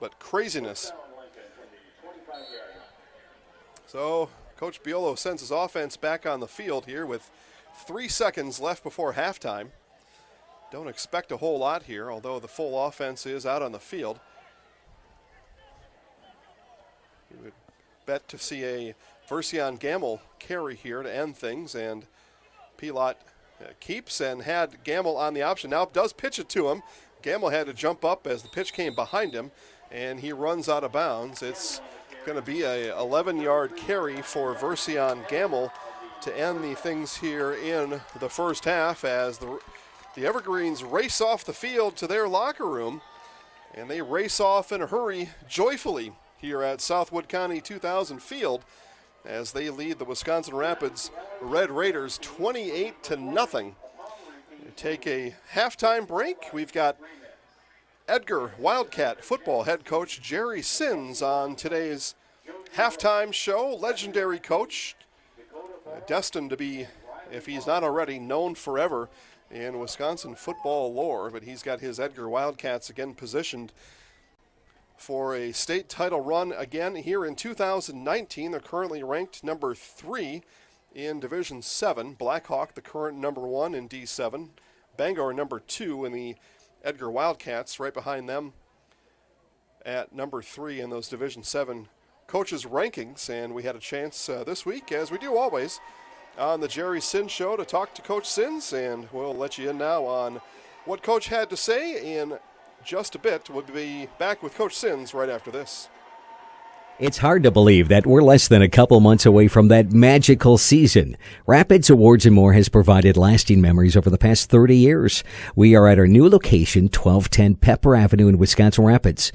but craziness. So Coach Biolo sends his offense back on the field here with 3 seconds left before halftime. Don't expect a whole lot here, although the full offense is out on the field. You would bet to see a Version Gamble carry here to end things, and Pilot keeps and had Gamble on the option. Now does pitch it to him. Gamble had to jump up as the pitch came behind him, and he runs out of bounds. It's going to be a 11-yard carry for Version Gamble to end the things here in the first half as the Evergreens race off the field to their locker room, and they race off in a hurry joyfully here at Southwood County 2000 Field as they lead the Wisconsin Rapids Red Raiders 28-0. Take a halftime break. We've got Edgar Wildcat football head coach Jerry Sins on today's halftime show. Legendary coach, destined to be, if he's not already, known forever in Wisconsin football lore, but he's got his Edgar Wildcats again positioned for a state title run again here in 2019. They're currently ranked number 3 in Division 7. Blackhawk, the current number 1 in D7. Bangor, number 2 in the Edgar Wildcats, right behind them at number 3 in those Division 7 coaches' rankings. And we had a chance this week, as we do always, on the Jerry Sins Show to talk to Coach Sins, and we'll let you in now on what Coach had to say in just a bit. We'll be back with Coach Sins right after this. It's hard to believe that we're less than a couple months away from that magical season. Rapids Awards and More has provided lasting memories over the past 30 years. We are at our new location, 1210 Pepper Avenue in Wisconsin Rapids.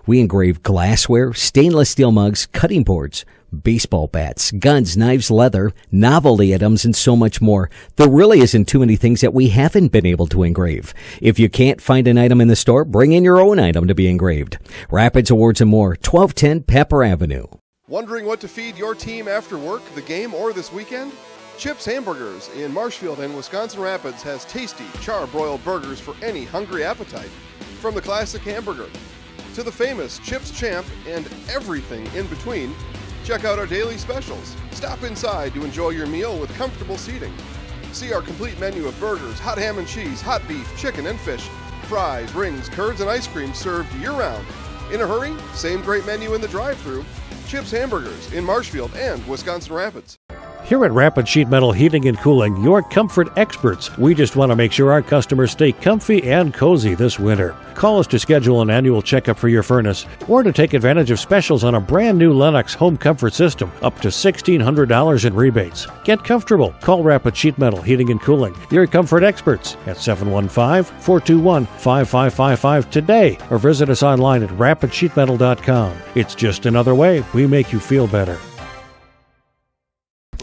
We engrave glassware, stainless steel mugs, cutting boards, baseball bats, guns, knives, leather, novelty items, and so much more. There really isn't too many things that we haven't been able to engrave. If you can't find an item in the store, bring in your own item to be engraved. Rapids Awards and More, 1210 Pepper Avenue. Wondering what to feed your team after work, the game, or this weekend? Chips Hamburgers in Marshfield and Wisconsin Rapids has tasty, char-broiled burgers for any hungry appetite. From the classic hamburger to the famous Chips Champ and everything in between, check out our daily specials. Stop inside to enjoy your meal with comfortable seating. See our complete menu of burgers, hot ham and cheese, hot beef, chicken and fish, fries, rings, curds, and ice cream served year-round. In a hurry? Same great menu in the drive-thru. Chips Hamburgers in Marshfield and Wisconsin Rapids. Here at Rapid Sheet Metal Heating and Cooling, your comfort experts. We just want to make sure our customers stay comfy and cozy this winter. Call us to schedule an annual checkup for your furnace or to take advantage of specials on a brand new Lennox home comfort system, up to $1,600 in rebates. Get comfortable. Call Rapid Sheet Metal Heating and Cooling, your comfort experts, at 715-421-5555 today, or visit us online at rapidsheetmetal.com. It's just another way we make you feel better.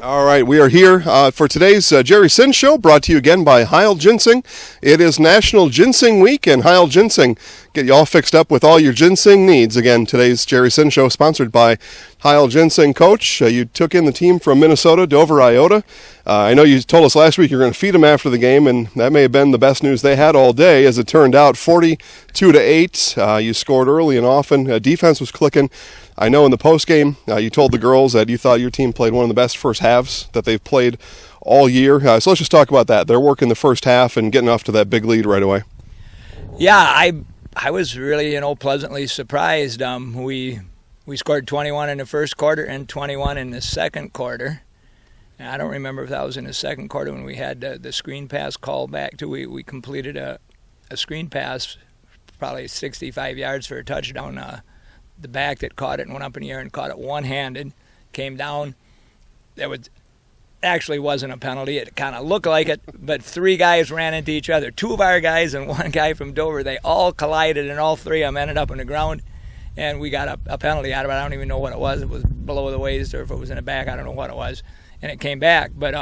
All right, we are here for today's Jerry Sins Show, brought to you again by Heil Ginseng. It is National Ginseng Week, and Heil Ginseng get you all fixed up with all your ginseng needs. Again, today's Jerry Sins Show sponsored by Heil Ginseng. Coach, you took in the team from Minnesota, Dover Iota. I know you told us last week you're going to feed them after the game, and that may have been the best news they had all day. As it turned out, 42-8. You scored early and often. Defense was clicking. I know in the postgame, you told the girls that you thought your team played one of the best first halves that they've played all year. So let's just talk about that. They're working the first half and getting off to that big lead right away. Yeah, I was really, pleasantly surprised. We scored 21 in the first quarter and 21 in the second quarter. And I don't remember if that was in the second quarter when we had the screen pass call back to. We completed a screen pass, probably 65 yards for a touchdown. The back that caught it and went up in the air and caught it one-handed, came down. Actually wasn't a penalty. It kind of looked like it, but 3 guys ran into each other. 2 of our guys and 1 guy from Dover. They all collided, and all 3 of them ended up on the ground, and we got a penalty out of it. I don't even know what it was. It was below the waist, or if it was in the back, I don't know what it was. And it came back. But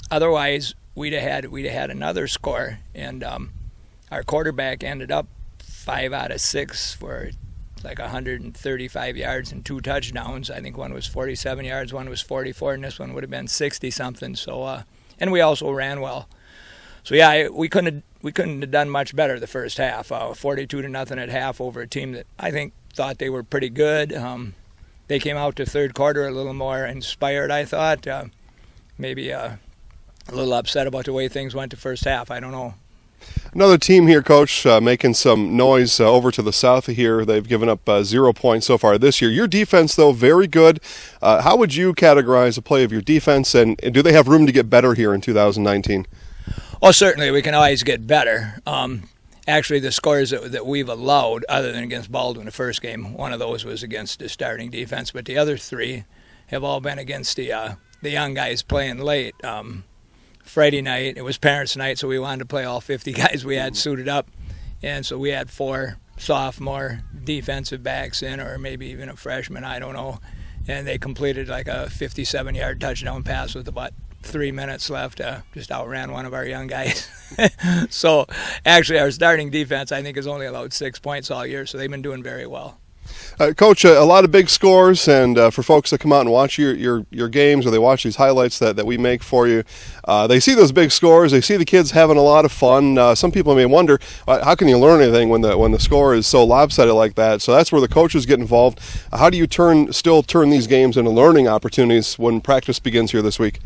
otherwise, we'd have had another score, and our quarterback ended up 5 out of 6 for like 135 yards and 2 touchdowns. I think one was 47 yards, one was 44, and this one would have been 60-something. So, and we also ran well. So yeah, we couldn't have done much better the first half. 42-0 at half over a team that I think thought they were pretty good. They came out to third quarter a little more inspired, I thought. Maybe a little upset about the way things went to first half. I don't know. Another team here, Coach, making some noise over to the south here. They've given up 0 points so far this year. Your defense, though, very good. How would you categorize the play of your defense, and do they have room to get better here in 2019? Oh, certainly. We can always get better. Actually, the scores that we've allowed, other than against Baldwin the first game, one of those was against the starting defense, but the other 3 have all been against the young guys playing late. Friday night, it was parents' night, so we wanted to play all 50 guys we had suited up. And so we had 4 sophomore defensive backs in, or maybe even a freshman, I don't know. And they completed like a 57-yard touchdown pass with about 3 minutes left. Just outran one of our young guys. So actually our starting defense, I think, has only allowed 6 points all year, so they've been doing very well. Coach, a lot of big scores, and for folks that come out and watch your games, or they watch these highlights that we make for you, they see those big scores. They see the kids having a lot of fun. Some people may wonder, how can you learn anything when the score is so lopsided like that? So that's where the coaches get involved. How do you still turn these games into learning opportunities when practice begins here this week?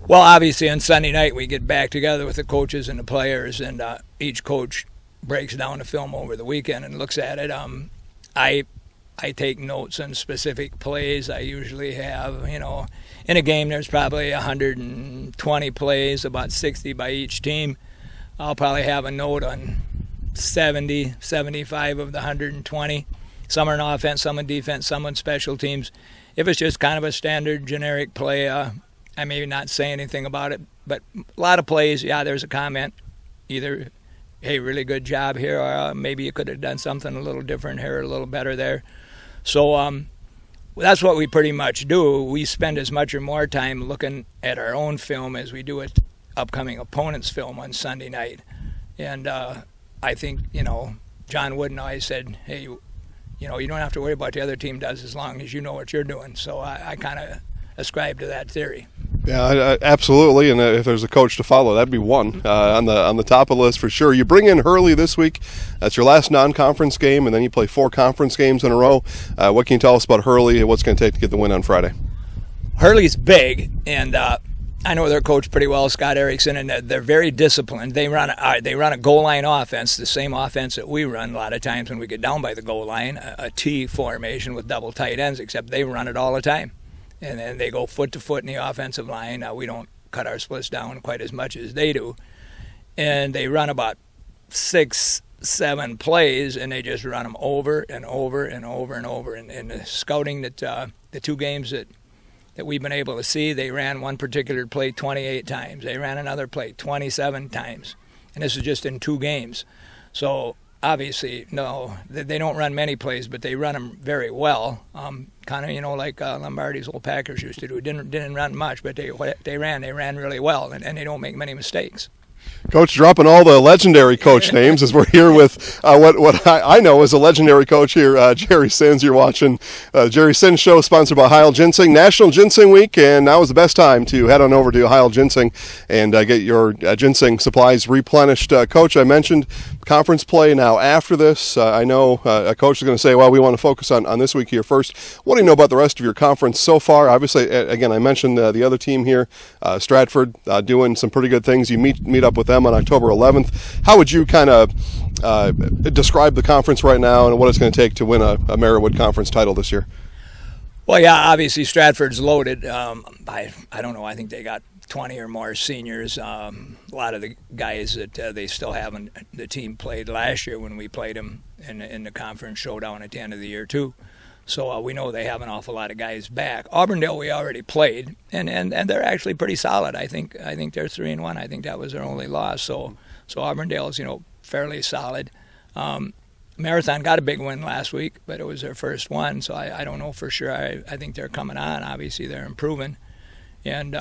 Well, obviously on Sunday night we get back together with the coaches and the players, and each coach breaks down the film over the weekend and looks at it. I take notes on specific plays. I usually have, in a game there's probably 120 plays, about 60 by each team. I'll probably have a note on 70, 75 of the 120. Some are in offense, some in defense, some on special teams. If it's just kind of a standard generic play, I may not say anything about it. But a lot of plays, there's a comment, either, hey, really good job here, or maybe you could have done something a little different here, a little better there. So that's what we pretty much do. We spend as much or more time looking at our own film as we do at upcoming opponents' film on Sunday night. And I think, John Wooden always said, hey, you don't have to worry about what the other team does as long as you know what you're doing. So I kind of ascribe to that theory. Yeah, absolutely. And if there's a coach to follow, that'd be one on the top of the list for sure. You bring in Hurley this week. That's your last non-conference game, and then you play 4 conference games in a row. What can you tell us about Hurley and what's going to take to get the win on Friday? Hurley's big, and I know their coach pretty well, Scott Erickson, and they're very disciplined. They run a goal line offense, the same offense that we run a lot of times when we get down by the goal line, a T formation with double tight ends, except they run it all the time. And then they go foot to foot in the offensive line. We don't cut our splits down quite as much as they do. And they run about 6, 7 plays, and they just run them over and over and over and over. And the scouting that the 2 games that we've been able to see, they ran one particular play 28 times. They ran another play 27 times. And this is just in 2 games. So obviously, no, they don't run many plays, but they run them very well. Kind of, like Lombardi's old Packers used to do. Didn't run much, but they ran really well, and they don't make many mistakes. Coach, dropping all the legendary coach names as we're here with what I know is a legendary coach here, Jerry Sins. You're watching Jerry Sins Show, sponsored by Heil Ginseng, National Ginseng Week, and now is the best time to head on over to Heil Ginseng and get your ginseng supplies replenished. Coach, I mentioned conference play now after this. I know a coach is going to say, well, we want to focus on this week here first. What do you know about the rest of your conference so far? Obviously, again, I mentioned the other team here, Stratford, doing some pretty good things. You meet up with them on October 11th. How would you kind of describe the conference right now and what it's going to take to win a Merrittwood Conference title this year? Well, yeah, obviously Stratford's loaded. I don't know. I think they got 20 or more seniors. A lot of the guys that they still haven't, the team played last year when we played them in the conference showdown at the end of the year too. So we know they have an awful lot of guys back. Auburndale we already played, and they're actually pretty solid. I think they're 3-1. I think that was their only loss. So Auburndale's fairly solid. Marathon got a big win last week, but it was their first one, so I don't know for sure. I think they're coming on. Obviously they're improving, and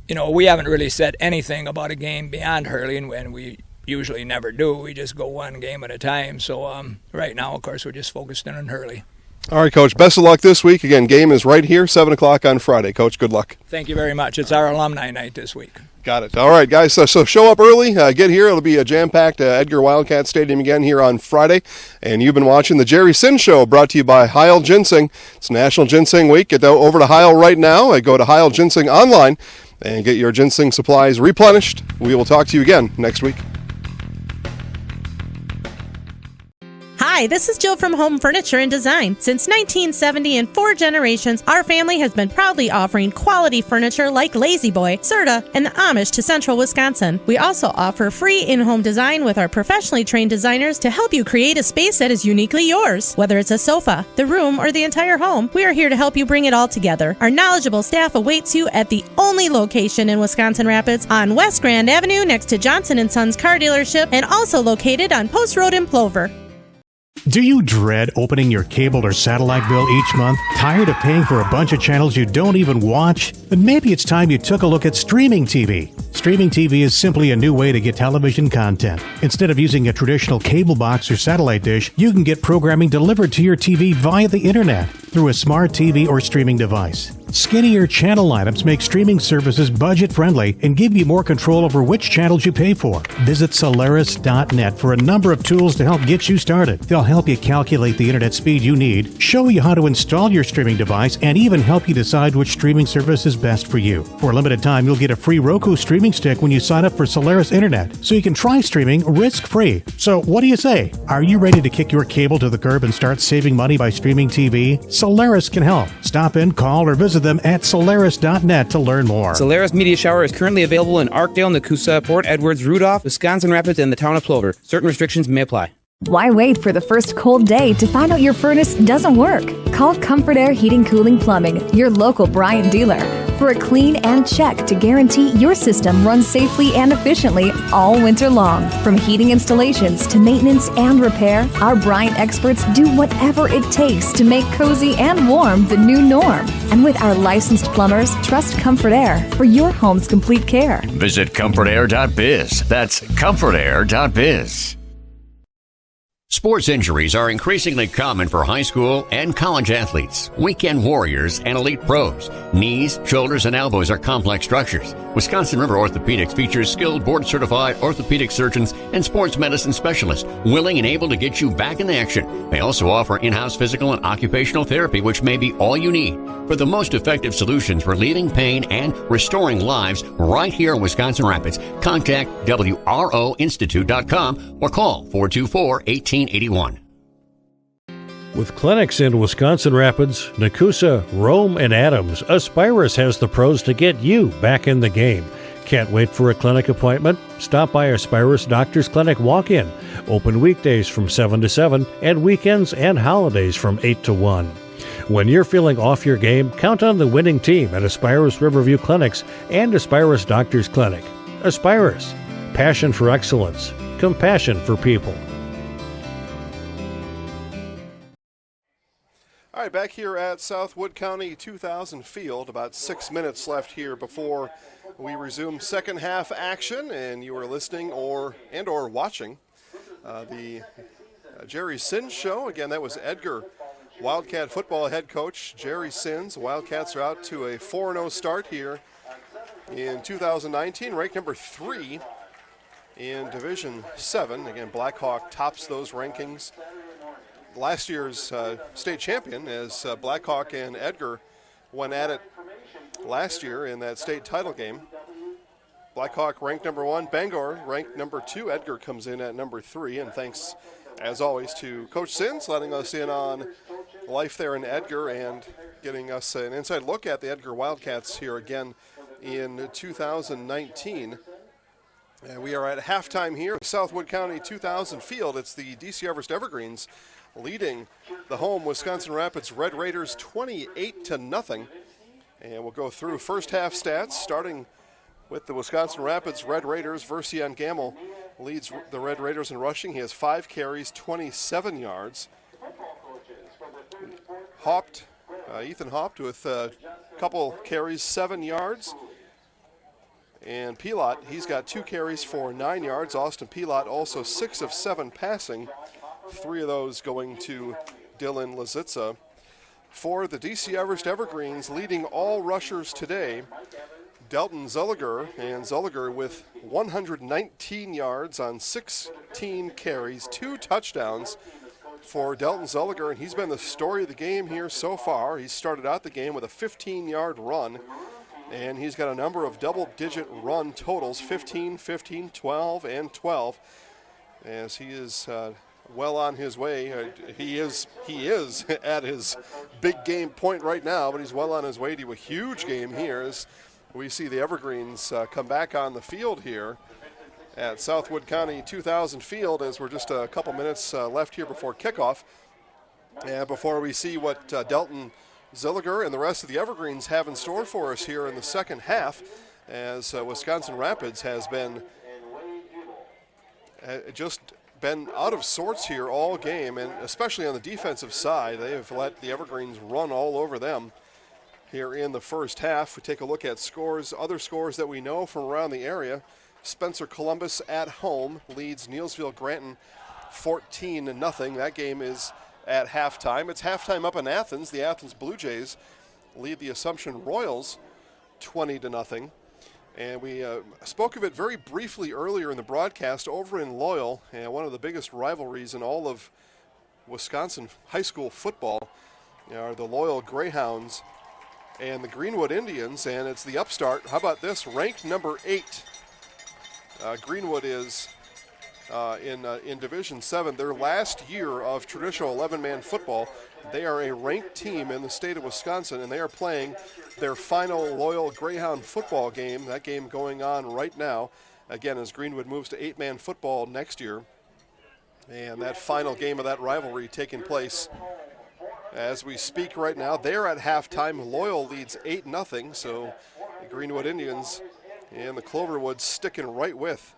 we haven't really said anything about a game beyond Hurley, and we usually never do. We just go one game at a time. So right now, of course, we're just focused in on Hurley. All right, Coach. Best of luck this week. Again, game is right here, 7 o'clock on Friday. Coach, good luck. Thank you very much. It's our alumni night this week. Got it. All right, guys. So show up early. Get here. It'll be a jam-packed Edgar Wildcat Stadium again here on Friday. And you've been watching the Jerry Sin Show, brought to you by Heil Ginseng. It's National Ginseng Week. Get over to Heil right now. Go to Heil Ginseng online and get your ginseng supplies replenished. We will talk to you again next week. Hi, this is Jill from Home Furniture and Design. Since 1970 and 4 generations, our family has been proudly offering quality furniture like Lazy Boy, Serta, and the Amish to Central Wisconsin. We also offer free in-home design with our professionally trained designers to help you create a space that is uniquely yours. Whether it's a sofa, the room, or the entire home, we are here to help you bring it all together. Our knowledgeable staff awaits you at the only location in Wisconsin Rapids on West Grand Avenue next to Johnson & Sons Car Dealership and also located on Post Road in Plover. Do you dread opening your cable or satellite bill each month? Tired of paying for a bunch of channels you don't even watch? Then maybe it's time you took a look at streaming TV. Streaming TV is simply a new way to get television content. Instead of using a traditional cable box or satellite dish, you can get programming delivered to your TV via the internet through a smart TV or streaming device. Skinnier channel items make streaming services budget-friendly and give you more control over which channels you pay for. Visit Solaris.net for a number of tools to help get you started. They'll help you calculate the internet speed you need, show you how to install your streaming device, and even help you decide which streaming service is best for you. For a limited time, you'll get a free Roku streaming stick when you sign up for Solaris Internet, so you can try streaming risk-free. So what do you say? Are you ready to kick your cable to the curb and start saving money by streaming TV? Solaris can help. Stop in, call, or visit them at Solaris.net to learn more. Solaris Media Shower is currently available in Arkdale, Nakusa, Port Edwards, Rudolph, Wisconsin Rapids, and the town of Plover. Certain restrictions may apply. Why wait for the first cold day to find out your furnace doesn't work? Call Comfort Air Heating Cooling Plumbing, your local Bryant dealer, for a clean and check to guarantee your system runs safely and efficiently all winter long. From heating installations to maintenance and repair, our Bryant experts do whatever it takes to make cozy and warm the new norm. And with our licensed plumbers, trust Comfort Air for your home's complete care. Visit comfortair.biz. That's comfortair.biz. Sports injuries are increasingly common for high school and college athletes, weekend warriors, and elite pros. Knees, shoulders, and elbows are complex structures. Wisconsin River Orthopedics features skilled board-certified orthopedic surgeons and sports medicine specialists willing and able to get you back in action. They also offer in-house physical and occupational therapy, which may be all you need. For the most effective solutions relieving pain and restoring lives right here in Wisconsin Rapids, contact WROinstitute.com or call 424-1881. With clinics in Wisconsin Rapids, Nakusa, Rome, and Adams, Aspirus has the pros to get you back in the game. Can't wait for a clinic appointment? Stop by Aspirus Doctors Clinic Walk-In. Open weekdays from 7 to 7 and weekends and holidays from 8 to 1. When you're feeling off your game, count on the winning team at Aspirus Riverview Clinics and Aspirus Doctors Clinic. Aspirus, passion for excellence, compassion for people. All right, back here at Southwood County 2000 Field, about 6 minutes left here before we resume second half action, and you are listening or watching the Jerry Sins Show. Again, that was Edgar Wildcat football head coach Jerry Sins. Wildcats are out to a 4-0 start here in 2019, ranked number 3 in Division 7. Again, Blackhawk tops those rankings. Last year's state champion, as Blackhawk and Edgar went at it last year in that state title game. Blackhawk ranked number 1, Bangor ranked number 2. Edgar comes in at number 3, and thanks, as always, to Coach Sins letting us in on life there in Edgar and getting us an inside look at the Edgar Wildcats here again in 2019. And we are at halftime here at Southwood County 2000 Field. It's the DC Everest Evergreens leading the home Wisconsin Rapids Red Raiders 28-0. And we'll go through first half stats, starting with the Wisconsin Rapids Red Raiders. Versian Gamble leads the Red Raiders in rushing. He has 5 carries, 27 yards. Ethan Haupt with a couple carries, 7 yards. And Pilot, he's got 2 carries for 9 yards. Austin Pilot also 6 of 7 passing. 3 of those going to Dylan Lazitza. For the DC Everest Evergreens, leading all rushers today, Delton Zolliger, and Zolliger with 119 yards on 16 carries, 2 touchdowns for Delton Zolliger, and he's been the story of the game here so far. He started out the game with a 15-yard run, and he's got a number of double-digit run totals, 15, 15, 12, and 12, as he is well on his way. He is at his big game point right now, but he's well on his way to a huge game here as we see the Evergreens come back on the field here at Southwood County 2000 Field, as we're just a couple minutes left here before kickoff. And before we see what Delton Zolliger and the rest of the Evergreens have in store for us here in the second half, as Wisconsin Rapids has been just been out of sorts here all game, and especially on the defensive side. They have let the Evergreens run all over them here in the first half. We take a look at scores, other scores that we know from around the area. Spencer Columbus at home leads Neillsville Granton 14-0. That game is at halftime. It's halftime up in Athens. The Athens Blue Jays lead the Assumption Royals 20-0. And we spoke of it very briefly earlier in the broadcast over in Loyal, and one of the biggest rivalries in all of Wisconsin high school football are the Loyal Greyhounds and the Greenwood Indians, and it's the upstart. How about this? Ranked number 8. Greenwood is in Division 7. Their last year of traditional 11-man football, they are a ranked team in the state of Wisconsin, and they are playing their final Loyal Greyhound football game. That game going on right now, again, as Greenwood moves to 8-man football next year. And that final game of that rivalry taking place as we speak right now. They're at halftime. Loyal leads 8-0, so the Greenwood Indians and the Cloverwoods sticking right with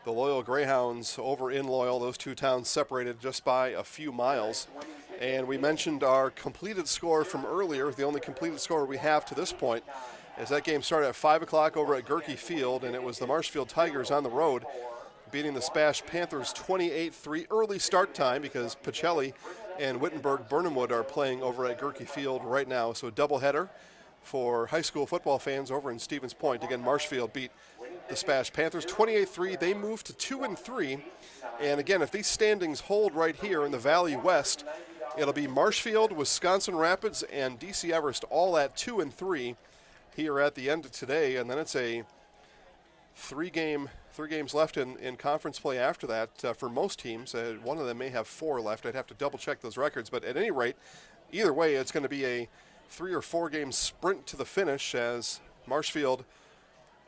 the Loyal Greyhounds over in Loyal. Those two towns separated just by a few miles. And we mentioned our completed score from earlier. The only completed score we have to this point is that game started at 5 o'clock over at Gerke Field, and it was the Marshfield Tigers on the road beating the Spash Panthers 28-3. Early start time because Pacelli and Wittenberg-Burnhamwood are playing over at Gerke Field right now. So a doubleheader for high school football fans over in Stevens Point. Again, Marshfield beat the Spash Panthers 28-3. They move to 2-3. And again, if these standings hold right here in the Valley West, it'll be Marshfield, Wisconsin Rapids, and DC Everest all at 2-3 here at the end of today. And then it's a three games left in conference play after that for most teams. One of them may have 4 left. I'd have to double check those records. But at any rate, either way, it's going to be a 3 or 4 game sprint to the finish, as Marshfield,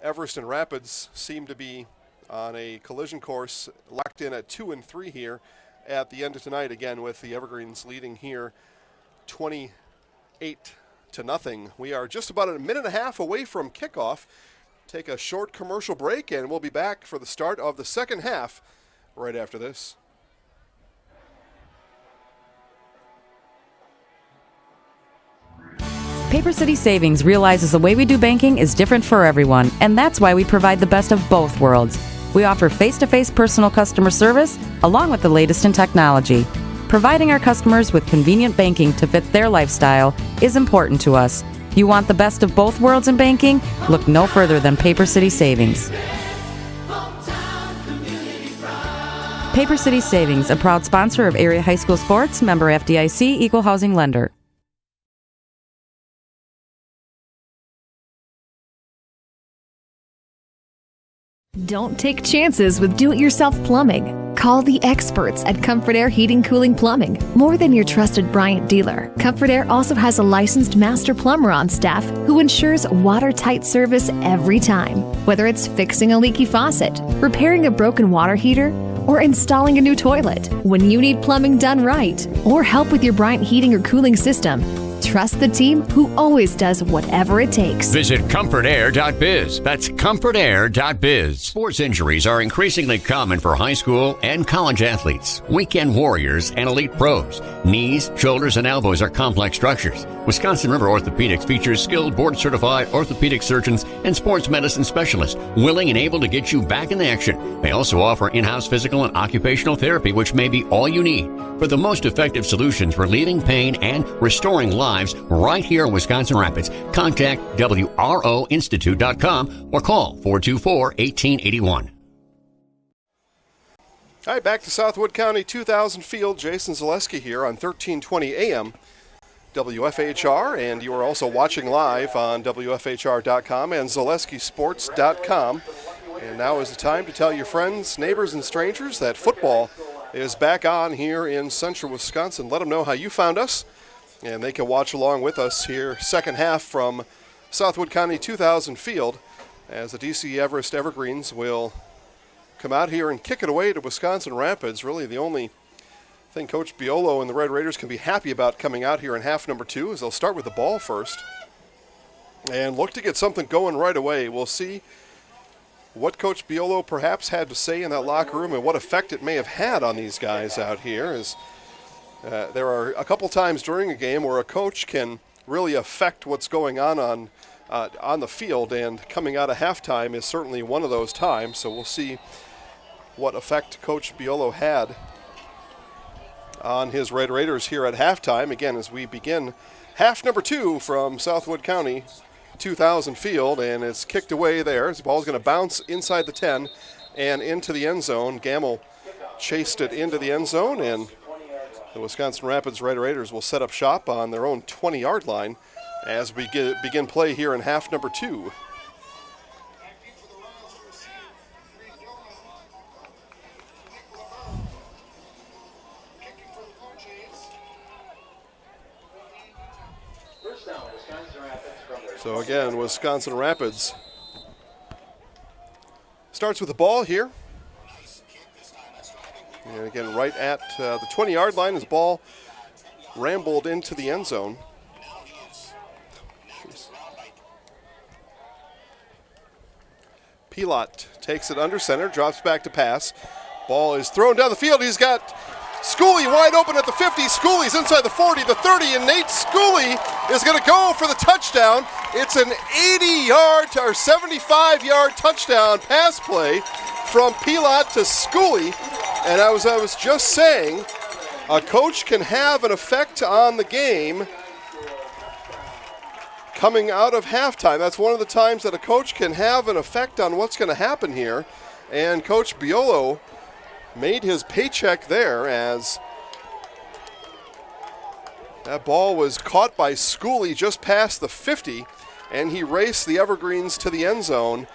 Everest, and Rapids seem to be on a collision course, locked in at 2-3 here at the end of tonight, again with the Evergreens leading here 28-0. We are just about a minute and a half away from kickoff. Take a short commercial break, and we'll be back for the start of the second half right after this. Paper City Savings realizes the way we do banking is different for everyone, and that's why we provide the best of both worlds. We offer face-to-face personal customer service along with the latest in technology. Providing our customers with convenient banking to fit their lifestyle is important to us. You want the best of both worlds in banking? Look no further than Paper City Savings. Paper City Savings, a proud sponsor of area high school sports, member FDIC, equal housing lender. Don't take chances with do-it-yourself plumbing. Call the experts at Comfort Air Heating Cooling Plumbing. More than your trusted Bryant dealer, Comfort Air also has a licensed master plumber on staff who ensures watertight service every time. Whether it's fixing a leaky faucet, repairing a broken water heater, or installing a new toilet. When you need plumbing done right, or help with your Bryant heating or cooling system, trust the team who always does whatever it takes. Visit comfortair.biz. That's comfortair.biz. Sports injuries are increasingly common for high school and college athletes, weekend warriors, and elite pros. Knees, shoulders, and elbows are complex structures. Wisconsin River Orthopedics features skilled board-certified orthopedic surgeons and sports medicine specialists willing and able to get you back in action. They also offer in-house physical and occupational therapy, which may be all you need. for the most effective solutions relieving pain and restoring lives right here in Wisconsin Rapids. Contact WROinstitute.com or call 424-1881. All right, back to Southwood County 2000 Field. Jason Zaleski here on 1320 AM WFHR, and you are also watching live on WFHR.com and ZaleskiSports.com. And now is the time to tell your friends, neighbors, and strangers that football is back on here in central Wisconsin. Let them know how you found us, and they can watch along with us here second half from Southwood County 2000 Field as the DC Everest Evergreens will come out here and kick it away to Wisconsin Rapids. Really the only thing Coach Biolo and the Red Raiders can be happy about coming out here in half number 2 is they'll start with the ball first and look to get something going right away. We'll see what Coach Biolo perhaps had to say in that locker room and what effect it may have had on these guys out here. As there are a couple times during a game where a coach can really affect what's going on the field, and coming out of halftime is certainly one of those times. So we'll see what effect Coach Biolo had on his Red Raiders here at halftime. Again, as we begin half number 2 from Southwood County 2000 Field, and it's kicked away there. The ball's going to bounce inside the 10 and into the end zone. Gamble chased it into the end zone, and the Wisconsin Rapids Red Raiders will set up shop on their own 20-yard line as we begin play here in half number 2. So again, Wisconsin Rapids starts with the ball here. And again, right at the 20-yard line, as the ball rambled into the end zone. Pilot takes it under center, drops back to pass. Ball is thrown down the field. He's got Schooley wide open at the 50. Schooley's inside the 40, the 30, and Nate Schooley is going to go for the touchdown. It's an 80-yard or 75-yard touchdown pass play from Pilot to Schooley. And I was just saying, a coach can have an effect on the game coming out of halftime. That's one of the times that a coach can have an effect on what's going to happen here. And Coach Biolo made his paycheck there as that ball was caught by Schooley just past the 50, and he raced the Evergreens to the end zone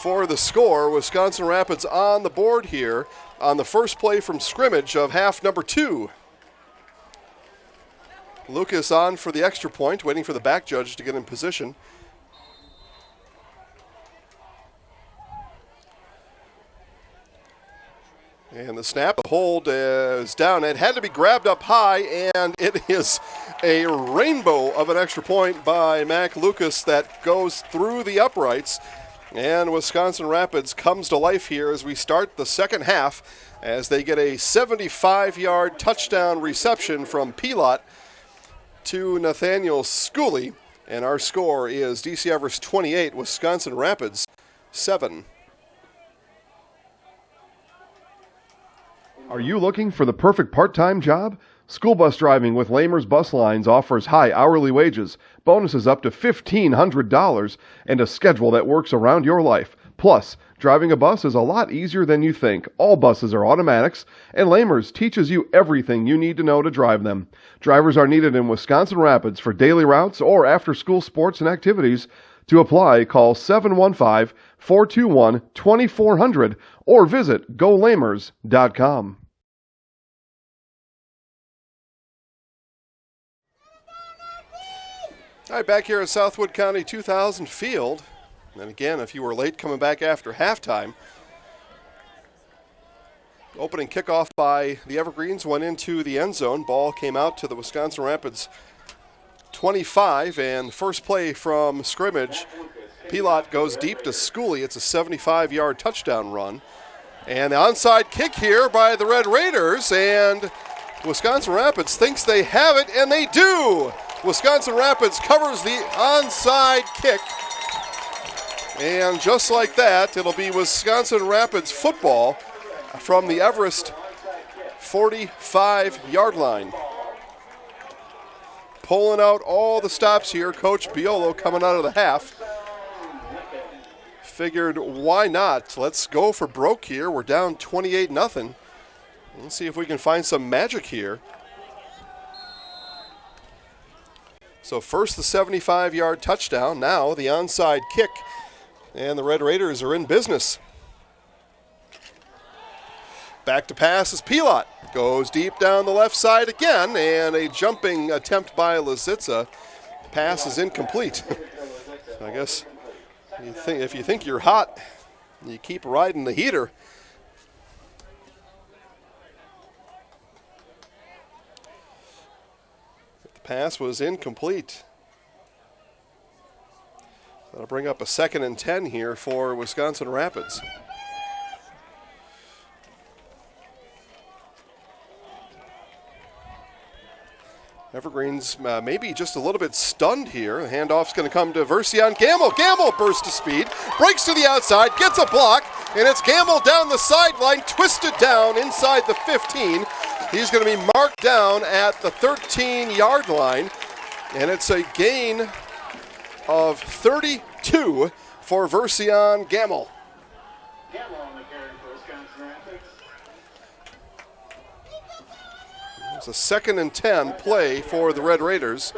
for the score. Wisconsin Rapids on the board here on the first play from scrimmage of half number 2. Lucas on for the extra point, waiting for the back judge to get in position. And the snap, the hold is down. It had to be grabbed up high, and it is a rainbow of an extra point by Mac Lucas that goes through the uprights. And Wisconsin Rapids comes to life here as we start the second half, as they get a 75-yard touchdown reception from Pilot to Nathaniel Schooley. And our score is DC Everest 28, Wisconsin Rapids 7. Are you looking for the perfect part-time job? School bus driving with Lamers Bus Lines offers high hourly wages, bonuses up to $1,500, and a schedule that works around your life. Plus, driving a bus is a lot easier than you think. All buses are automatics, and Lamers teaches you everything you need to know to drive them. Drivers are needed in Wisconsin Rapids for daily routes or after-school sports and activities. To apply, call 715-421-2400 or visit golamers.com. All right, back here at Southwood County 2000 Field. And again, if you were late coming back after halftime, opening kickoff by the Evergreens went into the end zone. Ball came out to the Wisconsin Rapids 25, and first play from scrimmage, Pilot goes deep to Schooley. It's a 75-yard touchdown run. And the onside kick here by the Red Raiders, and Wisconsin Rapids thinks they have it, and they do. Wisconsin Rapids covers the onside kick. And just like that, it'll be Wisconsin Rapids football from the Everest 45-yard line. Pulling out all the stops here, Coach Biolo coming out of the half. Figured, why not? Let's go for broke here. We're down 28-0. Let's see if we can find some magic here. So first the 75-yard touchdown, now the onside kick, and the Red Raiders are in business. Back to pass is Pilot. Goes deep down the left side again, and a jumping attempt by Lazitza. Pass is incomplete. So I guess if you think you're hot, you keep riding the heater. The pass was incomplete. That'll bring up a 2nd and 10 here for Wisconsin Rapids. Evergreens maybe just a little bit stunned here. The handoff's going to come to Version Gamble. Gamble bursts to speed, breaks to the outside, gets a block, and it's Gamble down the sideline, twisted down inside the 15. He's going to be marked down at the 13-yard line, and it's a gain of 32 for Version Gamble. It's a 2nd and 10 play for the Red Raiders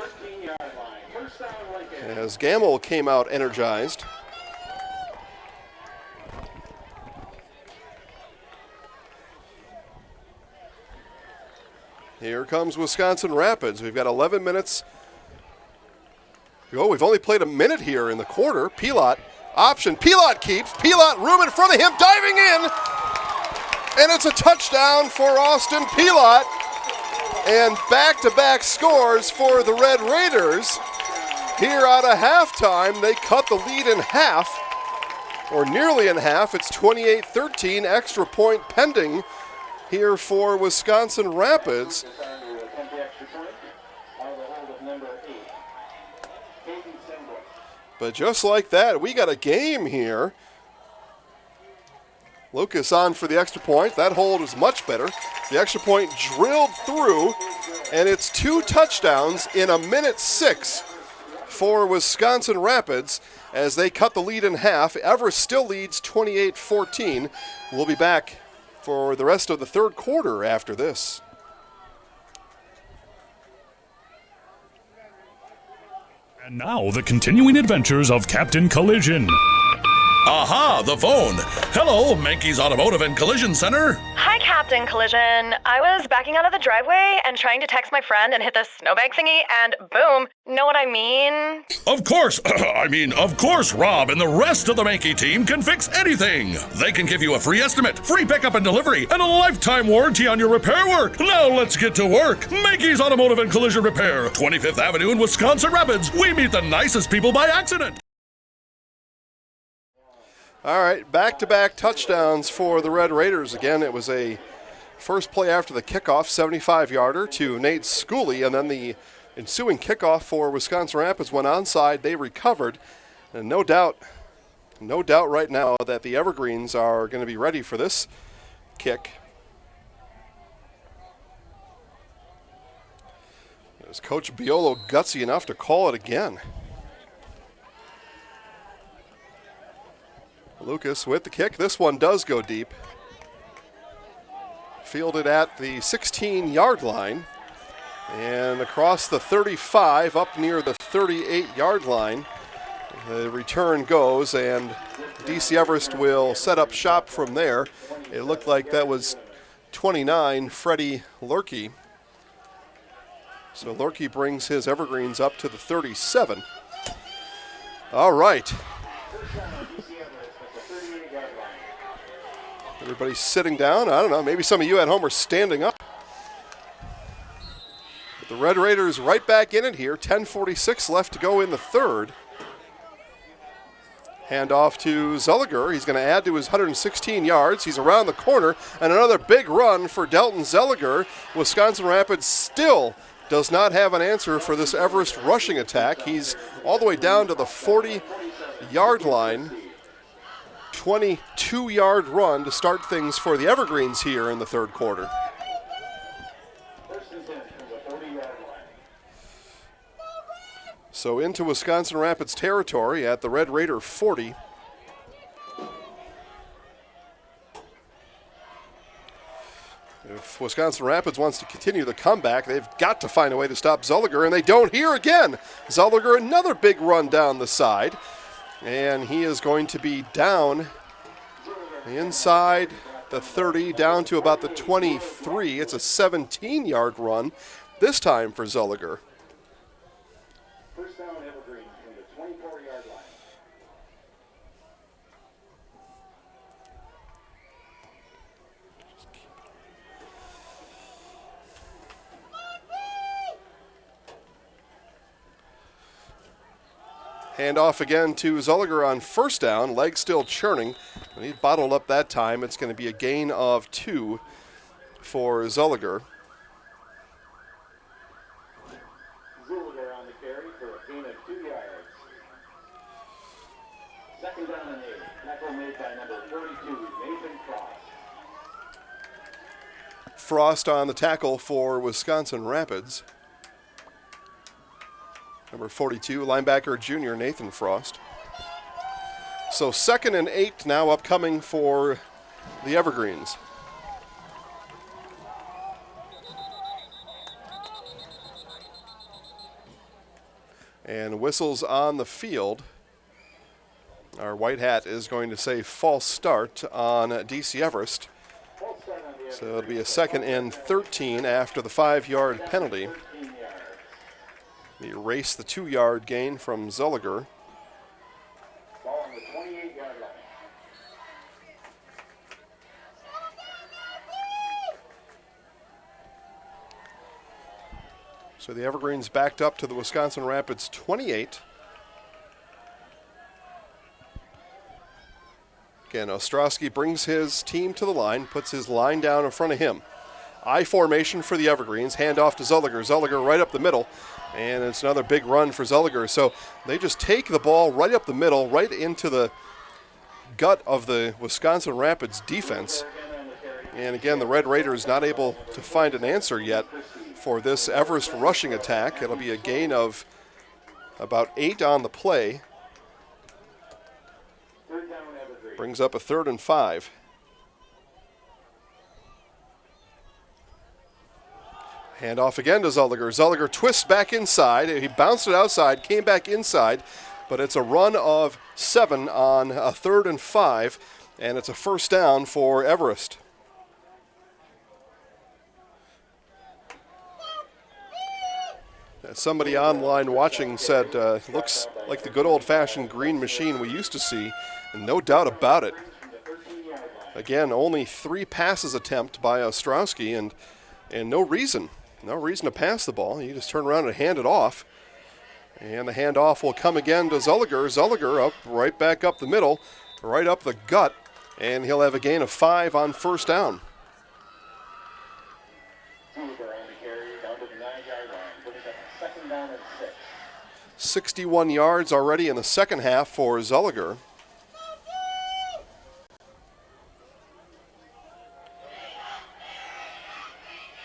as Gamble came out energized. Here comes Wisconsin Rapids. We've got 11 minutes. We've only played a minute here in the quarter. Pilot option. Pilot keeps. Pilot room in front of him, diving in. And it's a touchdown for Austin Pilot. And back-to-back scores for the Red Raiders. Here out of halftime, they cut the lead in half, or nearly in half. It's 28-13, extra point pending here for Wisconsin Rapids. But just like that, we got a game here. Lucas on for the extra point. That hold is much better. The extra point drilled through, and it's 2 touchdowns in a minute 6 for Wisconsin Rapids as they cut the lead in half. Everest still leads 28-14. We'll be back for the rest of the third quarter after this. And now the continuing adventures of Captain Collision. Aha, the phone. Hello, Mankey's Automotive and Collision Center. Hi, Captain Collision. I was backing out of the driveway and trying to text my friend and hit the snowbank thingy, and boom. Know what I mean? Of course. Of course, Rob and the rest of the Mankey team can fix anything. They can give you a free estimate, free pickup and delivery, and a lifetime warranty on your repair work. Now let's get to work. Mankey's Automotive and Collision Repair, 25th Avenue in Wisconsin Rapids. We meet the nicest people by accident. All right, back-to-back touchdowns for the Red Raiders. Again, it was a first play after the kickoff, 75-yarder to Nate Schooley, and then the ensuing kickoff for Wisconsin Rapids went onside. They recovered, and no doubt right now that the Evergreens are going to be ready for this kick. Is Coach Biolo gutsy enough to call it again? Lucas with the kick. This one does go deep. Fielded at the 16-yard line. And across the 35, up near the 38-yard line. The return goes, and DC Everest will set up shop from there. It looked like that was 29, Freddie Lurkey. So Lurkey brings his Evergreens up to the 37. All right. Everybody's sitting down. I don't know, maybe some of you at home are standing up. But the Red Raiders right back in it here. 10:46 left to go in the third. Handoff to Zelliger. He's going to add to his 116 yards. He's around the corner, and another big run for Delton Zelliger. Wisconsin Rapids still does not have an answer for this Everest rushing attack. He's all the way down to the 40-yard line. 22-yard run to start things for the Evergreens here in the third quarter. So into Wisconsin Rapids territory at the Red Raider 40. If Wisconsin Rapids wants to continue the comeback, they've got to find a way to stop Zulliger, and they don't here again. Zulliger, another big run down the side, and he is going to be down inside the 30, down to about the 23. It's a 17-yard run this time for Zulliger. First down, Evergreen from the 24-yard line. Handoff again to Zulliger on first down. Leg still churning. And he bottled up that time. It's going to be a gain of 2 for Zulliger. Zulliger on the carry for a gain of 2 yards. Second down and 8. Tackle made by number 32, Nathan Frost. Frost on the tackle for Wisconsin Rapids. Number 42, linebacker junior Nathan Frost. So 2nd and 8 now upcoming for the Evergreens. And whistles on the field. Our white hat is going to say false start on DC Everest. So it'll be a 2nd and 13 after the 5-yard penalty. They erase the 2-yard gain from Zulliger. Ball on the 28-yard line. So the Evergreens backed up to the Wisconsin Rapids 28. Again, Ostrowski brings his team to the line, puts his line down in front of him. I formation for the Evergreens, handoff to Zulliger. Zulliger right up the middle, and it's another big run for Zulliger. So they just take the ball right up the middle, right into the gut of the Wisconsin Rapids defense. And again, the Red Raiders not able to find an answer yet for this Everest rushing attack. It'll be a gain of about 8 on the play. Brings up a 3rd and 5. Handoff again to Zulliger. Zulliger twists back inside. He bounced it outside, came back inside, but it's a run of 7 on a 3rd and 5, and it's a first down for Everest. As somebody online watching said, looks like the good old-fashioned green machine we used to see, and no doubt about it. Again, only 3 passes attempt by Ostrowski, and no reason to pass the ball. You just turn around and hand it off. And the handoff will come again to Zulliger. Zulliger up, right back up the middle, right up the gut, and he'll have a gain of 5 on first down. 61 yards already in the second half for Zulliger.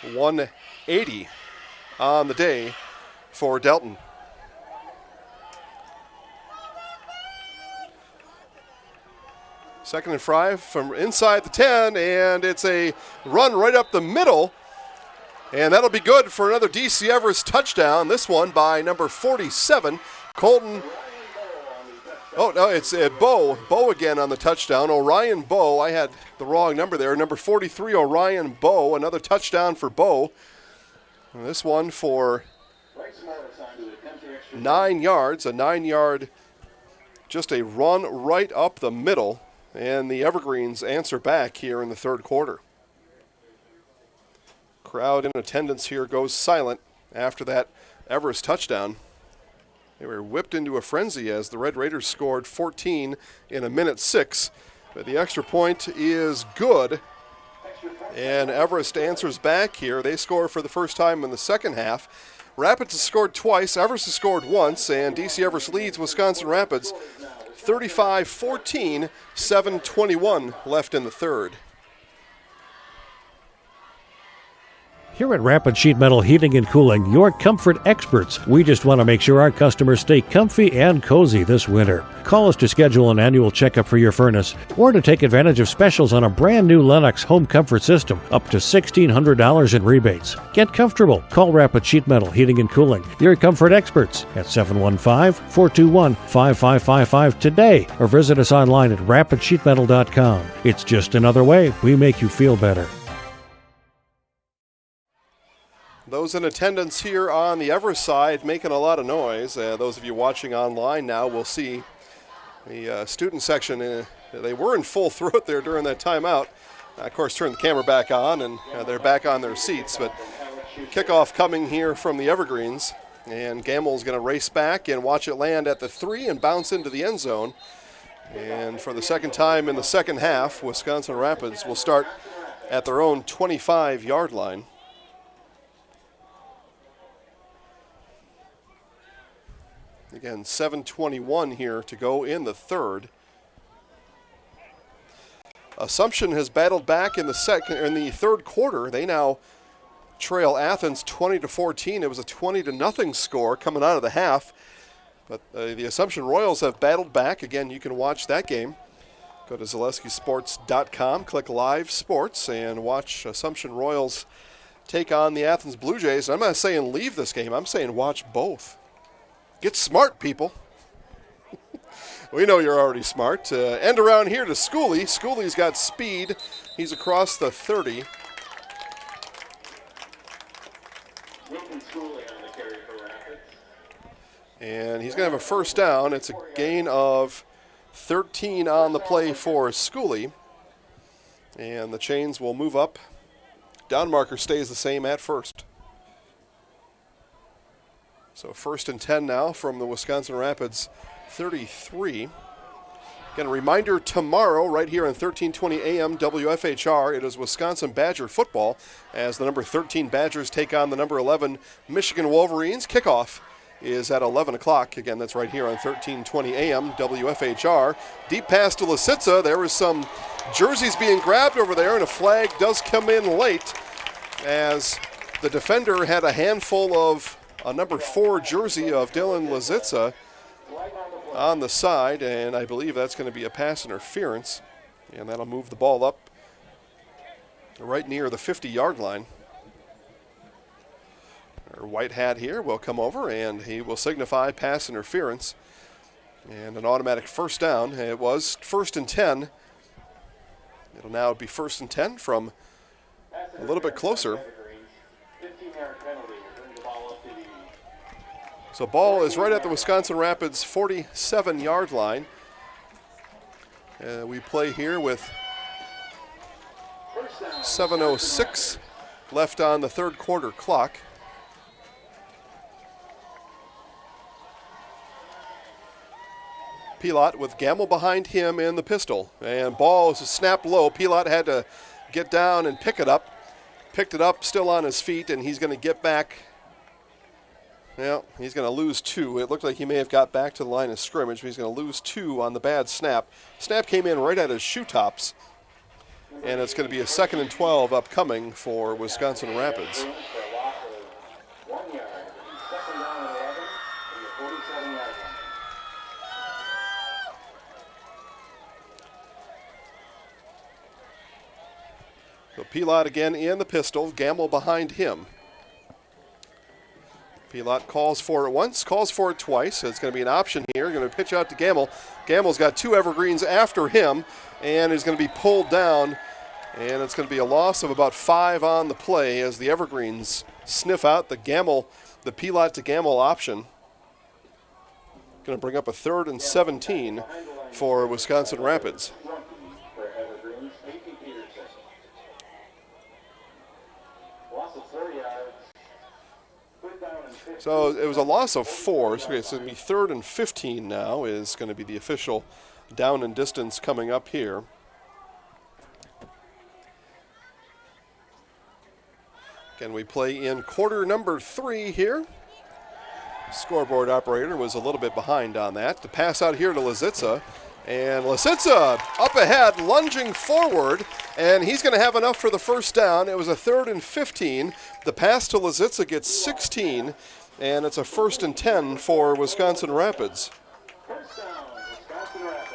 $180 on the day for Delton. Second and 5 from inside the 10, and it's a run right up the middle. And that'll be good for another DC Everest touchdown. This one by number 47, Colton. Oh, no, it's Bowe. Bowe again on the touchdown. Orion Bowe. I had the wrong number there. Number 43, Orion Bowe. Another touchdown for Bowe. And this one for 9 yards. A 9-yard, just a run right up the middle. And the Evergreens answer back here in the third quarter. Crowd in attendance here goes silent after that Everest touchdown. They were whipped into a frenzy as the Red Raiders scored 14 in a minute 6. But the extra point is good. And Everest answers back here. They score for the first time in the second half. Rapids has scored twice. Everest has scored once. And DC Everest leads Wisconsin Rapids 35-14, 7:21 left in the third. Here at Rapid Sheet Metal Heating and Cooling, your comfort experts, we just want to make sure our customers stay comfy and cozy this winter. Call us to schedule an annual checkup for your furnace or to take advantage of specials on a brand new Lennox home comfort system, up to $1,600 in rebates. Get comfortable. Call Rapid Sheet Metal Heating and Cooling, your comfort experts, at 715-421-5555 today, or visit us online at rapidsheetmetal.com. It's just another way we make you feel better. Those in attendance here on the Everest side making a lot of noise. Those of you watching online now will see the student section. They were in full throat there during that timeout. Of course, turn the camera back on, and they're back on their seats. But kickoff coming here from the Evergreens. And Gamble's going to race back and watch it land at the 3 and bounce into the end zone. And for the second time in the second half, Wisconsin Rapids will start at their own 25-yard line. Again, 7:21 here to go in the third. Assumption has battled back in the third quarter. They now trail Athens 20-14. It was a 20-0 score coming out of the half. But the Assumption Royals have battled back. Again, you can watch that game. Go to ZaleskiSports.com, click Live Sports, and watch Assumption Royals take on the Athens Blue Jays. I'm not saying leave this game. I'm saying watch both. Get smart, people. We know you're already smart. End around here to Schooley. Schooley's got speed. He's across the 30. And he's going to have a first down. It's a gain of 13 on the play for Schooley. And the chains will move up. Down marker stays the same at first. So 1st and 10 now from the Wisconsin Rapids 33. Again, a reminder, tomorrow right here on 1320 AM WFHR, it is Wisconsin Badger football as the number 13 Badgers take on the number 11 Michigan Wolverines. Kickoff is at 11 o'clock. Again, that's right here on 1320 AM WFHR. Deep pass to Lisitsa. There was some jerseys being grabbed over there, and a flag does come in late as the defender had a handful of a number 4 jersey of Dylan Lisitsa on the side, and I believe that's going to be a pass interference, and that'll move the ball up right near the 50-yard line. Our white hat here will come over, and he will signify pass interference and an automatic first down. It was 1st and 10. It'll now be 1st and 10 from a little bit closer. So ball is right at the Wisconsin Rapids 47-yard line. We play here with 7:06 left on the third quarter clock. Pilot with Gamble behind him in the pistol. And ball is snapped low. Pilot had to get down and pick it up. Picked it up, still on his feet, and he's going to get back. Well, he's going to lose 2. It looked like he may have got back to the line of scrimmage, but he's going to lose 2 on the bad snap. Snap came in right at his shoe tops, and it's going to be a 2nd and 12 upcoming for Wisconsin Rapids. So Pilot again in the pistol, Gamble behind him. Pilot calls for it once, calls for it twice. So it's going to be an option here. Going to pitch out to Gamble. Gamble's got 2 Evergreens after him and is going to be pulled down. And it's going to be a loss of about 5 on the play as the Evergreens sniff out the Pilot to Gamble option. Going to bring up a 3rd and 17 for Wisconsin Rapids. So it was a loss of 4. So it's going to be 3rd and 15 now is going to be the official down and distance coming up here. Again, we play in quarter number 3 here. Scoreboard operator was a little bit behind on that. The pass out here to Lisitsa. And Lisitsa up ahead, lunging forward, and he's going to have enough for the first down. It was a 3rd and 15. The pass to Lisitsa gets 16, and it's a 1st and 10 for Wisconsin Rapids. First down, Wisconsin Rapids.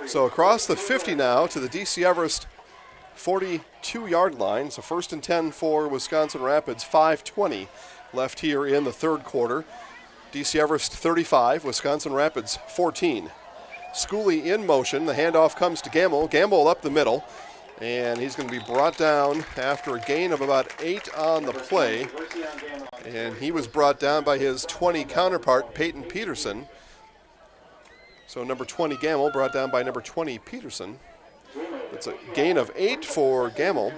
So across the 50 now to the DC Everest 42-yard line. So 1st and 10 for Wisconsin Rapids, 5:20 left here in the third quarter. DC Everest 35, Wisconsin Rapids 14. Schooley in motion. The handoff comes to Gamble. Gamble up the middle. And he's going to be brought down after a gain of about 8 on the play. And he was brought down by his 20 counterpart, Peyton Peterson. So number 20 Gamble brought down by number 20 Peterson. It's a gain of 8 for Gamble.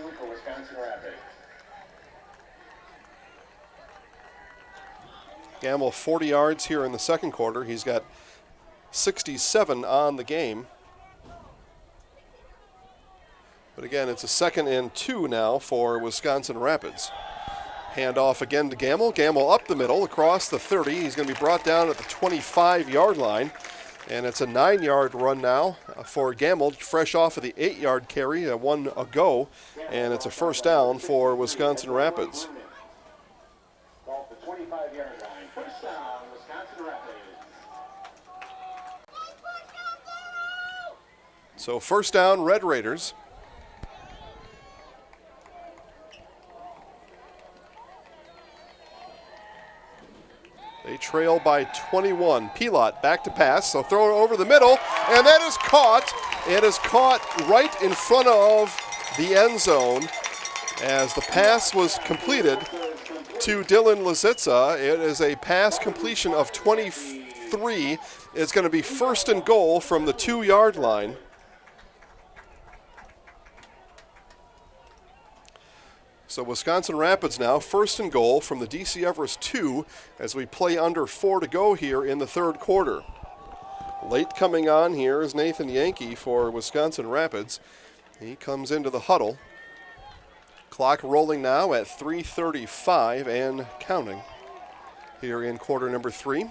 Gamble 40 yards here in the second quarter. He's got 67 on the game. But again, it's a 2nd and 2 now for Wisconsin Rapids. Handoff again to Gamble. Gamble up the middle across the 30. He's going to be brought down at the 25-yard line. And it's a 9-yard run now for Gamble, fresh off of the 8-yard carry, one ago. And it's a first down for Wisconsin Rapids. Off the 25-yard line. First down, Wisconsin Rapids. So first down, Red Raiders. They trail by 21. Pilot back to pass, so throw it over the middle, and that is caught. It is caught right in front of the end zone as the pass was completed to Dylan Lisitsa. It is a pass completion of 23. It's going to be 1st and goal from the 2-yard line. So Wisconsin Rapids now 1st and goal from the DC Everest 2 as we play under 4 to go here in the third quarter. Late coming on here is Nathan Yankee for Wisconsin Rapids. He comes into the huddle. Clock rolling now at 3:35 and counting here in quarter number 3.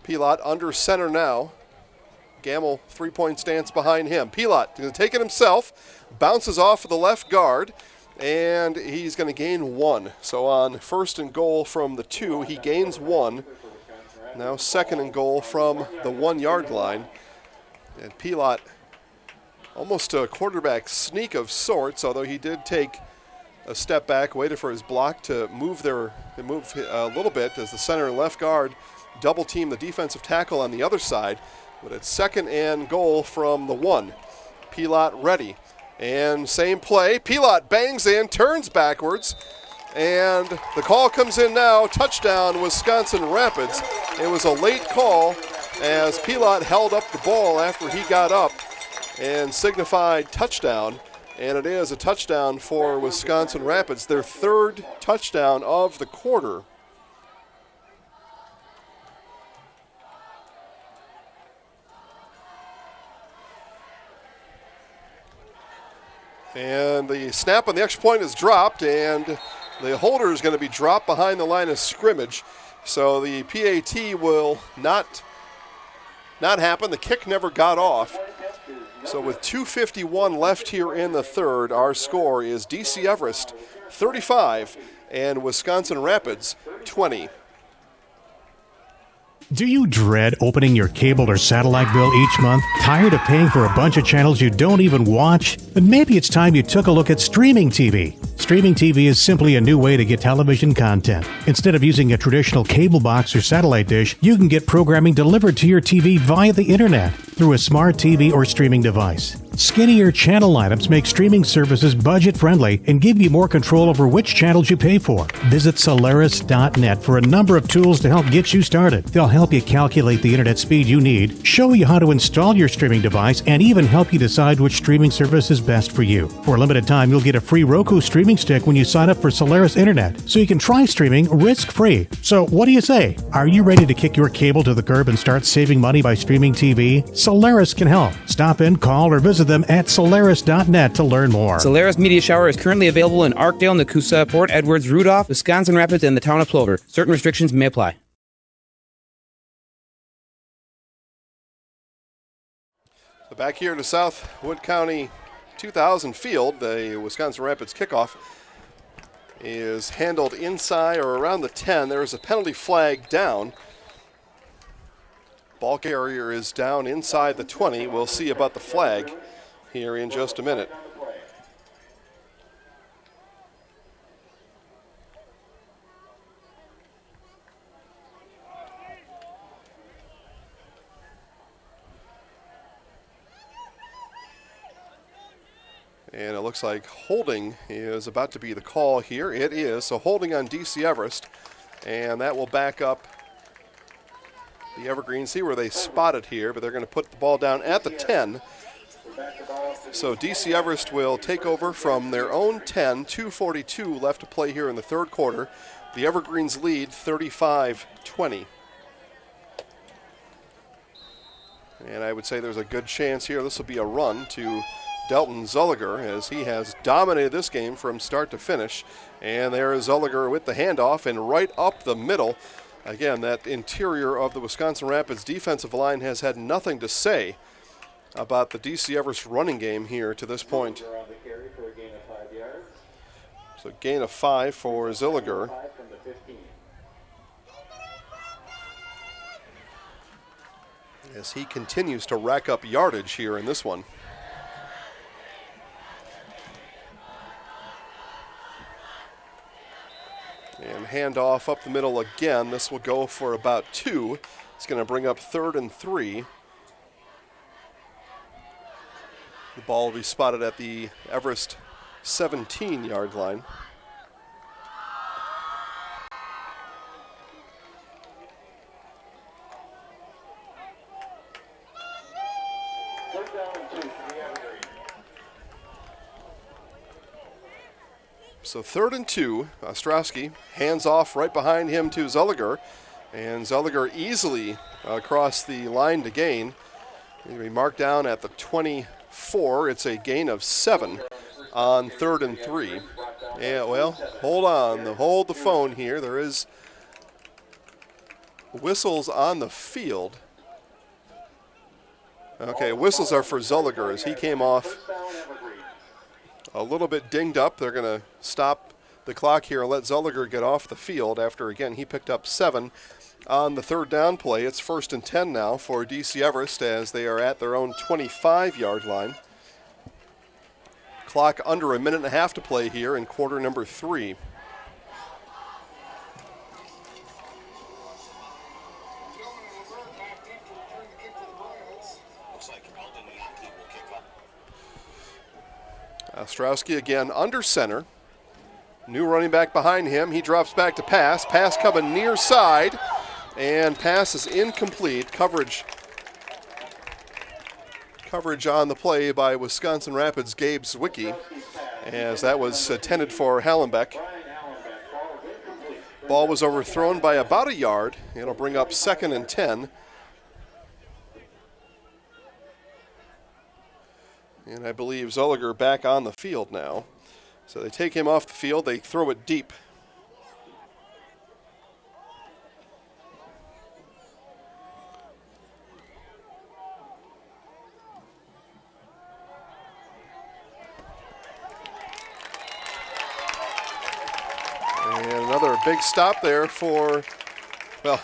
Pilot under center now. Gamble 3-point stance behind him. Pilot going to take it himself, bounces off of the left guard, and he's going to gain 1. So on 1st and goal from the 2, he gains 1. Now 2nd and goal from the 1-yard line. And Pilot almost a quarterback sneak of sorts, although he did take a step back, waited for his block to move a little bit as the center and left guard double team the defensive tackle on the other side. But it's 2nd and goal from the 1. Pilot ready. And same play. Pilot bangs in, turns backwards. And the call comes in now. Touchdown, Wisconsin Rapids. It was a late call as Pilot held up the ball after he got up and signified touchdown. And it is a touchdown for Wisconsin Rapids, their 3rd touchdown of the quarter. And the snap on the extra point is dropped, and the holder is going to be dropped behind the line of scrimmage. So the PAT will not happen. The kick never got off. So with 2:51 left here in the third, our score is DC Everest 35 and Wisconsin Rapids 20. Do you dread opening your cable or satellite bill each month? Tired of paying for a bunch of channels you don't even watch? Then maybe it's time you took a look at streaming TV. Streaming TV is simply a new way to get television content. Instead of using a traditional cable box or satellite dish, you can get programming delivered to your TV via the internet through a smart TV or streaming device. Skinnier channel items make streaming services budget-friendly and give you more control over which channels you pay for. Visit Solaris.net for a number of tools to help get you started. They'll help you calculate the internet speed you need, show you how to install your streaming device, and even help you decide which streaming service is best for you. For a limited time, you'll get a free Roku streaming stick when you sign up for Solaris Internet, so you can try streaming risk-free. So what do you say? Are you ready to kick your cable to the curb and start saving money by streaming TV? Solaris can help. Stop in, call, or visit them at solaris.net to learn more. Solaris Media Shower is currently available in Arkdale, Nakusa, Port Edwards, Rudolph, Wisconsin Rapids, and the town of Plover. Certain restrictions may apply. So back here to South Wood County 2000 field, the Wisconsin Rapids kickoff is handled inside or around the 10. There is a penalty flag down. Ball carrier is down inside the 20. We'll see about the flag here in just a minute. And it looks like holding is about to be the call here. It is. So holding on DC Everest. And that will back up the Evergreens. See where they spot it here, but they're going to put the ball down at the 10. So DC Everest will take over from their own 10. 2:42 left to play here in the third quarter. The Evergreens lead 35-20. And I would say there's a good chance here this will be a run to Delton Zulliger, as he has dominated this game from start to finish. And there is Zulliger with the handoff and right up the middle. Again, that interior of the Wisconsin Rapids defensive line has had nothing to say about the DC Everest running game here to this point. So gain of 5 for Zulliger. As he continues to rack up yardage here in this one. And handoff up the middle again. This will go for about 2. It's going to bring up 3rd and 3. The ball will be spotted at the Everest 17-yard line. So 3rd and 2, Ostrowski hands off right behind him to Zulliger, and Zulliger easily across the line to gain. He'll be marked down at the 24. It's a gain of 7 on 3rd and 3. Yeah, well, hold on, hold the phone here. There is whistles on the field. Okay, whistles are for Zulliger as he came off a little bit dinged up. They're going to stop the clock here and let Zulliger get off the field after, again, he picked up 7 on the 3rd down play. It's 1st and 10 now for DC Everest as they are at their own 25-yard line. Clock under a minute and a half to play here in quarter number 3. Ostrowski again under center. New running back behind him. He drops back to pass. Pass coming near side. And pass is incomplete. Coverage on the play by Wisconsin Rapids' Gabe Zwicky, as that was intended for Hallenbeck. Ball was overthrown by about a yard. It'll bring up 2nd and 10. And I believe Zulliger back on the field now. So they take him off the field, they throw it deep. And another big stop there for, well,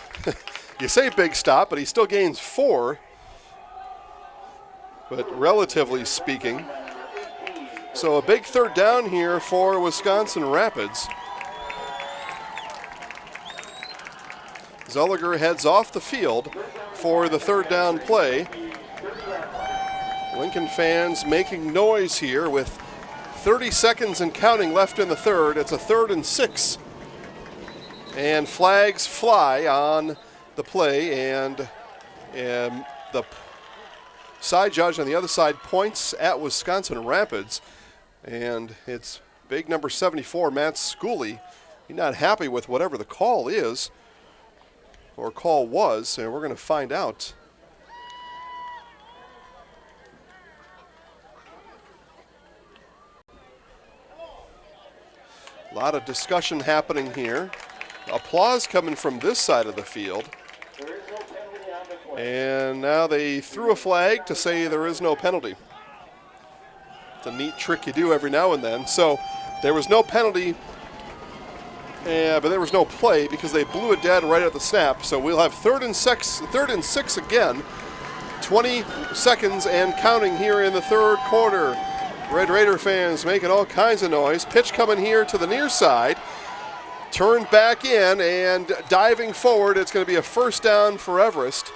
you say big stop, but he still gains 4. But relatively speaking. So a big 3rd down here for Wisconsin Rapids. Zulliger heads off the field for the 3rd down play. Lincoln fans making noise here with 30 seconds and counting left in the 3rd. It's a 3rd and 6. And flags fly on the play, and the side judge on the other side points at Wisconsin Rapids, and it's big number 74, Matt Schooley. He's not happy with whatever the call is, or call was, and we're going to find out. A lot of discussion happening here. Applause coming from this side of the field. And now they threw a flag to say there is no penalty. It's a neat trick you do every now and then. So there was no penalty, but there was no play because they blew it dead right at the snap. So we'll have third and six again. 20 seconds and counting here in the third quarter. Red Raider fans making all kinds of noise. Pitch coming here to the near side. Turned back in and diving forward. It's going to be a first down for Everest.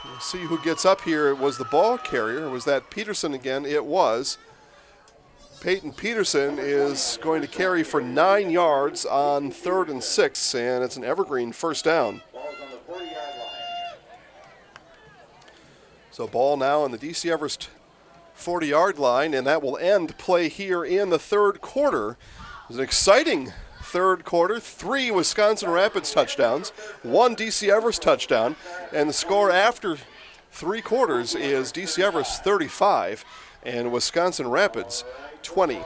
We'll see who gets up here. It was the ball carrier. Was that Peterson again? It was. Peyton Peterson is going to carry for 9 yards on 3rd and 6, and it's an Evergreen first down. So ball now on the DC Everest 40-yard line, and that will end play here in the third quarter. It was an exciting third quarter. 3 Wisconsin Rapids touchdowns, 1 DC Everest touchdown, and the score after 3 quarters is DC Everest 35 and Wisconsin Rapids 20.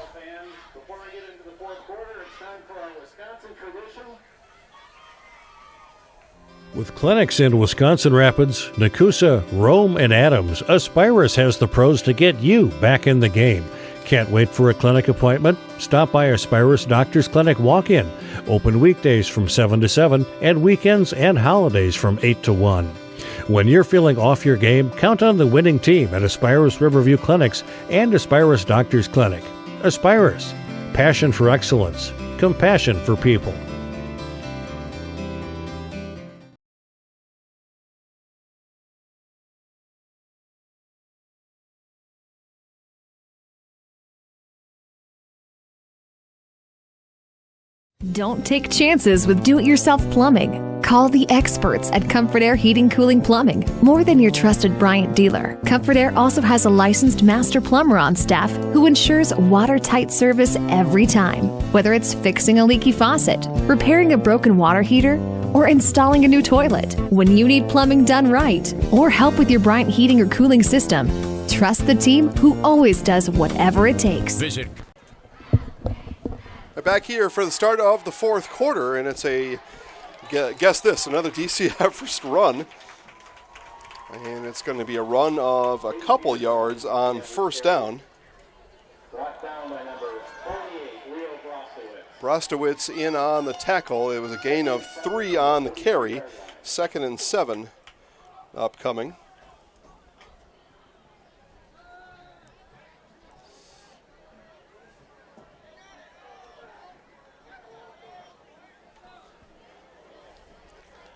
With clinics in Wisconsin Rapids, Nakusa, Rome, and Adams, Aspirus has the pros to get you back in the game. Can't wait for a clinic appointment? Stop by Aspirus Doctors Clinic Walk-In. Open weekdays from 7 to 7 and weekends and holidays from 8 to 1. When you're feeling off your game, count on the winning team at Aspirus Riverview Clinics and Aspirus Doctors Clinic. Aspirus, passion for excellence, compassion for people. Don't take chances with do-it-yourself plumbing. Call the experts at Comfort Air Heating Cooling Plumbing. More than your trusted Bryant dealer, Comfort Air also has a licensed master plumber on staff who ensures watertight service every time. Whether it's fixing a leaky faucet, repairing a broken water heater, or installing a new toilet. When you need plumbing done right, or help with your Bryant heating or cooling system, trust the team who always does whatever it takes. Visit. Back here for the start of the fourth quarter, and it's a, guess this, another DC Everest run. And it's going to be a run of a couple yards on first down. Brostowitz in on the tackle. It was a gain of 3 on the carry. 2nd and 7 upcoming.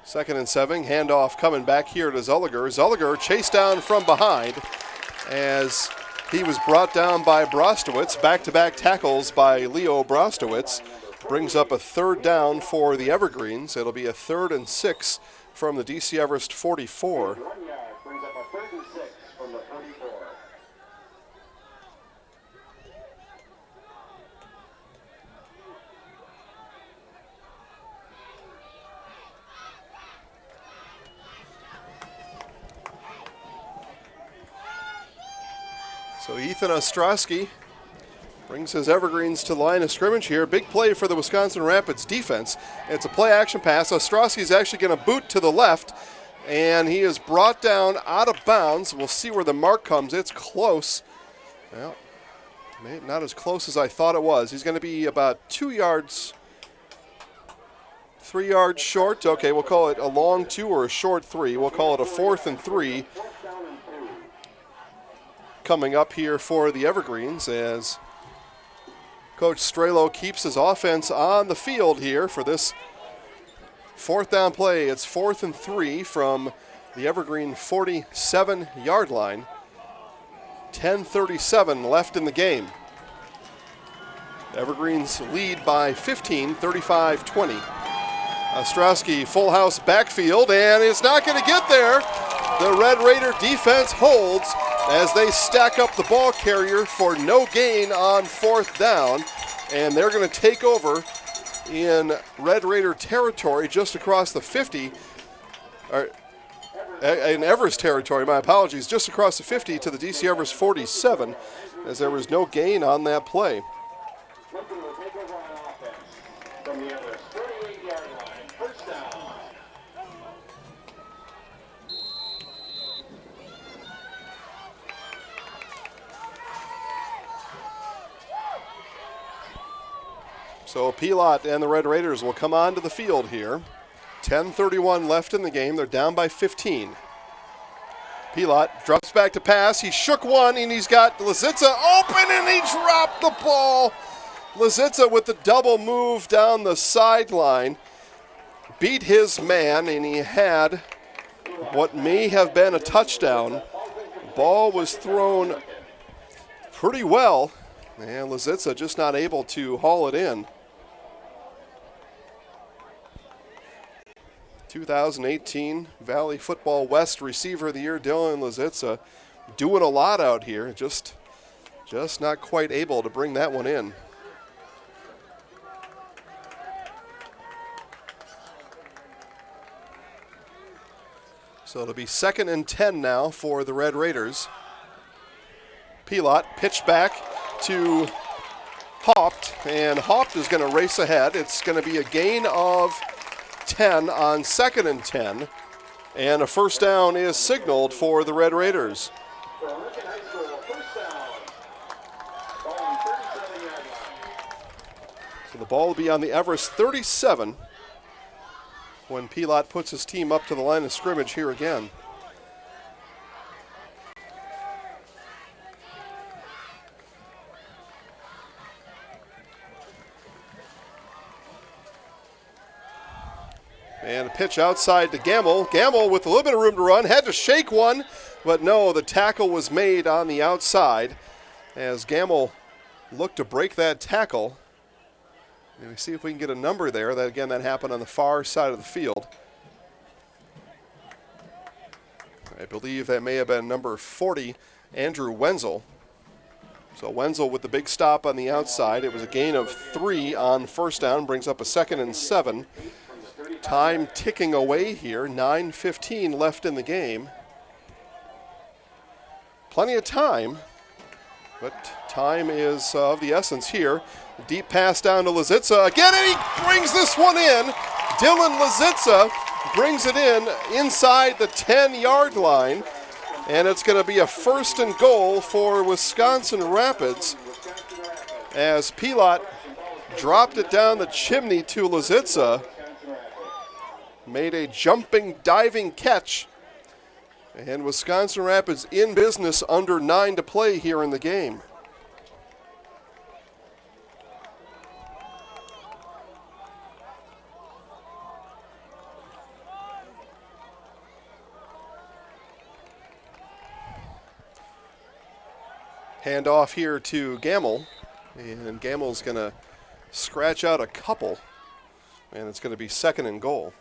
Second and 7, handoff coming back here to Zulliger. Zulliger chased down from behind as he was brought down by Brostowitz. Back-to-back tackles by Leo Brostowitz. Brings up a third down for the Evergreens. It'll be a 3rd and 6 from the DC Everest 44. Brings up a 3rd and 6 from the 44. So Ethan Ostrowski brings his Evergreens to the line of scrimmage here. Big play for the Wisconsin Rapids defense. It's a play-action pass. Ostrowski is actually going to boot to the left, and he is brought down out of bounds. We'll see where the mark comes. It's close. Well, maybe not as close as I thought it was. He's going to be about 2 yards, 3 yards short. Okay, we'll call it a long 2 or a short 3. We'll call it a 4th and 3. Coming up here for the Evergreens as Coach Strelo keeps his offense on the field here for this 4th down play. It's 4th and 3 from the Evergreen 47-yard line. 10:37 left in the game. Evergreens lead by 15, 35-20. Ostrowski full house backfield, and it's not going to get there. The Red Raider defense holds as they stack up the ball carrier for no gain on 4th down, and they're going to take over in Red Raider territory just across the 50, or in Everest territory, my apologies, just across the 50 to the DC Everest 47, as there was no gain on that play. So Pilat and the Red Raiders will come onto the field here. 10:31 left in the game. They're down by 15. Pilat drops back to pass. He shook one, and he's got Lazitza open, and he dropped the ball. Lazitza with the double move down the sideline. Beat his man, and he had what may have been a touchdown. Ball was thrown pretty well, and Lazitza just not able to haul it in. 2018 Valley Football West Receiver of the Year, Dylan Lazitza, doing a lot out here, just not quite able to bring that one in. So it'll be 2nd and 10 now for the Red Raiders. Pilat pitched back to Haupt, and Haupt is going to race ahead. It's going to be a gain of 10 on 2nd and 10, and a first down is signaled for the Red Raiders. So the ball will be on the Everest 37 when Pilat puts his team up to the line of scrimmage here again. And a pitch outside to Gamble. Gamble with a little bit of room to run. Had to shake one, but no, the tackle was made on the outside as Gamble looked to break that tackle. And we see if we can get a number there. That again, that happened on the far side of the field. I believe that may have been number 40, Andrew Wenzel. So Wenzel with the big stop on the outside. It was a gain of 3 on first down, brings up a 2nd and 7. Time ticking away here, 9:15 left in the game. Plenty of time, but time is of the essence here. Deep pass down to Lazitza again, and he brings this one in. Dylan Lazitza brings it in inside the 10-yard line, and it's going to be a 1st and goal for Wisconsin Rapids as Pilat dropped it down the chimney to Lazitza. Made a jumping, diving catch. And Wisconsin Rapids in business, under 9 to play here in the game. Hand off here to Gamble. And Gamble's going to scratch out a couple. And it's going to be 2nd and goal.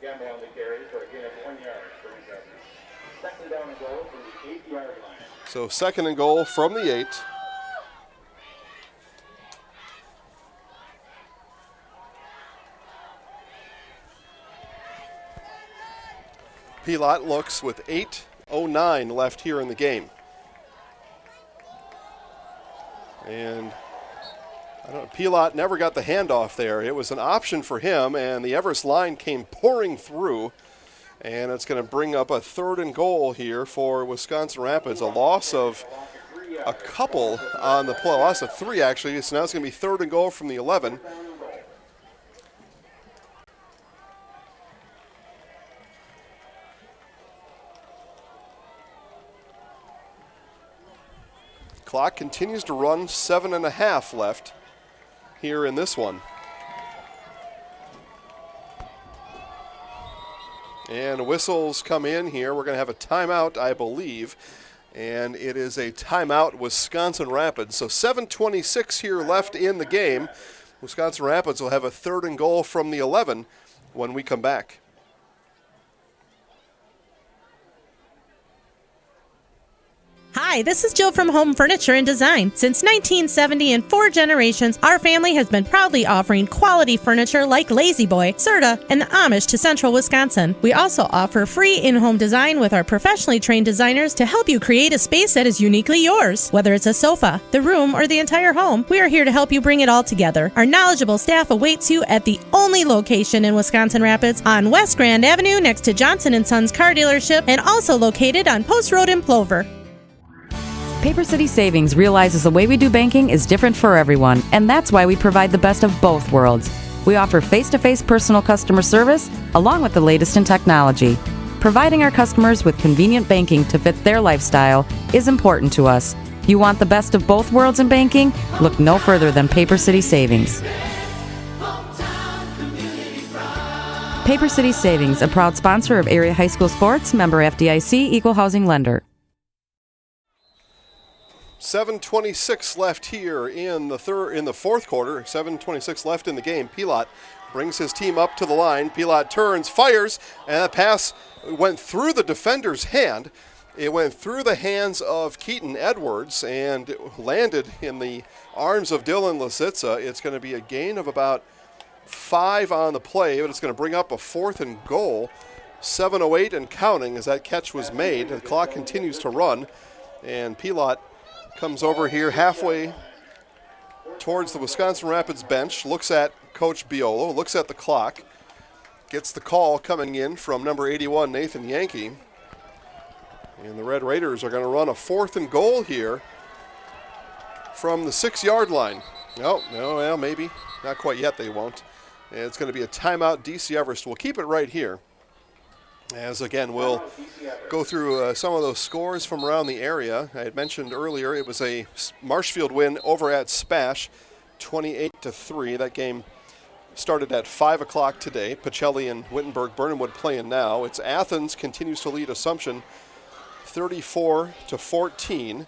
Gamble on the carry for a gain of 1 yard. 2nd down and goal from the 8-yard line. So 2nd and goal from the 8. Pilat looks with 8:09 left here in the game. And Pilat never got the handoff there. It was an option for him, and the Everest line came pouring through. And it's going to bring up a 3rd and goal here for Wisconsin Rapids. A loss of a couple on the play. A loss of 3, actually. So now it's going to be 3rd and goal from the 11. Clock continues to run, 7.5 left here in this one. And whistles come in here. We're going to have a timeout, I believe. And it is a timeout, Wisconsin Rapids. So 7:26 here left in the game. Wisconsin Rapids will have a 3rd and goal from the 11 when we come back. Hi, this is Jill from Home Furniture and Design. Since 1970 and 4 generations, our family has been proudly offering quality furniture like Lazy Boy, Serta, and the Amish to Central Wisconsin. We also offer free in-home design with our professionally trained designers to help you create a space that is uniquely yours. Whether it's a sofa, the room, or the entire home, we are here to help you bring it all together. Our knowledgeable staff awaits you at the only location in Wisconsin Rapids on West Grand Avenue next to Johnson & Sons Car Dealership, and also located on Post Road in Plover. Paper City Savings realizes the way we do banking is different for everyone, and that's why we provide the best of both worlds. We offer face-to-face personal customer service along with the latest in technology. Providing our customers with convenient banking to fit their lifestyle is important to us. You want the best of both worlds in banking? Look no further than Paper City Savings. Paper City Savings, a proud sponsor of area high school sports, member FDIC, equal housing lender. 7:26 left here in the fourth quarter. 7:26 left in the game. Pilat brings his team up to the line. Pilat turns, fires, and that pass went through the defender's hand. It went through the hands of Keaton Edwards and landed in the arms of Dylan Lisitsa. It's going to be a gain of about 5 on the play, but it's going to bring up a 4th and goal. 7:08 and counting as that catch was made. The clock continues to run, and Pilat comes over here halfway towards the Wisconsin Rapids bench, looks at Coach Biolo, looks at the clock, gets the call coming in from number 81, Nathan Yankee. And the Red Raiders are going to run a 4th and goal here from the 6-yard line. No, well, maybe. Not quite yet, they won't. And it's going to be a timeout. DC Everest will keep it right here. As again, we'll go through some of those scores from around the area. I had mentioned earlier it was a Marshfield win over at Spash, 28-3. That game started at 5 o'clock today. Pacelli and Wittenberg-Burnhamwood playing now. It's Athens continues to lead Assumption 34-14.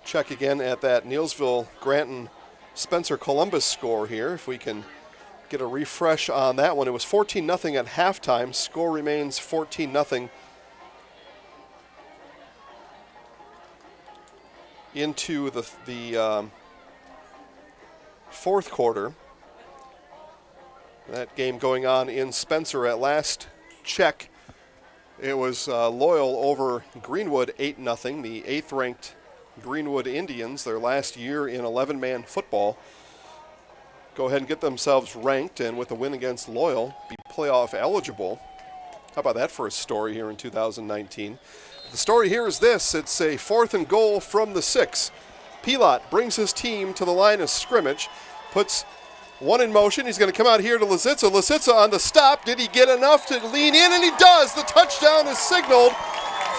Check again at that Neilsville-Granton-Spencer-Columbus score here, if we can get a refresh on that one. It was 14-0 at halftime. Score remains 14-0 into the fourth quarter. That game going on in Spencer at last check. It was Loyal over Greenwood 8-0, the 8th-ranked Greenwood Indians, their last year in 11-man football. Go ahead and get themselves ranked, and with a win against Loyal, be playoff eligible. How about that for a story here in 2019? The story here is this. It's a 4th and goal from the 6. Pilat brings his team to the line of scrimmage, puts one in motion. He's going to come out here to Lisitsa. Lisitsa on the stop. Did he get enough to lean in? And he does. The touchdown is signaled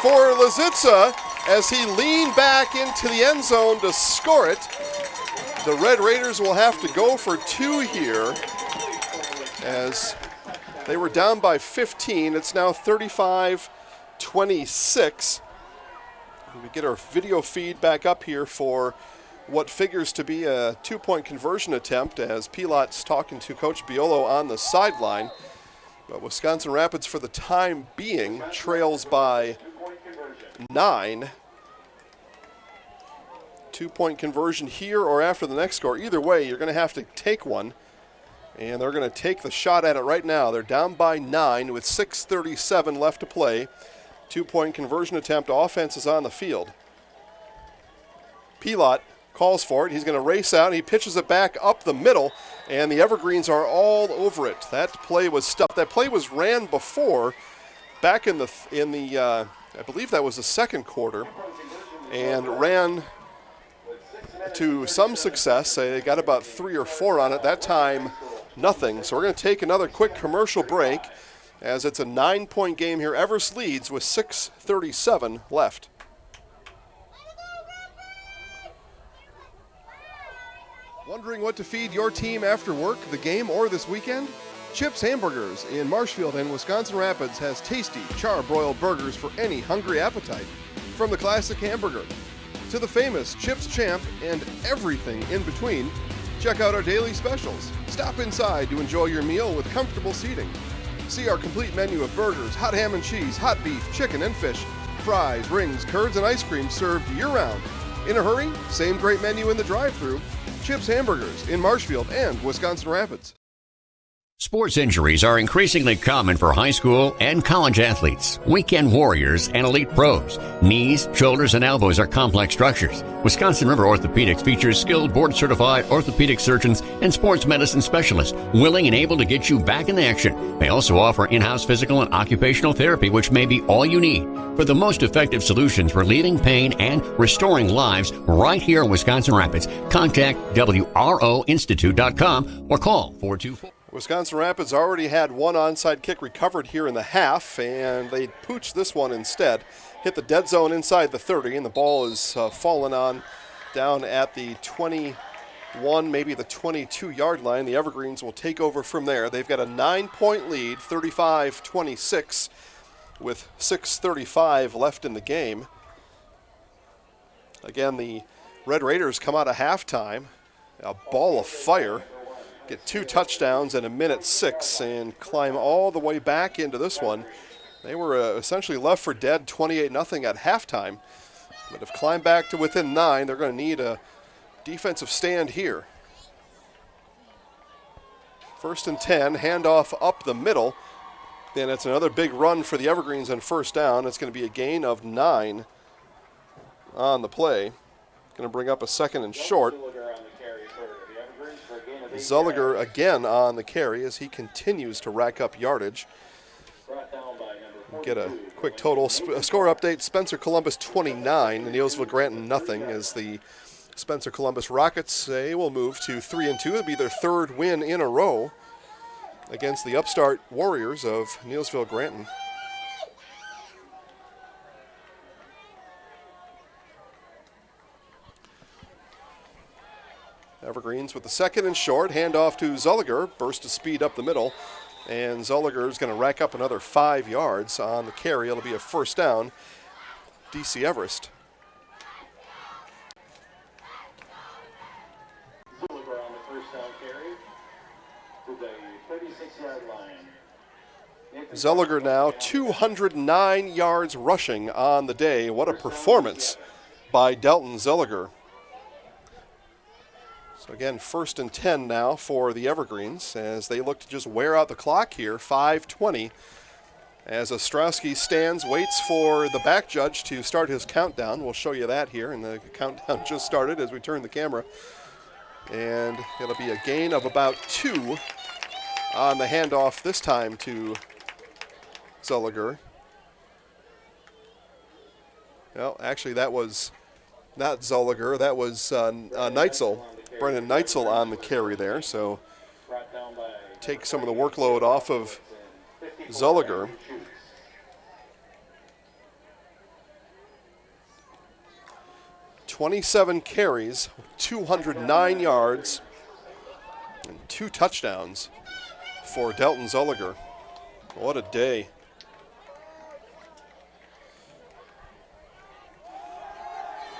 for Lisitsa as he leaned back into the end zone to score it. The Red Raiders will have to go for 2 here as they were down by 15. It's now 35-26. We get our video feed back up here for what figures to be a 2-point conversion attempt as Pilat's talking to Coach Biolo on the sideline. But Wisconsin Rapids, for the time being, trails by 9. 2-point conversion here or after the next score. Either way, you're going to have to take one. And they're going to take the shot at it right now. They're down by 9 with 6:37 left to play. 2-point conversion attempt. Offense is on the field. Pilat calls for it. He's going to race out. And he pitches it back up the middle. And the Evergreens are all over it. That play was stuffed. That play was ran before, back in the I believe that was the second quarter, and ran to some success. They got about 3 or 4 on it. That time, nothing. So we're going to take another quick commercial break as it's a 9-point game here. Everest leads with 6:37 left. Wondering what to feed your team after work, the game, or this weekend? Chips Hamburgers in Marshfield and Wisconsin Rapids has tasty, char-broiled burgers for any hungry appetite. From the classic hamburger to the famous Chips Champ and everything in between, check out our daily specials. Stop inside to enjoy your meal with comfortable seating. See our complete menu of burgers, hot ham and cheese, hot beef, chicken and fish, fries, rings, curds, and ice cream served year-round. In a hurry? Same great menu in the drive-thru. Chips Hamburgers in Marshfield and Wisconsin Rapids. Sports injuries are increasingly common for high school and college athletes, weekend warriors, and elite pros. Knees, shoulders, and elbows are complex structures. Wisconsin River Orthopedics features skilled board-certified orthopedic surgeons and sports medicine specialists willing and able to get you back in action. They also offer in-house physical and occupational therapy, which may be all you need. For the most effective solutions for relieving pain and restoring lives right here in Wisconsin Rapids, contact WROinstitute.com or call 424. Wisconsin Rapids already had one onside kick recovered here in the half, and they pooched this one instead. Hit the dead zone inside the 30, and the ball is fallen on down at the 21, maybe the 22-yard line. The Evergreens will take over from there. They've got a 9-point lead, 35-26, with 6:35 left in the game. Again, the Red Raiders come out of halftime, a ball of fire. Get 2 touchdowns in a minute 6 and climb all the way back into this one. They were essentially left for dead 28-0 at halftime, but have climbed back to within 9. They're going to need a defensive stand here. 1st and 10, handoff up the middle. Then it's another big run for the Evergreens on 1st down. It's going to be a gain of 9 on the play. Going to bring up a 2nd and short. Zulliger again on the carry as he continues to rack up yardage. Get a quick total score update. Spencer Columbus 29, Neilsville Granton nothing, as the Spencer Columbus Rockets will move to 3-2. It'll be their 3rd win in a row against the upstart Warriors of Neilsville Granton. Evergreens with the 2nd and short, handoff to Zulliger, burst of speed up the middle, and Zulliger is going to rack up another 5 yards on the carry. It'll be a 1st down, DC Everest. Zulliger on the 1st down carry to the 36-yard line. Zulliger now 209 yards rushing on the day. What a performance by Delton Zulliger. So again, 1st and 10 now for the Evergreens as they look to just wear out the clock here, 5:20. As Ostrowski stands, waits for the back judge to start his countdown. We'll show you that here, and the countdown just started as we turn the camera. And it'll be a gain of about 2 on the handoff this time to Zulliger. Well, actually that was not Zulliger, that was Neitzel. Brennan Neitzel on the carry there, so take some of the workload off of Zulliger. "27 carries, 209 yards, and 2 touchdowns for Delton Zulliger. What a day.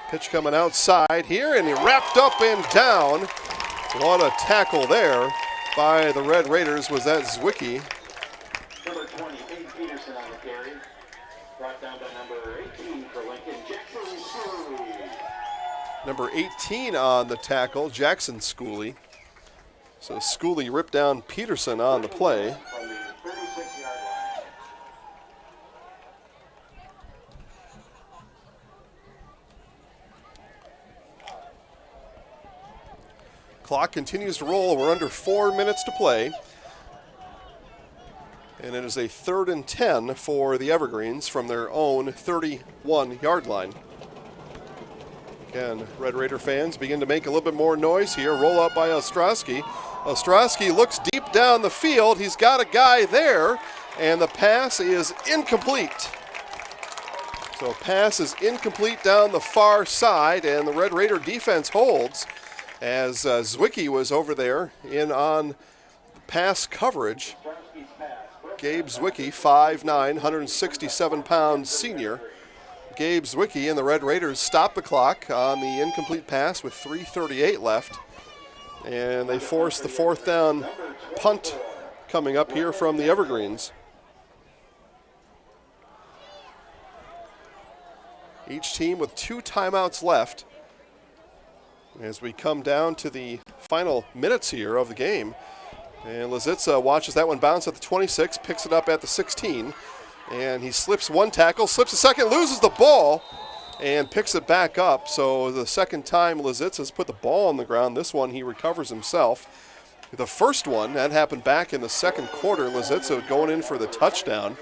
Pitch coming outside here, and he wrapped up and down. What a tackle there by the Red Raiders. Was that Zwicky? Number 28, Peterson on the carry. Brought down by number 18 for Lincoln, Jackson Schooley. Number 18 on the tackle, Jackson Schooley. So Schooley ripped down Peterson on the play. From the 36-yard line. Clock continues to roll. We're under 4 minutes to play. And it is a 3rd and 10 for the Evergreens from their own 31-yard line. Again, Red Raider fans begin to make a little bit more noise here. Roll up by Ostrowski. Ostrowski looks deep down the field. He's got a guy there, and the pass is incomplete. So pass is incomplete down the far side, and the Red Raider defense holds as Zwicky was over there in on pass coverage. Gabe Zwicky, 5'9", 167-pound senior. Gabe Zwicky and the Red Raiders stop the clock on the incomplete pass with 3:38 left. And they force the 4th down punt coming up here from the Evergreens. Each team with 2 timeouts left. As we come down to the final minutes here of the game, And Lazitza watches that one bounce at the 26, picks it up at the 16, and he slips one tackle, slips a second, loses the ball, and picks it back up. So the second time Lazitza's put the ball on the ground, this one he recovers himself. The first one, that happened back in the second quarter. Lazitza going in for the touchdown.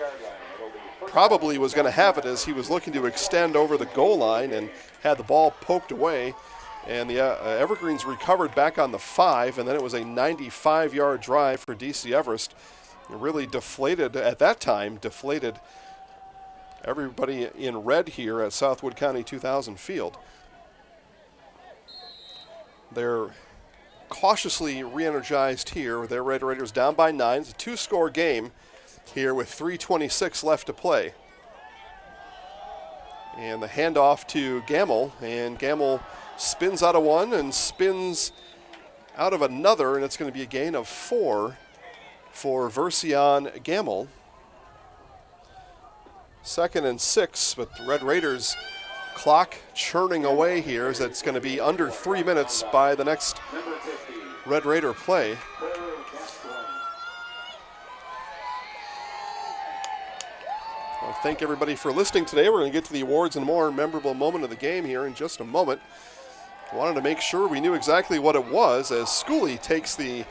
Probably was going to have it as he was looking to extend over the goal line and had the ball poked away. And the Evergreens recovered back on the 5, and then it was a 95-yard drive for DC Everest. It really deflated, at that time, deflated everybody in red here at Southwood County 2000 Field. They're cautiously re-energized here with their Red Raiders down by 9. It's a 2-score game here with 3:26 left to play. And the handoff to Gamble, and Gamble spins out of one and spins out of another, and it's going to be a gain of 4 for Version Gamble. 2nd and 6, but the Red Raiders clock churning away here as it's going to be under 3 minutes by the next Red Raider play. I thank everybody for listening today. We're going to get to the awards and more memorable moment of the game here in just a moment. I wanted to make sure we knew exactly what it was as Schooley takes the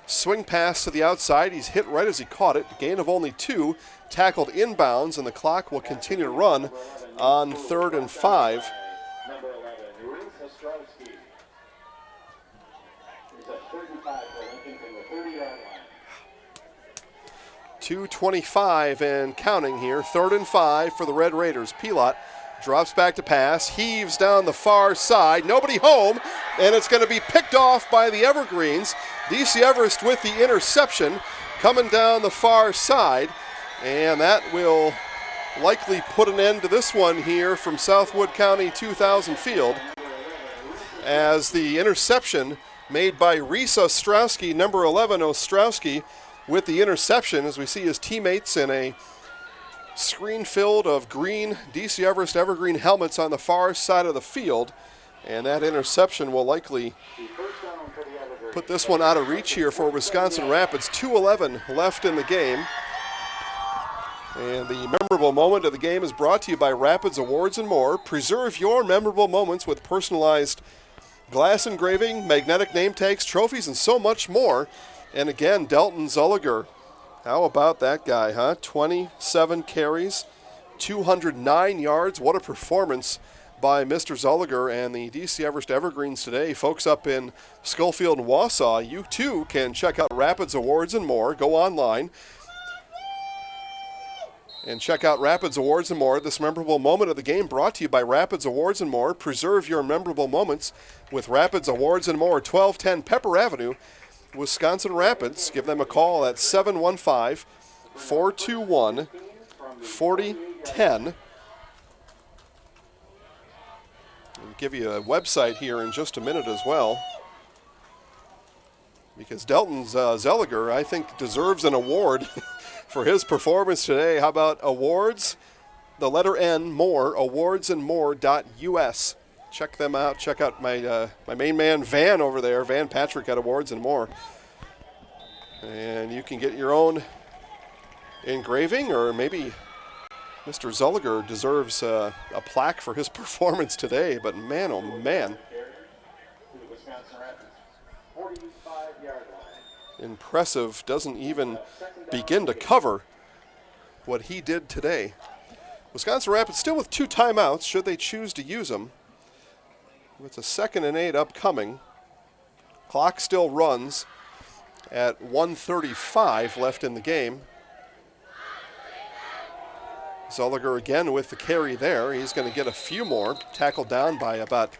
swing pass to the outside. He's hit right as he caught it. Gain of only 2, tackled inbounds, and the clock will continue to run on 3rd and 5. 2:25 and counting here. 3rd and 5 for the Red Raiders. Pilot drops back to pass, heaves down the far side, nobody home, and it's going to be picked off by the Evergreens. DC Everest with the interception coming down the far side, and that will likely put an end to this one here from Southwood County 2000 Field, as the interception made by Reese Ostrowski, number 11 Ostrowski, with the interception, as we see his teammates in a screen filled of green DC Everest Evergreen helmets on the far side of the field, and that interception will likely put this one out of reach here for Wisconsin Rapids. 2:11 left in the game. And the memorable moment of the game is brought to you by Rapids Awards and More. Preserve your memorable moments with personalized glass engraving, magnetic name tags, trophies, and so much more. And again, Delton Zulliger. How about that guy, huh? 27 carries, 209 yards. What a performance by Mr. Zulliger and the DC Everest Evergreens today. Folks up in Schofield and Wausau, you too can check out Rapids Awards and More. Go online and check out Rapids Awards and More. This memorable moment of the game brought to you by Rapids Awards and More. Preserve your memorable moments with Rapids Awards and More. 1210 Pepper Avenue, Wisconsin Rapids. Give them a call at 715-421-4010. I'll give you a website here in just a minute as well, because Delton Zelliger, I think, deserves an award for his performance today. How about awards? The letter N, more, awardsandmore.us. Check them out. Check out my main man, Van, over there. Van Patrick at Awards and More. And you can get your own engraving, or maybe Mr. Zulliger deserves a plaque for his performance today. But man, oh man. Impressive. Doesn't even begin to cover what he did today. Wisconsin Rapids still with 2 timeouts, should they choose to use them. It's a 2nd and 8 upcoming. Clock still runs at 1:35 left in the game. Zulliger again with the carry there. He's going to get a few more. Tackled down by about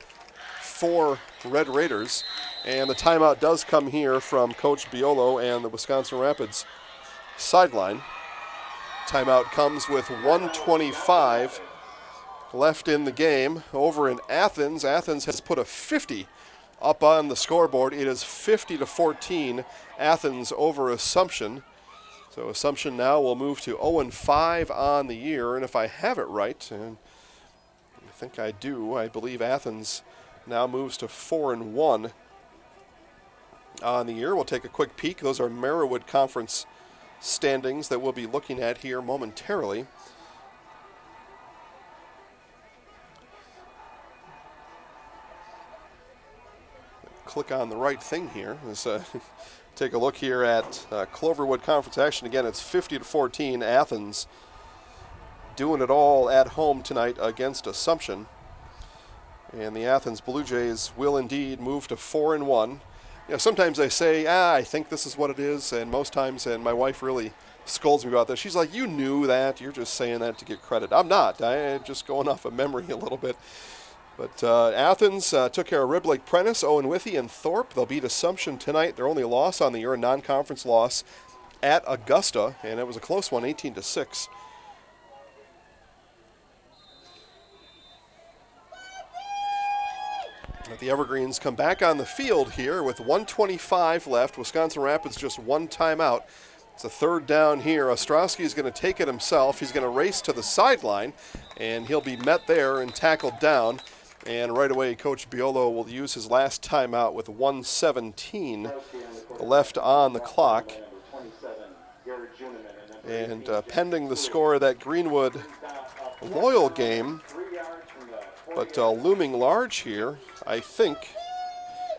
4 Red Raiders. And the timeout does come here from Coach Biolo and the Wisconsin Rapids sideline. Timeout comes with 1:25 left in the game. Over in Athens, Athens has put a 50 up on the scoreboard. It is 50-14, Athens over Assumption. So Assumption now will move to 0-5 on the year, and if I have it right, and I think I do, I believe Athens now moves to 4-1 on the year. We'll take a quick peek. Those are Merriwood Conference standings that we'll be looking at here momentarily. Click on the right thing here. Let's take a look here at Cloverwood Conference action. Again, it's 50-14. Athens doing it all at home tonight against Assumption. And the Athens Blue Jays will indeed move to 4-1. You know, sometimes I say, I think this is what it is, and most times, and my wife really scolds me about this. She's like, you knew that. You're just saying that to get credit. I'm not. I'm just going off of memory a little bit. But Athens took care of Rib Lake Prentice, Owen Withee, and Thorpe. They'll beat Assumption tonight. Their only loss on the year, a non-conference loss at Augusta, and it was a close one, 18-6. The Evergreens come back on the field here with 1:25 left. Wisconsin Rapids just one timeout. It's a third down here. Ostrowski is going to take it himself. He's going to race to the sideline, and he'll be met there and tackled down. And right away, Coach Biolo will use his last timeout with 1:17 left on the clock. And pending the score of that Greenwood-Loyal game, but looming large here, I think,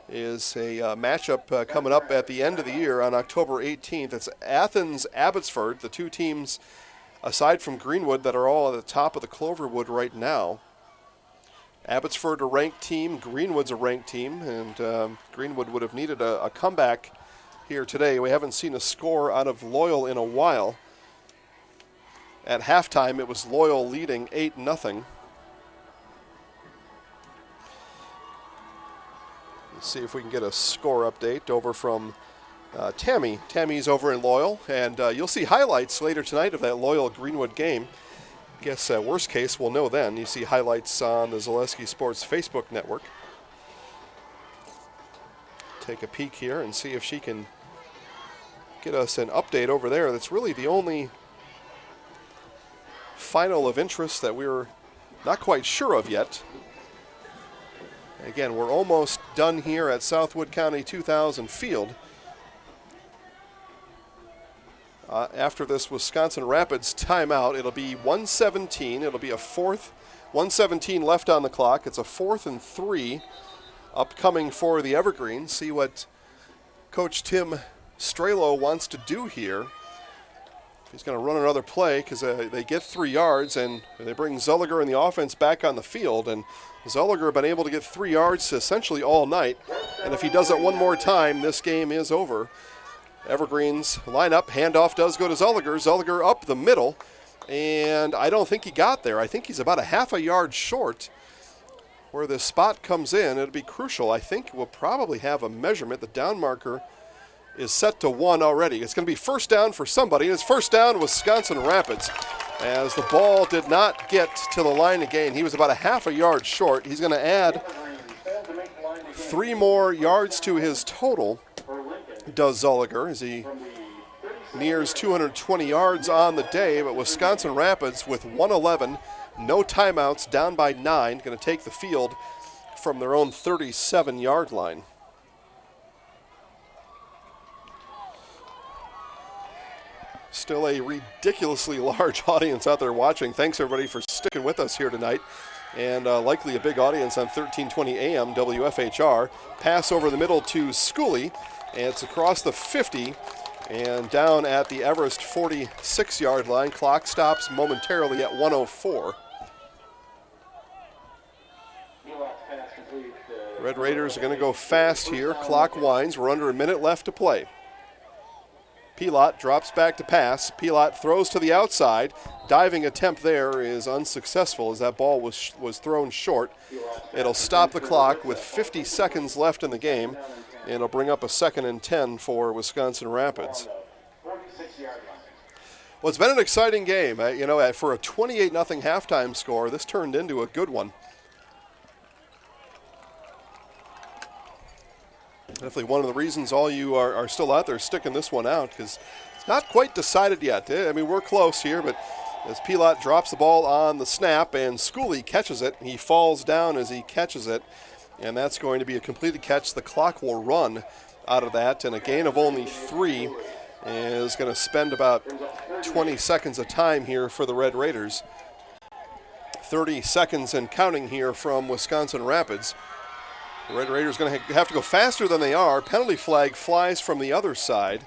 is a matchup coming up at the end of the year on October 18th. It's Athens-Abbotsford, the two teams, aside from Greenwood, that are all at the top of the Cloverwood right now. Abbotsford a ranked team, Greenwood's a ranked team, and Greenwood would have needed a comeback here today. We haven't seen a score out of Loyal in a while. At halftime, it was Loyal leading 8-0. Let's see if we can get a score update over from Tammy. Tammy's over in Loyal, and you'll see highlights later tonight of that Loyal-Greenwood game. I guess worst case, we'll know then. You see highlights on the Zaleski Sports Facebook network. Take a peek here and see if she can get us an update over there. That's really the only final of interest that we're not quite sure of yet. Again, we're almost done here at Southwood County 2000 Field. After this Wisconsin Rapids timeout, it'll be 1:17. It'll be a 1:17 left on the clock. It's a 4th and 3 upcoming for the Evergreens. See what Coach Tim Strelo wants to do here. He's going to run another play because they get 3 yards, and they bring Zolliger and the offense back on the field. And Zolliger been able to get 3 yards essentially all night. And if he does it one more time, this game is over. Evergreens line up, handoff does go to Zolliger. Zolliger up the middle, and I don't think he got there. I think he's about a half a yard short where this spot comes in. It'll be crucial. I think we'll probably have a measurement. The down marker is set to 1 already. It's going to be first down for somebody. It's first down Wisconsin Rapids, as the ball did not get to the line again. He was about a half a yard short. He's going to add 3 more yards to his total, does Zolliger, as he nears 220 yards on the day. But Wisconsin Rapids with 1:11, no timeouts, down by 9, going to take the field from their own 37-yard line. Still a ridiculously large audience out there watching. Thanks, everybody, for sticking with us here tonight. And likely a big audience on 1320 AM WFHR. Pass over the middle to Schooley, and it's across the 50 and down at the Everest 46-yard line. Clock stops momentarily at 1:04. Red Raiders are going to go fast here. Clock winds. We're under a minute left to play. Pilot drops back to pass. Pilot throws to the outside. Diving attempt there is unsuccessful as that ball was thrown short. It'll stop the clock with 50 seconds left in the game, and it'll bring up a 2nd and 10 for Wisconsin Rapids. Well, it's been an exciting game. For a 28-0 halftime score, this turned into a good one. Definitely one of the reasons all you are still out there sticking this one out, because it's not quite decided yet. I mean, we're close here, but as Pilot drops the ball on the snap and Schooley catches it, he falls down as he catches it, and that's going to be a completed catch. The clock will run out of that, and a gain of only 3 is going to spend about 20 seconds of time here for the Red Raiders. 30 seconds and counting here from Wisconsin Rapids. The Red Raiders going to have to go faster than they are. Penalty flag flies from the other side.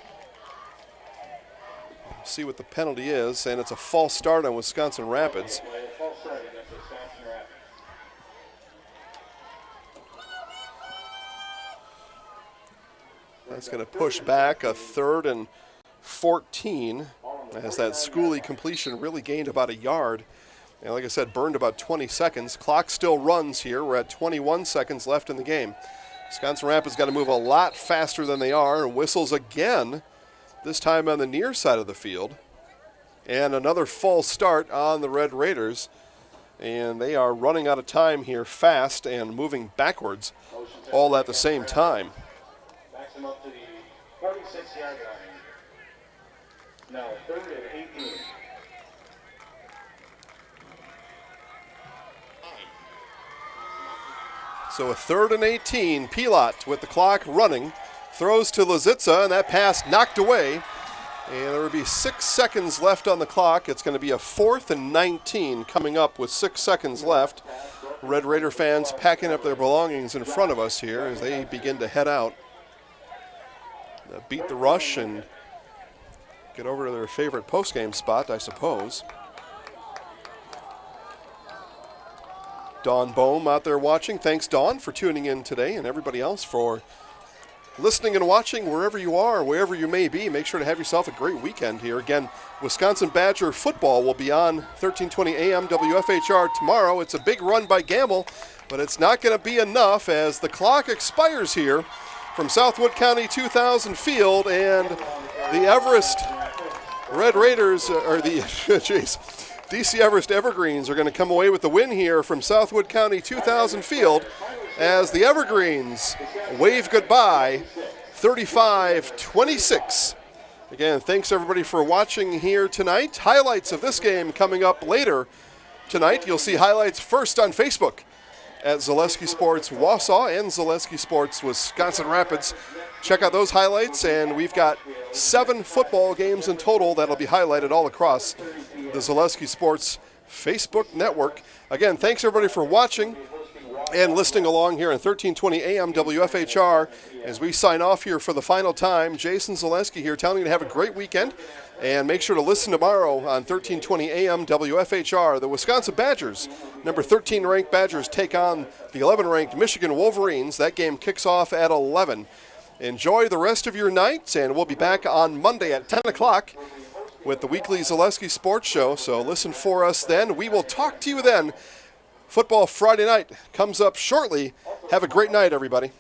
See what the penalty is, and it's a false start on Wisconsin Rapids. That's going to push back a 3rd and 14 as that Schooley completion really gained about a yard. And like I said, burned about 20 seconds. Clock still runs here. We're at 21 seconds left in the game. Wisconsin Rapids got to move a lot faster than they are, and whistles again, this time on the near side of the field. And another false start on the Red Raiders. And they are running out of time here fast and moving backwards all at the same time. Up to the 46-yard line. Now 3rd and 18. So a 3rd and 18. Pilot with the clock running. Throws to Lazitza, and that pass knocked away. And there will be 6 seconds left on the clock. It's going to be a 4th and 19 coming up with 6 seconds left. Red Raider fans packing up their belongings in front of us here as they begin to head out. Beat the rush and get over to their favorite postgame spot, I suppose. Dawn Bohm out there watching. Thanks, Dawn, for tuning in today, and everybody else for listening and watching wherever you are, wherever you may be. Make sure to have yourself a great weekend here. Again, Wisconsin Badger football will be on 1320 AM WFHR tomorrow. It's a big run by Gamble, but it's not going to be enough as the clock expires here from Southwood County 2000 Field, and the Everest Red Raiders, or the DC Everest Evergreens are going to come away with the win here from Southwood County 2000 Field as the Evergreens wave goodbye 35-26. Again, thanks everybody for watching here tonight. Highlights of this game coming up later tonight. You'll see highlights first on Facebook at Zaleski Sports Wausau and Zaleski Sports Wisconsin Rapids. Check out those highlights, and we've got 7 football games in total that'll be highlighted all across the Zaleski Sports Facebook network. Again, thanks everybody for watching and listening along here on 1320 AM WFHR as we sign off here for the final time. Jason Zaleski here telling you to have a great weekend, and make sure to listen tomorrow on 1320 AM WFHR. The Wisconsin Badgers, number 13 ranked Badgers, take on the 11 ranked Michigan Wolverines. That game kicks off at 11. Enjoy the rest of your night, and we'll be back on Monday at 10 o'clock with the weekly Zaleski Sports Show. So listen for us then. We will talk to you then. Football Friday night comes up shortly. Have a great night, everybody.